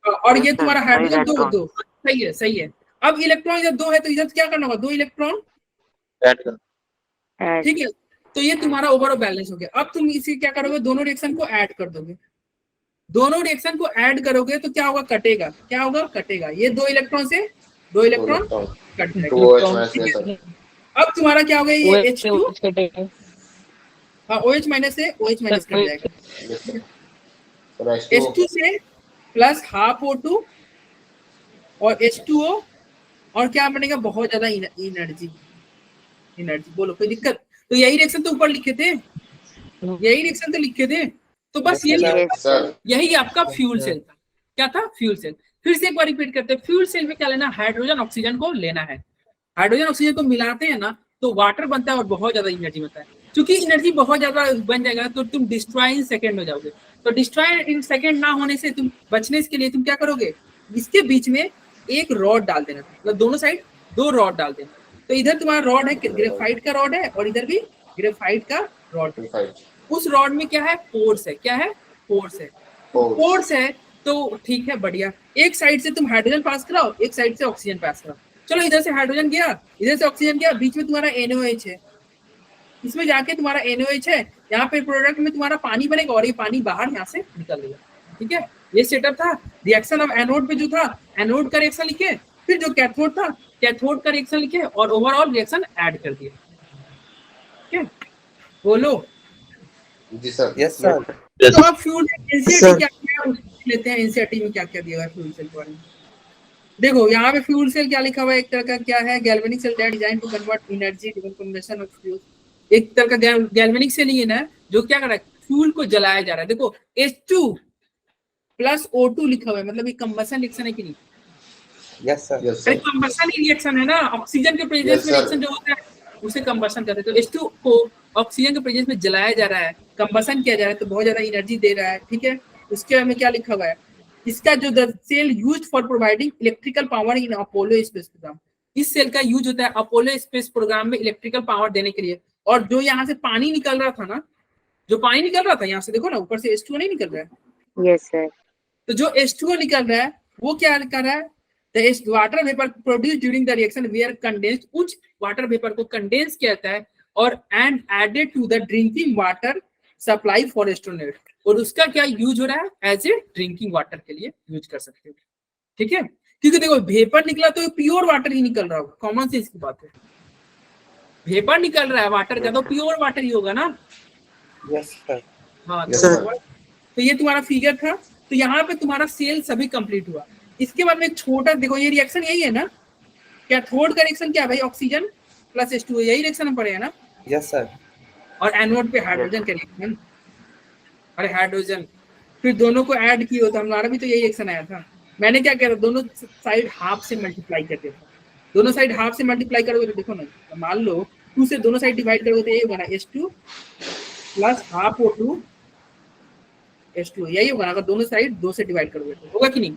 और ये Yes, तुम्हारा sir, हाइड्रोजन वही 2 इलेक्ट्रॉन। 2, सही है सही है। अब इलेक्ट्रॉन इधर 2 है तो इधर क्या करना होगा, 2 इलेक्ट्रॉन, Add. ठीक है। तो ये तुम्हारा ओवरऑल बैलेंस हो गया। अब तुम इसे क्या करोगे, दोनों रिएक्शन को ऐड कर दोगे, दोनों रिएक्शन को ऐड करोगे तो क्या होगा, कटेगा, क्या होगा, कटेगा, ये 2 इलेक्ट्रॉन से 2 इलेक्ट्रॉन कट Two जाएगा। OH minus में, sir. अब तुम्हारा क्या होगा, ये OH H2, कटेगा। हाँ OH माइनस से OH माइनस कट जाएगा, Yes, sir. Sir, H2O. H2 से प्लस हाफ O2 और H2O, और क्या बनेगा, बहुत ज्यादा एनर्जी, एनर्जी, बोलो कोई दिक्कत। तो यही रिएक्शन तो ऊपर लिखे थे, यही रिएक्शन तो लिखे थे, तो बस ये Yes, sir. यही आपका फ्यूल सेल था, क्या था, फ्यूल सेल। फिर से एक बार रिपीट करते हैं, फ्यूल सेल में क्या लेना, हाइड्रोजन ऑक्सीजन को लेना है, हाइड्रोजन ऑक्सीजन को मिलाते हैं ना तो वाटर बनता है और बहुत ज्यादा एनर्जी बनता है। क्योंकि एनर्जी बहुत ज्यादा बन जाएगा तो तुम डिस्ट्रॉय इन सेकंड हो जाओगे, तो डिस्ट्रॉय इन सेकंड ना होने से तुम बचने के लिए तुम क्या करोगे, इसके बीच में एक रॉड डाल देना, मतलब दोनों साइड 2 रॉड डाल देना। तो इधर तुम्हारा रॉड है, ग्रेफाइट का रॉड है, और इधर भी ग्रेफाइट का रॉड है। Five. उस रॉड में क्या है, पोर्स है, क्या है, पोर्स है, Four. पोर्स है, तो ठीक है बढ़िया। एक साइड से तुम हाइड्रोजन पास कराओ, एक साइड से ऑक्सीजन पास कराओ, चलो इधर से हाइड्रोजन गया, इधर से ऑक्सीजन गया, बीच में तुम्हारा NaOH है, इसमें जाके तुम्हारा NaOH है, यहाँ पे प्रोडक्ट में तुम्हारा पानी बनेगा और ये पानी बाहर यहाँ से निकल देगा, ठीक है। ये सेटअप था रिएक्शन। अब एनोड पे जो था, एनोड का रिएक्शन लिखे, फिर जो कैथोड था, कैथोड का रिएक्शन लिखे और ओवरऑल रिएक्शन ऐड कर दिया, ठीक है। बोलो जी सर। Yes sir. तो अब फ्यूल एनसीईआरटी क्या क्या लेते हैं, एनसीईआरटी में क्या क्या दिया फ्यूल सेल के बारे में, देखो यहाँ पे फ्यूल सेल क्या लिखा हुआ है, एक तरह का क्या है, galvanic cell that design to convert energy driven conversion of fuel. एक तरह का गैल्वेनिक सेल ही है ना, जो क्या कर रहा है, फ्यूल को जलाया जा रहा है। देखो H2 प्लस O2 लिखा हुआ है, मतलब ये कंबशन रिएक्शन है कि नहीं? Yes sir. यस अरे सर। कंबशन रिएक्शन है ना, ऑक्सीजन के प्रेजेंस Yes, में sir. रिएक्शन जो होता है उसे कंबशन कहते हैं। तो H2 को ऑक्सीजन के प्रेजेंस में जलाया जा रहा है, कंबशन किया जा रहा है, तो बहुत ज्यादा एनर्जी दे रहा है, ठीक है। उसके बारे में क्या लिखा हुआ है, इसका जो the cell used for providing electrical power in Apollo space program, इस सेल का यूज होता है अपोलो स्पेस प्रोग्राम में इलेक्ट्रिकल पावर देने के लिए। और जो यहाँ से पानी निकल रहा था ना, जो पानी निकल रहा था यहाँ से, देखो ना ऊपर से H2O नहीं निकल रहा है, Yes, sir. तो जो H2O निकल रहा है वो क्या कर रहा है, the water vapour produce during the reaction were condensed, उस वाटर वेपर को कंडेंस किया जाता है और and added to the drinking water supply for astronaut, और उसका क्या यूज हो रहा है, एज ए ड्रिंकिंग वाटर के लिए यूज कर सकते हो, ठीक है। क्योंकि देखो वेपर निकला तो प्योर वाटर ही निकल रहा होगा, कॉमन सेंस की बात है, वेपर निकल रहा है वाटर का तो प्योर वाटर ही होगा ना। Yes sir. हाँ Yes, तो ये तुम्हारा फिगर था। तो यहाँ पे तुम्हारा सेल सभी कंप्लीट हुआ। इसके बाद में एक छोटा, देखो ये रिएक्शन यही है ना, कैथोड का रिएक्शन क्या है भाई, ऑक्सीजन प्लस H2O, यही रिएक्शन में पड़ेगा ना। Yes sir. और एनोड पे हाइड्रोजन का रिएक्शन, अरे हाइड्रोजन, फिर दोनों को ऐड किए तो हमारा भी तो यही रिएक्शन आया था। मैंने क्या किया था, दोनों साइड हाफ से मल्टीप्लाई करते थे, दोनों साइड हाफ से मल्टीप्लाई करोगे तो देखो ना, मान लो 2 से दोनों साइड डिवाइड करोगे तो ये बना H2 plus half O2 H2, यही होगा ना, अगर दोनों साइड 2 से डिवाइड करोगे तो होगा कि नहीं।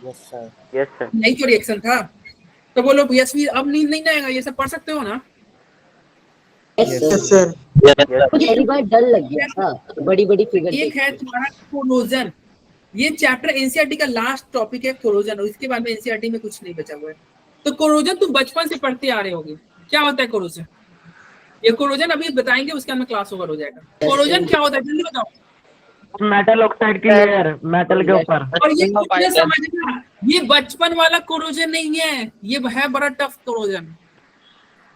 Yes sir. Yes sir. यही तो रिएक्शन था। तो बोलो यशवीर अब नींद नहीं आएगा, ये सब पढ़ सकते हो ना। Yes sir. मुझे पहली बार डर लग गया था बड़ी बड़ी फिगर एक है तुम्हारा कोरोजन, ये चैप्टर एनसीईआरटी का लास्ट टॉपिक है कोरोजन, और इसके बाद में एनसीईआरटी में कुछ नहीं बचा हुआ है। तो कोरोजन तुम बचपन से पढ़ते आ रहे होगे, क्या होता है कोरोजन, ये कोरोजन अभी बताएंगे, उसके अंदर क्लास ओवर हो जाएगा। कोरोजन क्या होता है जल्दी बताओ। मेटल ऑक्साइड की लेयर मेटल के ऊपर। और ये कितने समझना, ये बचपन वाला कोरोजन नहीं है, ये है बड़ा टफ कोरोजन।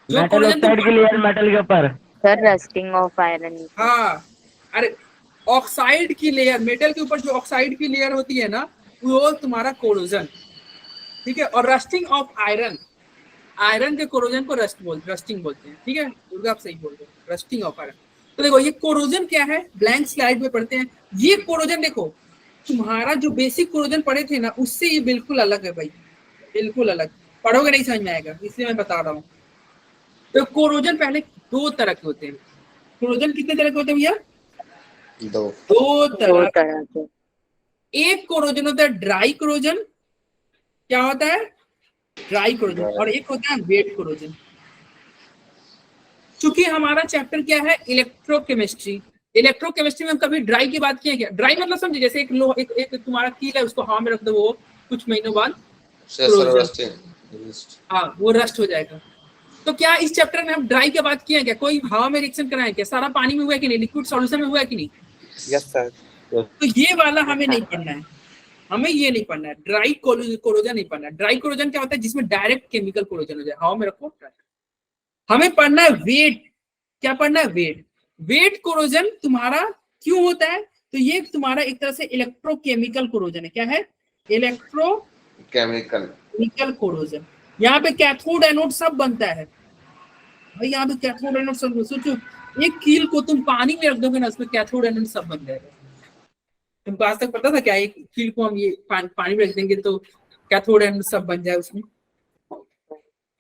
जो मेटल कोरोजन ऑक्साइड की लेयर मेटल के ऊपर। Sir, rusting of iron. हाँ, अरे ऑक्साइड की लेयर, मेटल के ऊपर जो ऑक्साइड की लेयर होती है ना, वो तुम्हारा कोरोजन, ठीक है। और रस्टिंग ऑफ आयरन, आयरन के कोरोजन को रस्टिंग बोलते हैं, ठीक है। दुर्गा आप सही बोल रहे हो, रस्टिंग ऑफ आयरन। तो देखो ये कोरोजन क्या है, ब्लैंक स्लाइड में पढ़ते हैं। ये कोरोजन देखो, तुम्हारा जो बेसिक कोरोजन पढ़े थे ना, उससे ये बिल्कुल अलग है भाई, बिल्कुल अलग। पढ़ोगे नहीं समझ में आएगा, इसलिए मैं बता रहा हूँ। तो कोरोजन पहले 2 तरह के होते हैं। कोरोजन कितने तरह के होते हैं भैया, 2 तरह के। एक कोरोजन होता है ड्राई कोरोजन, क्या होता है, ड्राई कोरोजन, और एक होता है वेट कोरोजन। चूंकि हमारा चैप्टर क्या है, इलेक्ट्रोकेमिस्ट्री, इलेक्ट्रोकेमिस्ट्री में हम कभी ड्राई की बात किए क्या, ड्राई मतलब समझे, जैसे एक तुम्हारा कील है, उसको हवा में रख दो, वो कुछ महीनों बाद हाँ वो रस्ट हो जाएगा। तो क्या इस चैप्टर में हम ड्राई की बात किए क्या, कोई हवा में रिएक्शन कराएं क्या, सारा पानी में हुआ है कि नहीं, लिक्विड सॉल्यूशन में हुआ है कि नहीं। Yes sir. तो ये वाला हमें नहीं पढ़ना है, हमें ये नहीं पढ़ना है, ड्राई कोरोजन नहीं पढ़ना है। ड्राई कोरोजन क्या होता है, जिसमें डायरेक्ट केमिकल कोरोजन हो जाए, हवा में रखो। हमें पढ़ना है वेट, क्या पढ़ना है, वेट। वेट कोरोजन तुम्हारा क्यों होता है, तो ये तुम्हारा एक तरह से इलेक्ट्रोकेमिकल कोरोजन है। क्या है, इलेक्ट्रोकेमिकल कोरोजन। यहाँ पे कैथोड एनोड सब बनता है भाई, यहाँ पे कैथोड एनोड सब। सोचो एक कील को तुम पानी में रख दोगे ना, उसमें कैथोड एनोड सब बन जाएगा। तुमको आज तक पता था क्या, एक कील को हम ये पानी में रख देंगे तो कैथोड एनोड सब बन जाए उसमें,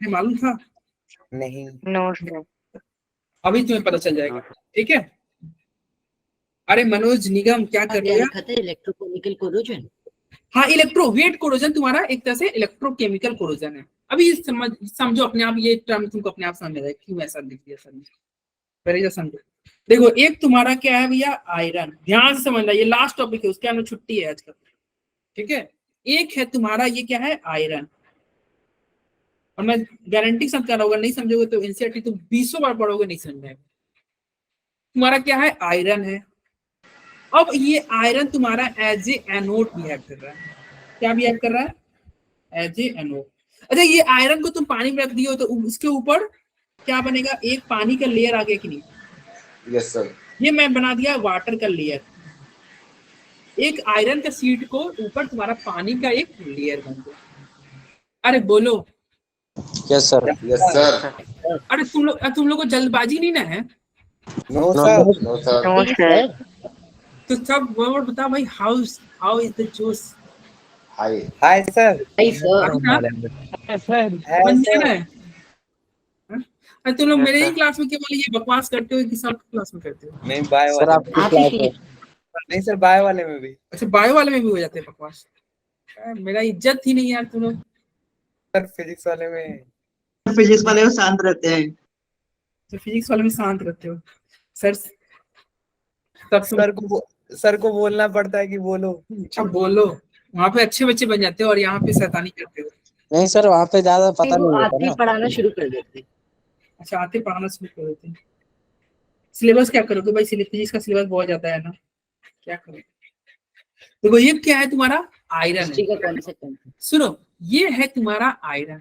मालूम था? नहीं। No, sir. अभी तुम्हें पता चल जाएगा, ठीक है। अरे मनोज निगम क्या कर रहे हैं, इलेक्ट्रोकेमिकल कोरोजन। हाँ इलेक्ट्रोवेट कोरोजन तुम्हारा एक तरह से इलेक्ट्रोकेमिकल कोरोजन है। अभी समझो अपने आप, ये टर्म तुमको अपने आप समझ में आएगा क्यों ऐसा लिख दिया सर ने, पहले समझो। देखो एक तुम्हारा क्या है भैया, आयरन, ध्यान से समझना, ये लास्ट टॉपिक है, उसके अंदर छुट्टी है आजकल, ठीक है। एक है तुम्हारा ये क्या है, आयरन, और मैं गारंटी सब कर रहा हूँ, अगर नहीं समझोगे तो एनसीईआरटी तुम 20 बार पढ़ोगे नहीं समझ में। तुम्हारा क्या है, आयरन है। अब ये आयरन तुम्हारा एज ए एनोड बिहेव कर रहा है, क्या बिहेव कर रहा है, एज ए एनोड। अच्छा ये आयरन को तुम पानी में रख दियो तो उसके ऊपर क्या बनेगा, एक पानी का लेयर आ गया कि नहीं। Yes sir. ये मैं बना दिया वाटर का लेयर, एक आयरन का शीट को ऊपर तुम्हारा पानी का एक लेयर बन गया। अरे बोलो। Yes sir. Yes sir. अरे तुम लोग को जल्दबाजी नहीं ना है? No sir. No sir. No, sir. तो सब वर्ड बताओ भाई। How is the juice? Hi. Hi sir. Hi, sir. Sir है बन सर। जाना है। हाँ? अरे तुम लोग Yes, मेरे ही sir. क्लास में केवल ये बकवास करते हो कि सब क्लास में करते हो? नहीं बाय सर वाले आपकी आप ही क्लास है। नहीं सर, बाय वाले में भी। अच्छा, बायो वाले में भी हो जाते हैं बकवास? मेरा इज्जत ही नहीं यार तुम लोग। सर फिजिक्स वाले में। फिजिक्स वाले वो शांत रहते हैं। तो फिजिक्स वाले में शांत रहते हो सर? तब सर को बोलना पड़ता है कि बोलो। अच्छा बोलो। वहाँ पे अच्छे बच्चे बन जाते हो और यहाँ पे शैतानी करते हो। नहीं सर, वहाँ पे ज्यादा पता वो नहीं होता आते ही ना। पढ़ाना शुरू कर देते हैं। अच्छा, आते पढ़ाना शुरू कर देते हैं। सिलेबस क्या करोगे भाई? फिजिक्स का सिलेबस बहुत ज्यादा है ना, क्या करोगे? देखो ये क्या है तुम्हारा? आयरन हिस्ट्री है। का कॉन्सेप्ट है। सुनो, ये है तुम्हारा आयरन।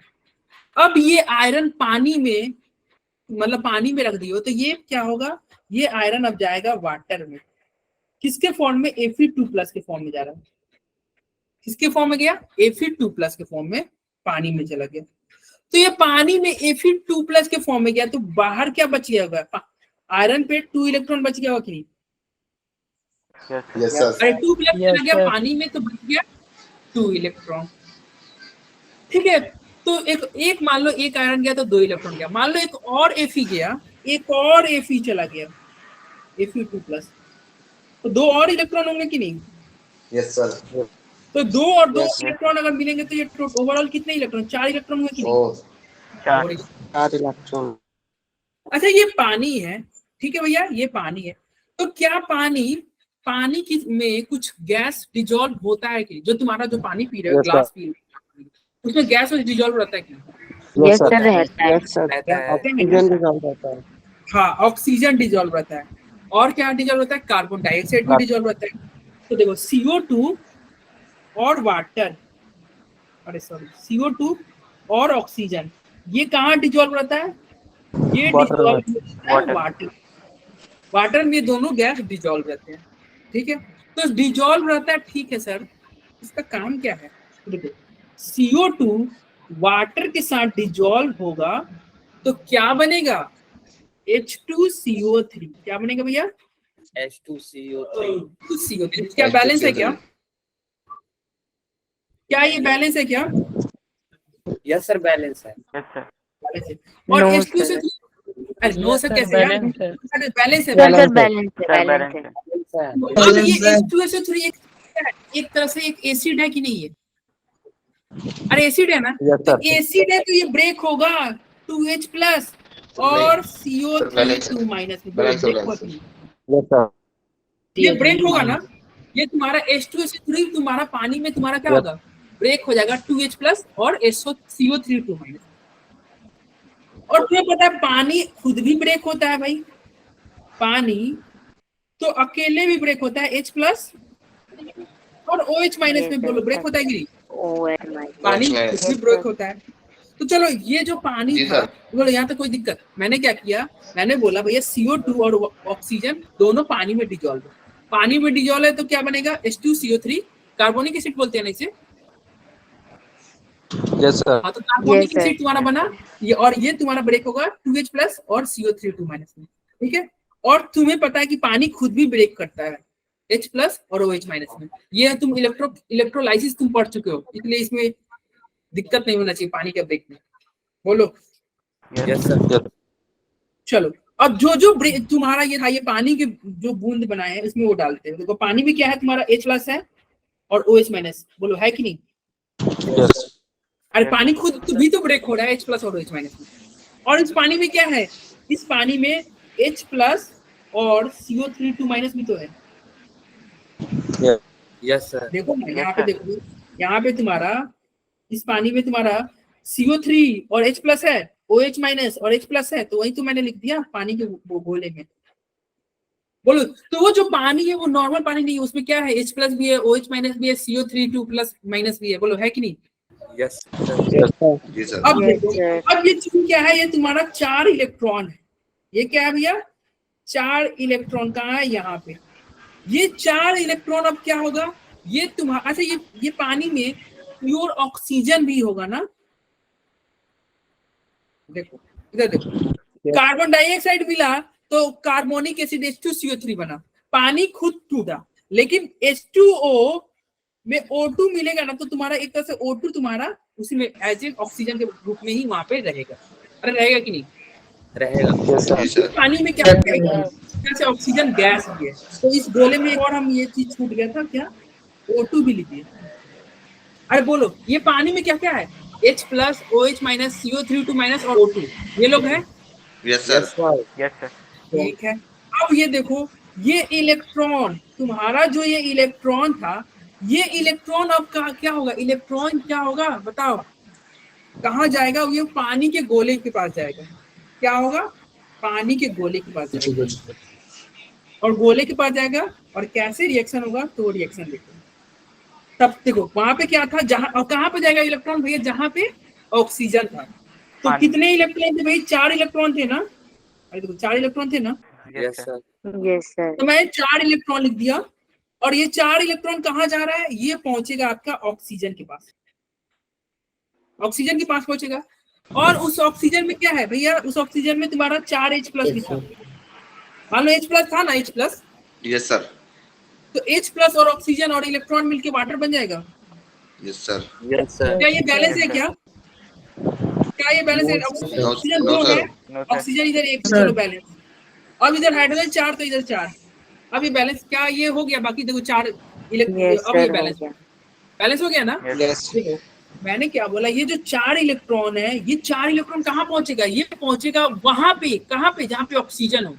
अब ये आयरन पानी में, मतलब पानी में रख दियो तो ये क्या होगा? ये आयरन अब जाएगा वाटर में। किसके फॉर्म में? Fe2+ के फॉर्म में जा रहा है। किसके फॉर्म में गया? Fe2+ के फॉर्म में पानी में चला गया। तो ये पानी में Fe2+ के फॉर्म में गया तो बाहर क्या बच गया होगा? आयरन पे 2 इलेक्ट्रॉन बच गया होगा कि नहीं? Yes, sir. Yes sir. अरे 2+ Yes, चला गया sir. पानी में तो बच गया 2 इलेक्ट्रॉन। ठीक है, तो एक मान लो एक आयरन गया तो 2 इलेक्ट्रॉन गया। मान लो एक और Fe गया, एक और Fe चला गया, Fe2+, तो 2 और इलेक्ट्रॉन होंगे कि नहीं? Yes sir. तो 2 और 2 Yes, sir. इलेक्ट्रॉन अगर मिलेंगे तो ये ओवरऑल कितने इलेक्ट्रॉन? 4 इलेक्ट्रॉन हुए कि नहीं? ओ Sure. 4 इलेक्ट्रॉन। अच्छा, ये पानी है, ठीक है भैया, ये पानी है। तो क्या पानी की में कुछ गैस डिजॉल्व होता है कि? जो तुम्हारा जो पानी पी रहे हो, Yes, sir. ग्लास पी रहे हो, उसमें गैस डिजॉल्व रहता है कि? Yes, sir. रहता है। Yes sir. ऑक्सीजन डिसॉल्व होता है। हाँ, ऑक्सीजन डिजॉल्व रहता है। और क्या डिजॉल्व होता है? कार्बन डाइऑक्साइड भी डिजॉल्व रहता है। तो देखो CO2 और वाटर, अरे सॉरी, CO2 और ऑक्सीजन, ये कहाँ डिजॉल्व रहता है? ये Water में। Dissolve water. वाटर में दोनों गैस डिजॉल्व रहते हैं। ठीक है, तो डिजॉल्व रहता है, ठीक है सर, इसका काम क्या है? देखो, CO2 वाटर के साथ डिजॉल्व होगा तो क्या बनेगा? H2CO3। क्या बनेगा भैया? H2CO3। क्या बैलेंस है क्या? क्या ये बैलेंस है क्या? यस सर, बैलेंस है। Yes, sir. बैलेंस है। और No, H2CO3, अरे नो सर कैसे यार? बैलेंस है। बैलेंस है। Sir, balance balance है, Sir, balance balance है। है. अब ये H2SO3 एक तरह से एक एसिड है कि नहीं है? अरे एसिड है ना? Yes, तो sir. एसिड है तो ये ब्रेक होगा 2H+ और CO3 balance 2- में balance ब्रेक होगा होगा sir. कि नहीं? Yes sir. ये ब्रेक होगा ना? ये तुम्हारा H2SO3 तुम्हारा पानी में तुम्हारा क्या Yes. होगा? ब्रेक हो जाएगा 2H+ और CO3 2-। और तुम्हें पता है पानी खुद भी ब्रेक होता है भाई। पानी तो अकेले भी ब्रेक होता है H+ और OH- में बोलो ब्रेक होता है कि नहीं? पानी Yes, खुद भी ब्रेक होता है। तो चलो ये जो पानी जी था, सर। बोलो यहाँ तो कोई दिक्कत? मैंने क्या किया? मैंने बोला भैया CO2 और ऑक्सीजन दोनों पानी में डिजॉल्व है। पानी में डिजॉल्व है तो क्या बनेगा? H2CO3, कार्बोनिक एसिड बोलते हैं ना इसे। Yes sir. हाँ, तो कार्बोनिक Yes, sir. एसिड तुम्हारा बना ये, और ये तुम्हारा ब्रेक होगा 2H+ और CO3 2- में। ठीक है, और तुम्हें पता है कि पानी खुद भी ब्रेक करता है H+ और OH- में। ये तुम इलेक्ट्रोलाइसिस तुम पढ़ चुके हो, इसलिए इसमें दिक्कत नहीं होना चाहिए पानी के ब्रेक में। बोलो। Yes. चलो, अब जो तुम्हारा ये था, ये पानी के जो बूंद बनाए हैं इसमें वो डालते हैं। देखो पानी में क्या है तुम्हारा? H+ है और OH-। बोलो है कि नहीं? यस। अरे पानी खुद भी तो ब्रेक हो रहा है H+ और OH- में। और इस पानी में क्या है? इस पानी में H+ और CO3 2- भी तो है। Yes sir. देखो ना, यहाँ Yes, पे sir. देखो, यहाँ पे तुम्हारा इस पानी में तुम्हारा CO3 और H+ है, OH- और H+ है, तो वही तो मैंने लिख दिया पानी के गोले में। बोलो, तो वो जो पानी है वो नॉर्मल पानी नहीं है, उसमें क्या है? H+ भी है, OH- भी है, CO3 2+ भी है। बोलो है कि नहीं? यस जी सर। अब Yes, देखो, sir. अब ये चीज क्या है? ये तुम्हारा 4 इलेक्ट्रॉन है। ये क्या है भैया? 4 इलेक्ट्रॉन कहाँ है? यहाँ पे। ये 4 इलेक्ट्रॉन अब क्या होगा? ये तुम्हारा, अच्छा ये पानी में प्योर ऑक्सीजन भी होगा ना? देखो इधर देखो, कार्बन डाइऑक्साइड मिला तो कार्बोनिक एसिड H2CO3 बना, पानी खुद टूटा, लेकिन H2O में O2 मिलेगा ना, तो तुम्हारा एक तरह से O2 तुम्हारा उसी में एज ए ऑक्सीजन के रूप में ही वहां पे रहेगा। अरे रहेगा कि नहीं रहेगा? पानी में क्या जैसे ऑक्सीजन गैस भी है, तो इस गोले में एक और हम ये चीज छूट गया था, क्या O2 भी लिखिए। अरे बोलो ये पानी में क्या क्या है? H plus OH minus CO3 minus और O2, ये लोग हैं। Yes sir. Yes, sir. ठीक है, अब ये देखो, ये इलेक्ट्रॉन तुम्हारा जो ये इलेक्ट्रॉन था, ये इलेक्ट्रॉन अब क्या होगा? इलेक्ट्रॉन क्या होगा बताओ, कहाँ जाएगा? ये पानी के गोले के पास जाएगा। क्या होगा? पानी के गोले के पास जाएगा, और गोले के पास जाएगा और कैसे रिएक्शन होगा? तो रिएक्शन देखो, तब देखो वहां पे क्या था, जहां और कहाँ पे जाएगा इलेक्ट्रॉन भैया? जहां पे ऑक्सीजन था। तो कितने इलेक्ट्रॉन थे भाई? 4 इलेक्ट्रॉन थे ना? अरे देखो 4 इलेक्ट्रॉन थे ना? Yes, sir. Yes, sir. तो मैं 4 इलेक्ट्रॉन लिख दिया, और ये 4 इलेक्ट्रॉन कहाँ जा रहा है? ये पहुंचेगा आपका ऑक्सीजन के पास, ऑक्सीजन के पास पहुंचेगा। और उस ऑक्सीजन में क्या है भैया? उस ऑक्सीजन में तुम्हारा 4H प्लस लिखा, मान लो H प्लस था ना, H प्लस। Yes sir. तो H प्लस और ऑक्सीजन और इलेक्ट्रॉन मिलके वाटर बन जाएगा। Yes sir. क्या ये बैलेंस है? क्या क्या ये बैलेंस है? ऑक्सीजन 2 है, No, sir. ऑक्सीजन इधर 1, चलो बैलेंस। अब इधर हाइड्रोजन 4, तो इधर 4। अब ये बैलेंस क्या ये हो गया? बाकी देखो 4 इलेक्ट्रॉन, Yes, अब ये sir. बैलेंस हो गया ना? यस। देखो मैंने क्या बोला, ये जो 4 इलेक्ट्रॉन है, ये 4 इलेक्ट्रॉन कहाँ पहुंचेगा? ये पहुंचेगा वहां पे, कहाँ पे? जहाँ पे ऑक्सीजन हो,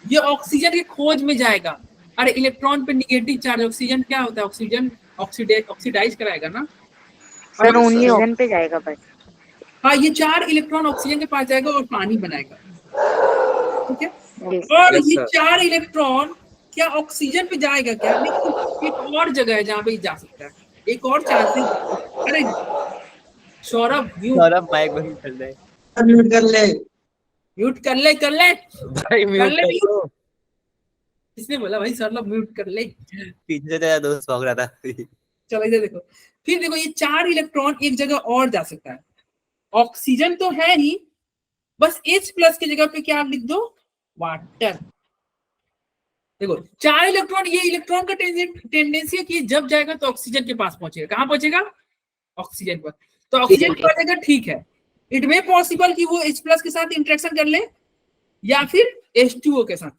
ये ऑक्सीजन के खोज में जाएगा। अरे इलेक्ट्रॉन पे निगेटिव चार्ज, ऑक्सीजन क्या होता है? ऑक्सीजन ऑक्सीडाइज कराएगा ना सर ओनली ऑक्सीजन पे जाएगा बस। हाँ, ये 4 इलेक्ट्रॉन ऑक्सीजन के पास जाएगा और पानी बनाएगा, ठीक है? Yes. और ये 4 इलेक्ट्रॉन क्या ऑक्सीजन पे जाएगा? क्या नहीं, एक और जगह है जहाँ पे जा सकता है, एक और चांसेस। अरे सौरभ माइक बंद कर दे म्यूट कर ले। म्यूट कर ले भाई, म्यूट कर लो। किसने बोला भाई सौरभ म्यूट कर ले? पीछे तेरा दोस्त भाग रहा था। चलो इधर देखो, फिर देखो ये 4 इलेक्ट्रॉन एक जगह और जा सकता है। ऑक्सीजन तो है ही, बस H प्लस की जगह पे क्या लिख दो? वाटर। देखो 4 इलेक्ट्रॉन, ये इलेक्ट्रॉन का टेंडेंसी है कि जब जाएगा तो ऑक्सीजन के पास पहुंचेगा। कहाँ पहुंचेगा? ऑक्सीजन पर। तो ऑक्सीजन के पास जाएगा, ठीक है। इट मे पॉसिबल कि वो H प्लस के साथ इंटरेक्शन कर ले, या फिर H2O के साथ।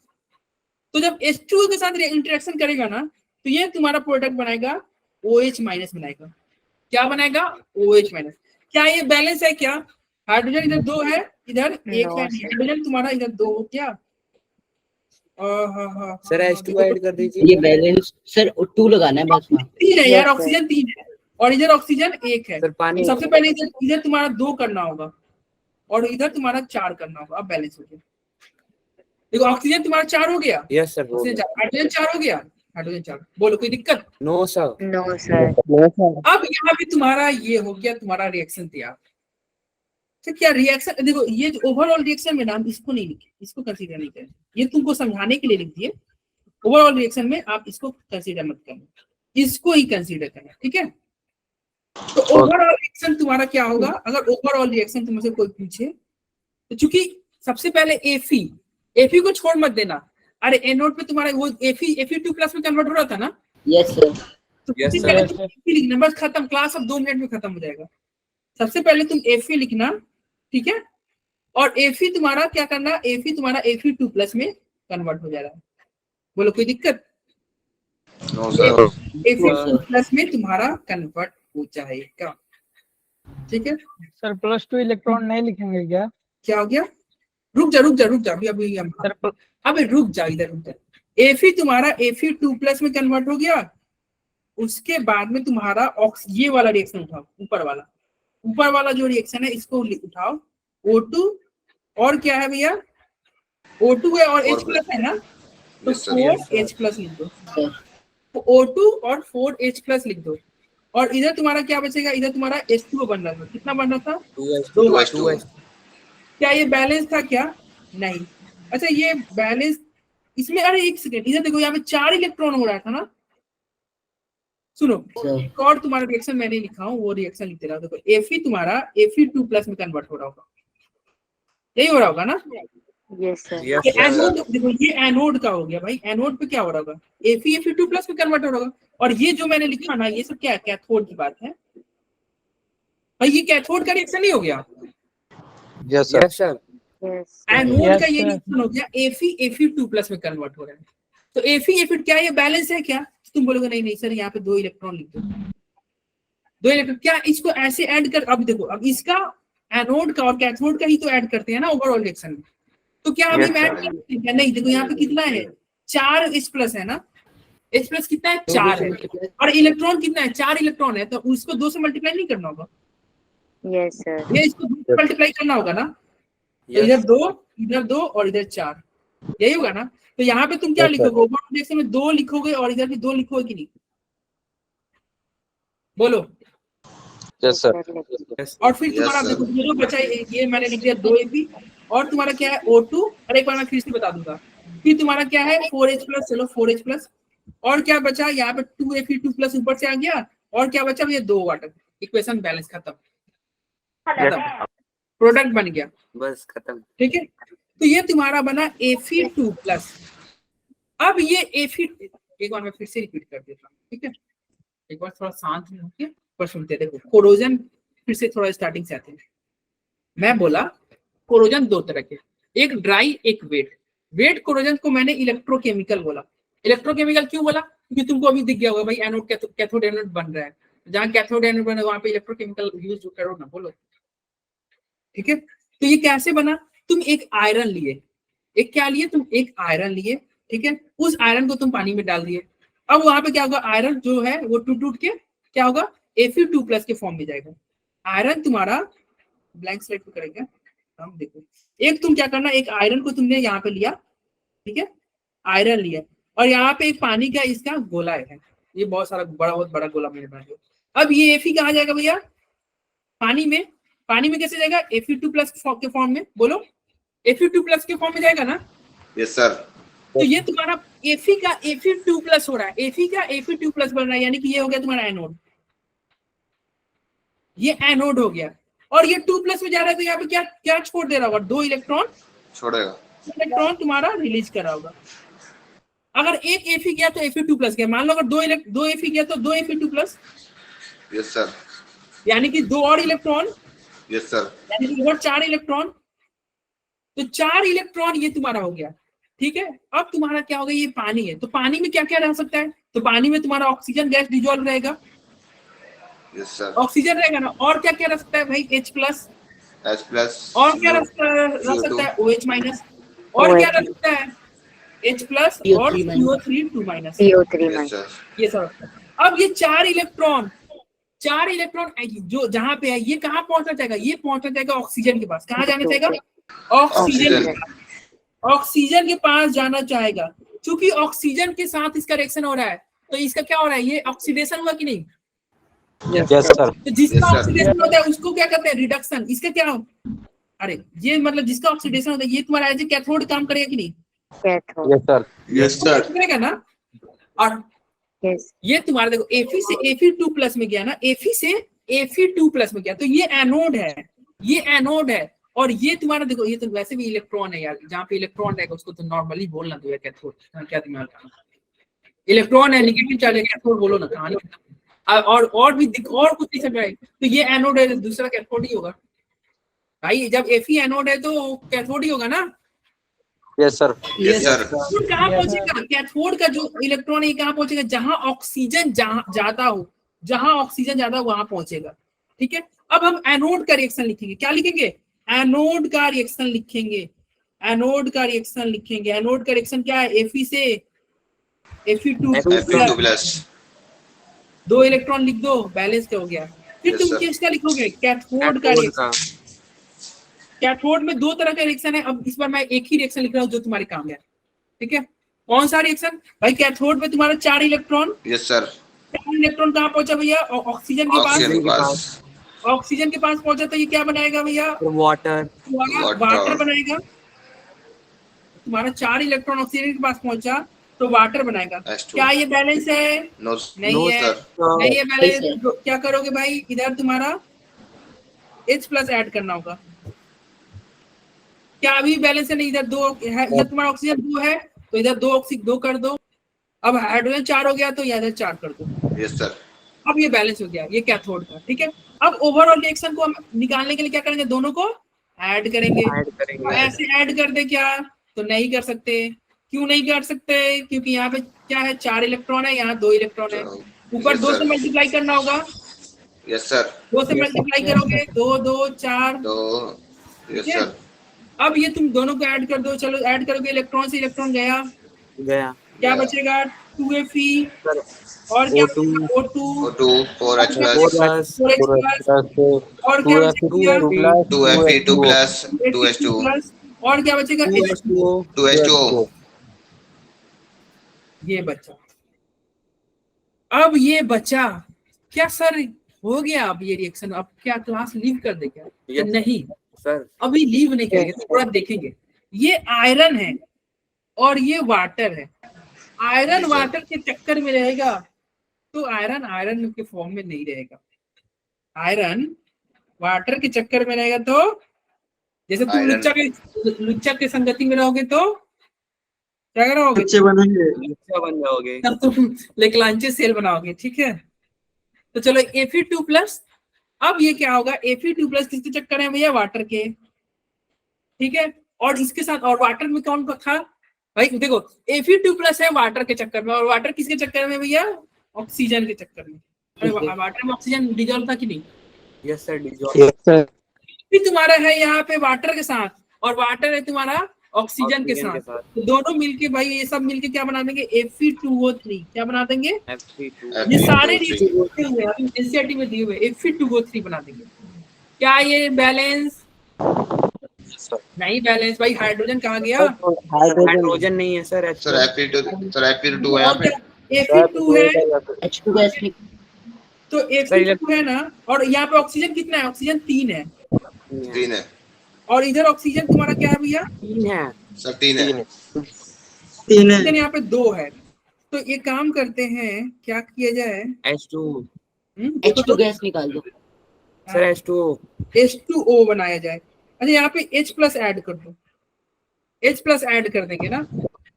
तो जब H2O के साथ इंटरेक्शन करेगा ना, तो ये तुम्हारा प्रोडक्ट बनाएगा OH माइनस बनाएगा। क्या बनाएगा? OH minus. क्या ये बैलेंस है? क्या हाइड्रोजन इधर 2 है, इधर 1 है, हाइड्रोजन तुम्हारा इधर 2 हो क्या? सर H2 ऐड कर दीजिए। ये बैलेंस सर 2 लगाना है बस वहाँ। 3 है यार, ऑक्सीजन 3 है और इधर ऑक्सीजन 1 है। सर पानी सबसे पहले इधर तुम्हारा 2 करना होगा और इधर तुम्हारा 4 करना होगा। अब बैलेंस हो गया। देखो ऑक्सीजन तुम्हारा 4 हो गया। Yes sir. हाइड्रोजन 4 हो गया, हाइड्रोजन 4। बोलो कोई दिक्कत? No sir. No sir. अब यहाँ पे तुम्हारा ये हो गया, तुम्हारा रिएक्शन तैयार। तो क्या रिएक्शन, देखो ये जो ओवरऑल रिएक्शन में नाम इसको नहीं लिखे, इसको कंसीडर नहीं करें, ये तुमको समझाने के लिए लिख दिए। ओवरऑल रिएक्शन में आप इसको कंसीडर मत करना, इसको ही कंसीडर करना, ठीक है? तो ओवरऑल रिएक्शन तुम्हारा क्या होगा? अगर ओवरऑल रिएक्शन तुमसे कोई पूछे तो चूंकि सबसे पहले एफी को छोड़ मत देना। अरे एनोड पे तुम्हारा वो Fe2 प्लस में कन्वर्ट हो रहा था ना? Yes sir. तो सबसे पहले तुम Fe लिखना, बस खत्म, क्लास अब 2 मिनट में खत्म हो जाएगा। सबसे पहले तुम Fe लिखना, ठीक है? और Fe तुम्हारा क्या करना? Fe तुम्हारा Fe2 प्लस में कन्वर्ट हो जा रहा है। बोलो कोई दिक्कत? Fe2 प्लस में तुम्हारा कन्वर्ट हो जाएगा, ठीक है? सर +2 इलेक्ट्रॉन नहीं लिखेंगे क्या? क्या हो गया? रुक जा अभी अबे रुक जा, इधर रुक जा। Fe तुम्हारा Fe2 प्लस में कन्वर्ट हो गया। उसके बाद में तुम्हारा ये वाला रिएक्शन उठाओ, ऊपर वाला जो रिएक्शन है इसको उठाओ। O2 और क्या है भैया? O2 है और H प्लस है ना, तो 4H प्लस लिख दो। तो O2 और 4H प्लस लिख दो। और इधर तुम्हारा क्या बचेगा? इधर तुम्हारा H2O बन रहा था। कितना बन रहा था? 2H2। क्या ये बैलेंस था? क्या नहीं। अच्छा ये बैलेंस इसमें, अरे एक सेकेंड, इधर देखो यहाँ पे 4 इलेक्ट्रॉन हो रहा था ना। सुनो, एक और तुम्हारा रिएक्शन मैंने लिखा हूँ, वो रिएक्शन लिखते रहो। देखो Fe तुम्हारा Fe2 प्लस में कन्वर्ट हो रहा होगा। यही हो रहा होगा ना? Yes sir. यस ये सर। एनोड, देखो ये एनोड का हो गया भाई, एनोड पे क्या हो रहा होगा, Fe2+ में कन्वर्ट हो रहा होगा। और ये जो मैंने लिखा ना, ये सब क्या है, कैथोड की बात है भाई, ये कैथोड का रिएक्शन नहीं हो गया, यस सर। यस एनोड का ये रिएक्शन हो गया, Fe2+ में कन्वर्ट हो रहा है। तो Fe क्या ये बैलेंस है क्या? तुम बोलोगे नहीं नहीं सर, यहाँ पे 2 इलेक्ट्रॉन लिख दो, 2 इलेक्ट्रॉन, क्या इसको ऐसे ऐड कर, अब देखो अब इसका एनोड का और कैथोड का ही तो ऐड करते हैं ना ओवरऑल रिएक्शन में, तो क्या अभी Yes, ऐड sir. करते हैं क्या? नहीं, देखो यहाँ पे कितना है, 4 H+ है ना, H+ कितना है, 4 है, और इलेक्ट्रॉन कितना है, 4 इलेक्ट्रॉन है, तो उसको 2 से मल्टीप्लाई नहीं करना होगा, यस सर। ये इसको 2 से मल्टीप्लाई करना होगा ना, तो इधर 2 और इधर 4, यही होगा ना? तो यहाँ पे तुम क्या लिखोगे, ओवरऑल रिएक्शन में 2 लिखोगे और इधर भी 2 लिखोगे कि नहीं, बोलो? Yes sir. और फिर Yes, तुम्हारा sir. देखो ये जो बचा है, ये मैंने लिख दिया 2 Fe, और तुम्हारा क्या है O2, और एक बार मैं फिर से बता दूंगा, फिर तुम्हारा क्या है 4H+, चलो 4H+, और क्या बचा यहाँ पे 2Fe2+ ऊपर से आ गया, और क्या बचा भैया 2 वाटर, इक्वेशन बैलेंस खत्म, प्रोडक्ट बन गया, बस खत्म। ठीक है? तो ये तुम्हारा बना Fe2+। अब ये एक बार मैं फिर से रिपीट कर देता हूँ, ठीक है? एक बार थोड़ा शांत होके पर सुनते, देखो कोरोजन फिर से थोड़ा स्टार्टिंग से आते हैं। मैं बोला कोरोजन 2 तरह के, एक ड्राई एक वेट। वेट कोरोजन को मैंने इलेक्ट्रोकेमिकल बोला। इलेक्ट्रोकेमिकल क्यों बोला? क्योंकि तुमको अभी दिख गया होगा भाई, एनोड कैथोड एनोड बन रहा है, जहाँ कैथोड एनोड बन रहा है वहां पे इलेक्ट्रोकेमिकल यूज करो ना, बोलो, ठीक है? तो ये कैसे बना, तुम एक आयरन लिए, एक क्या लिए तुम, एक आयरन लिए, ठीक है? उस आयरन को तुम पानी में डाल दिए, अब वहां पे क्या होगा, आयरन जो है वो टूट के क्या होगा, Fe2+ के फॉर्म में जाएगा। आयरन तुम्हारा ब्लैंक स्लेट पे करेंगे हम, देखो एक तुम क्या करना, एक आयरन को तुमने यहाँ पे लिया, ठीक है? आयरन लिया, और यहाँ पे एक पानी का इसका गोला है, ये बहुत सारा बहुत बड़ा गोला मैंने बना दिया। अब ये Fe कहाँ जाएगा भैया, पानी में। पानी में कैसे जाएगा, Fe2+ के फॉर्म में, बोलो Fe2+ के फॉर्म में जाएगा ना? Yes, sir. तो ये तुम्हारा Fe का Fe2+ हो रहा है, Fe का Fe2+ बन रहा है, यानी कि ये हो गया तुम्हारा एनोड, ये एनोड हो गया, और ये 2+ में जा रहा है, तो यहाँ पे क्या क्या छोड़ दे रहा होगा, 2 इलेक्ट्रॉन छोड़ेगा। इलेक्ट्रॉन तुम्हारा रिलीज कर रहा होगा। अगर एक Fe गया तो Fe2+ गया, मान लो अगर 2 Fe गया तो 2 Fe2+, Yes, sir. यानी कि 2 और इलेक्ट्रॉन, Yes, sir. यानी कि और 4 इलेक्ट्रॉन, तो 4 इलेक्ट्रॉन ये तुम्हारा हो गया, ठीक है? अब तुम्हारा क्या होगा, ये पानी है, तो पानी में क्या क्या रह सकता है, तो पानी में तुम्हारा ऑक्सीजन गैस डिजोल्व रहेगा, Yes, sir. ऑक्सीजन रहेगा ना, और क्या क्या रह सकता है भाई, H+, H+. और क्या रह सकता है OH-, और क्या रह सकता है H+ और CO3 2-, CO3 Yes, sir. ये सब। अब ये 4 इलेक्ट्रॉन जो जहां पे है, ये कहाँ पहुंचना चाहेगा, ये पहुंचना चाहेगा ऑक्सीजन के पास, कहाँ जाना चाहेगा, Oxygen. ऑक्सीजन के पास जाना चाहेगा। क्योंकि ऑक्सीजन के साथ इसका रिएक्शन हो रहा है, तो इसका क्या हो रहा है, ये ऑक्सीडेशन हुआ कि नहीं? Yes sir. तो जिसका Yes, sir. ऑक्सीडेशन होता है उसको क्या कहते हैं, रिडक्शन। इसका क्या हो, अरे ये मतलब जिसका ऑक्सीडेशन होता है, ये तुम्हारा एज ए कैथोड काम करेगा कि नहीं? Cathode. Yes sir. Yes, sir. करेगा ना। और यस ये तुम्हारा देखो Fe से Fe2+ में गया ना, Fe से Fe2+ में गया, तो ये एनोड है, ये एनोड है, और ये तुम्हारा देखो ये तो वैसे भी इलेक्ट्रॉन है यार, जहाँ पे इलेक्ट्रॉन रहेगा उसको तो नॉर्मली बोलना दो यार, कैथोड क्या दिमाग, इलेक्ट्रॉन है, नेगेटिव चार्ज है, कैथोड बोलो ना, कहानी और भी और कुछ नहीं समझ, तो ये एनोड है, दूसरा कैथोड ही होगा भाई, जब Fe एनोड है तो कैथोड ही होगा ना। Yes sir. Yes, sir. तो कहाँ पहुंचेगा, कैथोड का जो इलेक्ट्रॉन है कहाँ पहुंचेगा, जहां ऑक्सीजन ज्यादा हो, जहां ऑक्सीजन ज्यादा वहां पहुंचेगा, ठीक है? अब हम एनोड का रिएक्शन लिखेंगे, क्या लिखेंगे, एनोड का रिएक्शन लिखेंगे, एनोड का रिएक्शन लिखेंगे। एनोड का रिएक्शन क्या है, Fe से Fe2+, 2 इलेक्ट्रॉन लिख दो, बैलेंस क्या हो गया। फिर Yes, तुम sir. किसका लिखोगे, कैथोड का रिएक्शन। कैथोड में 2 तरह का रिएक्शन है, अब इस बार मैं एक ही रिएक्शन लिख रहा हूँ जो तुम्हारे काम है, ठीक है? कौन सा रिएक्शन भाई, कैथोड में तुम्हारा 4 इलेक्ट्रॉन, Yes, sir. 4 इलेक्ट्रॉन कहाँ पहुंचा भैया, ऑक्सीजन के पास, Oxygen के पास. ऑक्सीजन के पास पहुंचा, तो ये क्या बनाएगा भैया, वाटर। वाटर बनाएगा। तुम्हारा 4 इलेक्ट्रॉन ऑक्सीजन के पास पहुंचा तो वाटर बनाएगा। H2. क्या ये बैलेंस है, No, नहीं no, है, sir. नहीं है बैलेंस, तो क्या करोगे भाई, इधर तुम्हारा H+ ऐड करना होगा, क्या अभी बैलेंस है? नहीं, इधर 2 है, इधर तुम्हारा ऑक्सीजन 2 है तो इधर 2 ऑक्सीजन 2 कर दो। अब हाइड्रोजन 4 हो गया तो इधर 4 कर दो। Yes sir. अब ये बैलेंस हो गया, ये कैथोड का। ठीक है, अब ओवरऑल रिएक्शन को हम निकालने के लिए क्या करेंगे? दोनों को ऐड करेंगे। तो ऐसे ऐड कर दे क्या? तो नहीं कर सकते। क्यों नहीं कर सकते? क्योंकि यहाँ पे क्या है, 4 इलेक्ट्रॉन है, यहाँ 2 इलेक्ट्रॉन है। ऊपर 2 से मल्टीप्लाई करना होगा। Yes sir. 2 से मल्टीप्लाई करोगे 2 2 4। तो यस सर। अब ये तुम दोनों को ऐड कर दो। चलो ऐड करोगे, इलेक्ट्रॉन से इलेक्ट्रॉन गया, क्या बचेगा? 2Fe और क्या बचेगा? O2 4H प्लस 4H और क्या बचेगा? 2Fe2 प्लस 2H2 और क्या बचेगा? 2H2O। ये बचा। अब ये बचा क्या सर? हो गया अब ये रिएक्शन। अब क्या क्लास लीव कर दे क्या? नहीं सर, अभी लीव नहीं करेंगे, थोड़ा देखेंगे। ये आयरन है और ये वाटर है। आयरन वाटर के चक्कर में रहेगा तो आयरन आयरन के फॉर्म में नहीं रहेगा। आयरन वाटर के चक्कर में रहेगा तो जैसे तुम लुच्चा के संगति में रहोगे तो क्या करोगे? बच्चे बनेंगे। बन जाओगे। तब तुम लेकलांचे सेल बनाओगे। ठीक है, तो चलो Fe2 प्लस। अब ये क्या होगा? Fe2 प्लस किसके चक्कर है भैया? वाटर के। ठीक है, और इसके साथ और वाटर में कौन था भाई? देखो Fe2 प्लस है वाटर के चक्कर में, और वाटर किसके चक्कर में भैया? ऑक्सीजन के चक्कर में। अरे वाटर में ऑक्सीजन डिजोल्व था कि नहीं? Yes sir, dissolve. फिर तुम्हारा है यहाँ पे वाटर के साथ, और वाटर है तुम्हारा ऑक्सीजन के साथ। तो दोनों मिलके भाई ये सब मिलके क्या बना देंगे? Fe2O3। क्या बना देंगे? ये सारे एनसीईआरटी में दिए हुए Fe2O3 बना देंगे। क्या ये बैलेंस? नहीं बैलेंस भाई। हाइड्रोजन कहाँ गया? हाइड्रोजन नहीं है सर। सर Fe2 है यहाँ पे। Fe2 है H2 गैस नहीं। तो Fe2 है ना, और यहाँ पे ऑक्सीजन कितना है? ऑक्सीजन 3 है। 3 है। और इधर ऑक्सीजन तुम्हारा क्या है भैया? 3 है सर। 3 है। 3 है। ऑक्सीजन यहाँ पे 2 है। तो ये काम करते हैं, क्या किया जाए? H2 गैस निकाल दो सर। H2O बनाया जाए। अच्छा यहाँ पे H प्लस ऐड कर दो। H प्लस ऐड कर देंगे ना।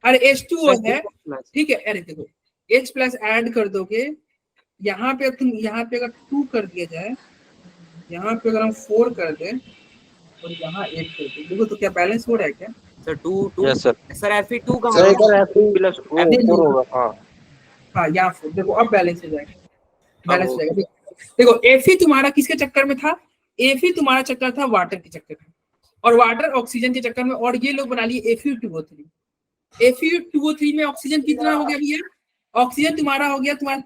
अरे H2O है, ठीक है। अरे देखो H प्लस ऐड कर दोगे, यहाँ पे तुम यहाँ पे अगर 2 कर दिया जाए, यहाँ पे अगर हम 4 कर दें और यहाँ 8 कर दें, देखो तो क्या बैलेंस हो रहा है क्या? Sir 2 yes sir. Sir Fe2 का सर इधर Fe प्लस O4 होगा। हाँ यहाँ 4। देखो अब बैलेंस हो जाएगा। बैलेंस हो जाएगा। देखो Fe तुम्हारा किसके चक्कर में था? Fe तुम्हारा चक्कर था वाटर के चक्कर में, और वाटर ऑक्सीजन के चक्कर में। और ये लोग बना लिए Fe2O3। Fe2O3 में ऑक्सीजन कितना हो गया भैया? ऑक्सीजन तुम्हारा हो गया तुम्हारा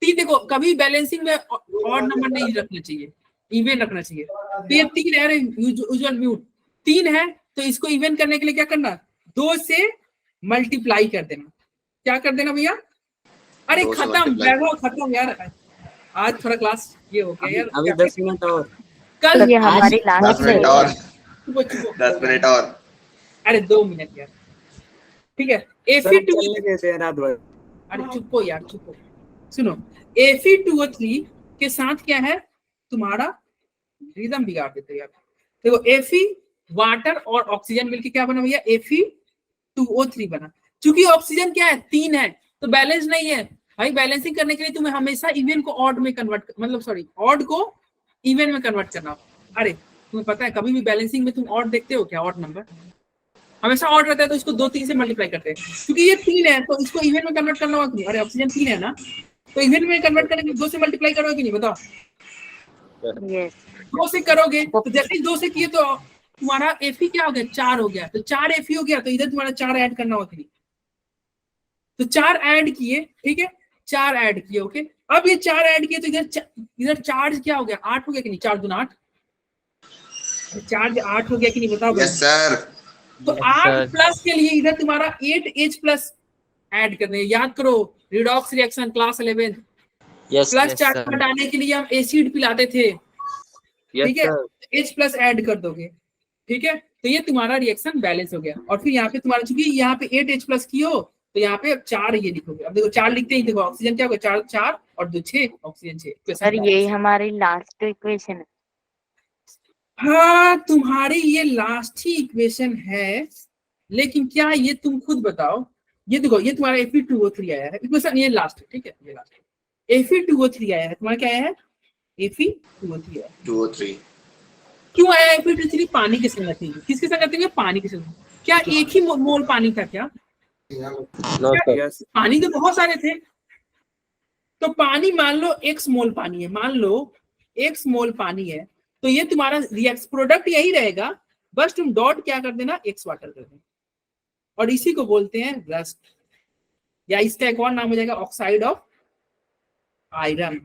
3। देखो कभी बैलेंसिंग में ऑड नंबर नहीं रखना चाहिए, इवन रखना चाहिए। तो ये 3 है, यूजुअल म्यूट 3 है, तो इसको इवन करने के लिए क्या करना? 2 से मल्टीप्लाई कर देना। क्या कर देना भैया? अरे खत्म, वैभव खत्म यार। आज थोड़ा क्लास ये हो गया यार। अभी 10 मिनट और। कल ये हमारी लास्ट 10 मिनट और। चुपो, चुपो। 10 मिनट और। अरे 2 मिनट यार। ठीक है, Fe2 कैसे रात भर। अरे चुपो यार, चुपो। सुनो, Fe2O3 के साथ क्या है? तुम्हारा रिदम बिगाड़ देते यार। देखो Fe वाटर और ऑक्सीजन मिलके क्या बना भैया? Fe2O3 बना। चूंकि ऑक्सीजन क्या है? 3 है, तो बैलेंस नहीं है भाई। बैलेंसिंग करने के लिए तुम्हें हमेशा इवन को ऑड में कन्वर्ट, मतलब सॉरी ऑड को इवन में कन्वर्ट करना। अरे तुम्हें पता है कभी भी बैलेंसिंग में तुम ऑड देखते हो क्या? ऑड नंबर हमेशा ऑड रहता है, तो इसको 2 3 से मल्टीप्लाई करते हैं। क्योंकि ये 3 है तो इसको इवन में कन्वर्ट करना होगा। अरे ऑक्सीजन 3 है ना, तो इवन में कन्वर्ट करेंगे 2 से मल्टीप्लाई करोगे कि नहीं? बताओ। यस 2 से करोगे तो जैसे 2 से किए तो तुम्हारा Fe क्या हो गया? 4 हो गया। तो 4 Fe हो गया, तो इधर तुम्हारा 4 ऐड करना होगा कि नहीं? तो 4 ऐड किए, ठीक है, 4 ऐड किए। ओके, अब ये 4 ऐड किए तो इधर चार्ज क्या हो गया? 8 हो गया कि नहीं? 4 दूना 8, चार्ज 8 हो गया कि नहीं? बताओ। Yes sir. तो 8 प्लस के लिए इधर तुम्हारा 8H प्लस ऐड करने। याद करो redox reaction class 11 plus charge हटाने के लिए हम एसिड पिलाते थे। ठीक है, H प्लस ऐड कर दोगे। ठीक है, तो ये तुम्हारा रिएक्शन बैलेंस हो गया। और फिर यहाँ पे तुम्हारा चूंकि यहाँ पे 8H प्लस की हो तो यहाँ पे 4 ये लिखोगे। अब देखो 4 लिखते ही देखो ऑक्सीजन क्या होगा? 4 और 2 6, ऑक्सीजन 6। सर यही हमारी लास्ट इक्वेशन है। हाँ तुम्हारी ये लास्ट ही इक्वेशन है, लेकिन क्या ये तुम खुद बताओ। ये देखो ये तुम्हारा Fe2O3 आया है, इक्वेशन ये लास्ट है, ठीक है, ये लास्ट है। Fe2O3 आया है, तुम्हारा क्या आया है? Fe2O3 आया है। 2O3 क्यों आया Fe2O3? पानी की संगति में। किसकी संगति में? पानी की संगति में। क्या एक ही मोल पानी था क्या? पानी तो बहुत सारे थे। तो पानी मान लो x मोल पानी है, मान लो x मोल पानी है, तो ये तुम्हारा रिएक्ट प्रोडक्ट यही रहेगा, बस तुम डॉट क्या कर देना, x वाटर कर देना, और इसी को बोलते हैं रस्ट, या इसका एक और नाम हो जाएगा ऑक्साइड ऑफ आयरन।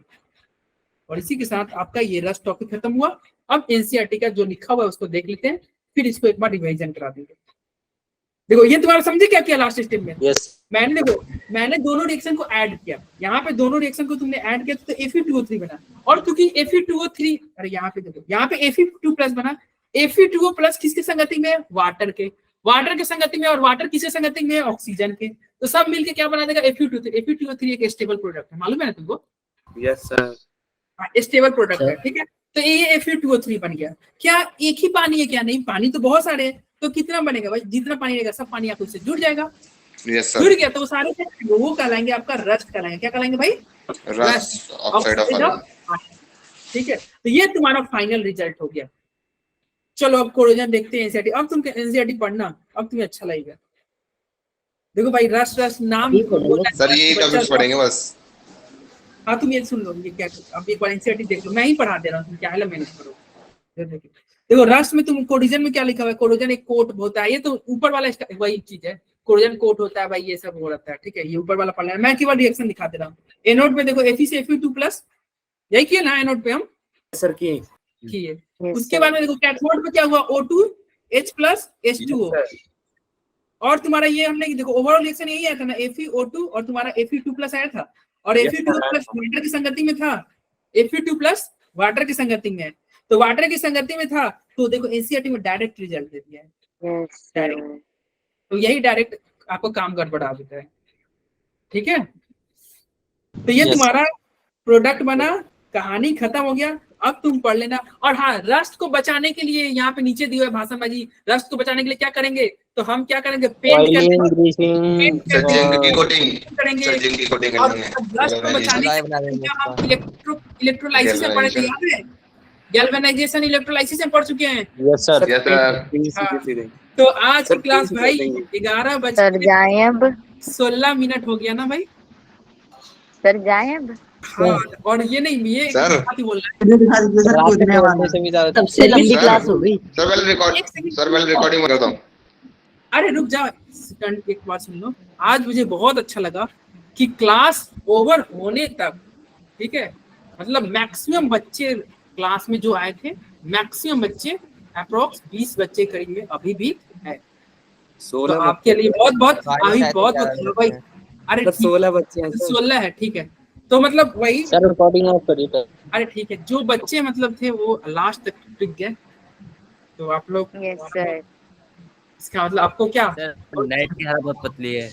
और इसी के साथ आपका ये रस्ट टॉपिक खत्म हुआ। अब एनसीईआरटी का जो लिखा हुआ है उसको देख लेते हैं, फिर इसको एक बार रिवाइजन करा देंगे। देखो ये तुम्हारा समझे क्या किया लास्ट स्टेप में? मैंने दोनों रिएक्शन को ऐड किया, यहाँ पे दोनों रिएक्शन को तुमने ऐड किया तो Fe2O3 बना, और क्योंकि Fe2O3, अरे यहाँ पे देखो, यहाँ पे Fe2 प्लस बना। Fe2O प्लस किसकी संगति में है? वाटर के संगति में, और वाटर किसके संगति में है? ऑक्सीजन के। तो सब मिलके क्या बना देगा? Fe2O3 एक स्टेबल प्रोडक्ट है, मालूम है ना तुमको? यस सर, स्टेबल प्रोडक्ट है, ठीक है। तो ये Fe2O3 बन गया। क्या एक ही पानी है क्या? नहीं, पानी तो बहुत सारे हैं। तो कितना बनेगा भाई? जितना पानी रहेगा सब पानी आपको इससे जुड़ जाएगा। जुड़ गया तो वो सारे वो कहलाएंगे आपका रस्ट कहलाएंगे। क्या कहलाएंगे भाई? Rust, oxide of iron. ठीक है, तो ये तुम्हारा फाइनल रिजल्ट हो गया। चलो अब कोरोजन देखते हैं एनसीईआरटी। अब तुम एनसीईआरटी पढ़ना, अब तुम्हें अच्छा लगेगा। देखो भाई रस्ट नाम सर ये टॉपिक पढ़ेंगे बस। हाँ तुम ये सुन लो, ये क्या, अब एक बार एनसीईआरटी देख लो, मैं ही पढ़ा दे रहा हूँ, तुम क्या है मैनेज करो। देखो रस्ट में तुम कोरोजन में क्या लिखा हुआ है? कोरोजन एक कोट होता है, ये तो ऊपर वाला वही चीज है, कोरोजन कोट होता है भाई, ये सब हो रहता है, ठीक है। ये ऊपर वाला पढ़ना है, मैं केवल रिएक्शन दिखा दे रहा हूँ। एनोड पे देखो Fe से Fe2 प्लस, यही किया ना एनोड पे हम? सर किए। उसके बाद में देखो कैथोड पे क्या हुआ? O2H plus H2O। और तुम्हारा ये हमने देखो ओवरऑल रिएक्शन यही आया था ना, FeO2 और तुम्हारा Fe2 प्लस आया था, और Fe2 प्लस वाटर की संगति में था, Fe2 प्लस वाटर की संगति में, तो वाटर की संगति में था। तो देखो एनसीईआरटी में डायरेक्ट रिजल्ट दे दिया है, डायरेक्ट। तो यही डायरेक्ट आपको काम गड़बड़ा देता है, ठीक है। तो ये तुम्हारा प्रोडक्ट बना, कहानी खत्म हो गया। अब तुम पढ़ लेना। और हाँ, रस्ट को बचाने के लिए यहाँ पे नीचे दिया है भाषण बाजी, रस्ट को बचाने के लिए क्या करेंगे? तो हम क्या करेंगे? पेंट करेंगे, और रस्ट को बचाने के लिए हम इलेक्ट्रोलाइसिस में पढ़े थे, याद है? गैल्वेनाइजेशन इलेक्ट्रोलाइसिस में पढ़ चुके हैं। Yes sir. तो आज की क्लास भाई 11 बजे सर जाएं अब? 16 मिनट हो गया ना भाई? सर जाएं अब? हाँ, और ये नहीं, ये सर बात ही बोल रहा है। सबसे लंबी क्लास हो गई। सर पहले रिकॉर्डिंग करता हूँ। अरे रुक जाओ, एक बात सुन लो। आज मुझे बहुत अच्छा लगा कि क्लास ओवर होने तक, ठीक है, मतलब मैक्सिमम बच्चे क्लास में जो आए थे, मैक्सिमम बच्चे अप्रोक्स 20 बच्चे करीब में अभी भी है। तो आपके लिए बहुत बहुत अभी बहुत भाई। अरे 16 बच्चे हैं, 16 है, ठीक है। तो मतलब वही सर रिकॉर्डिंग ऑफ करिए। अरे ठीक है, जो बच्चे मतलब थे वो लास्ट तक टिक गए। तो आप लोग यस सर। इसका मतलब आपको क्या? नेट की हालत बहुत पतली है।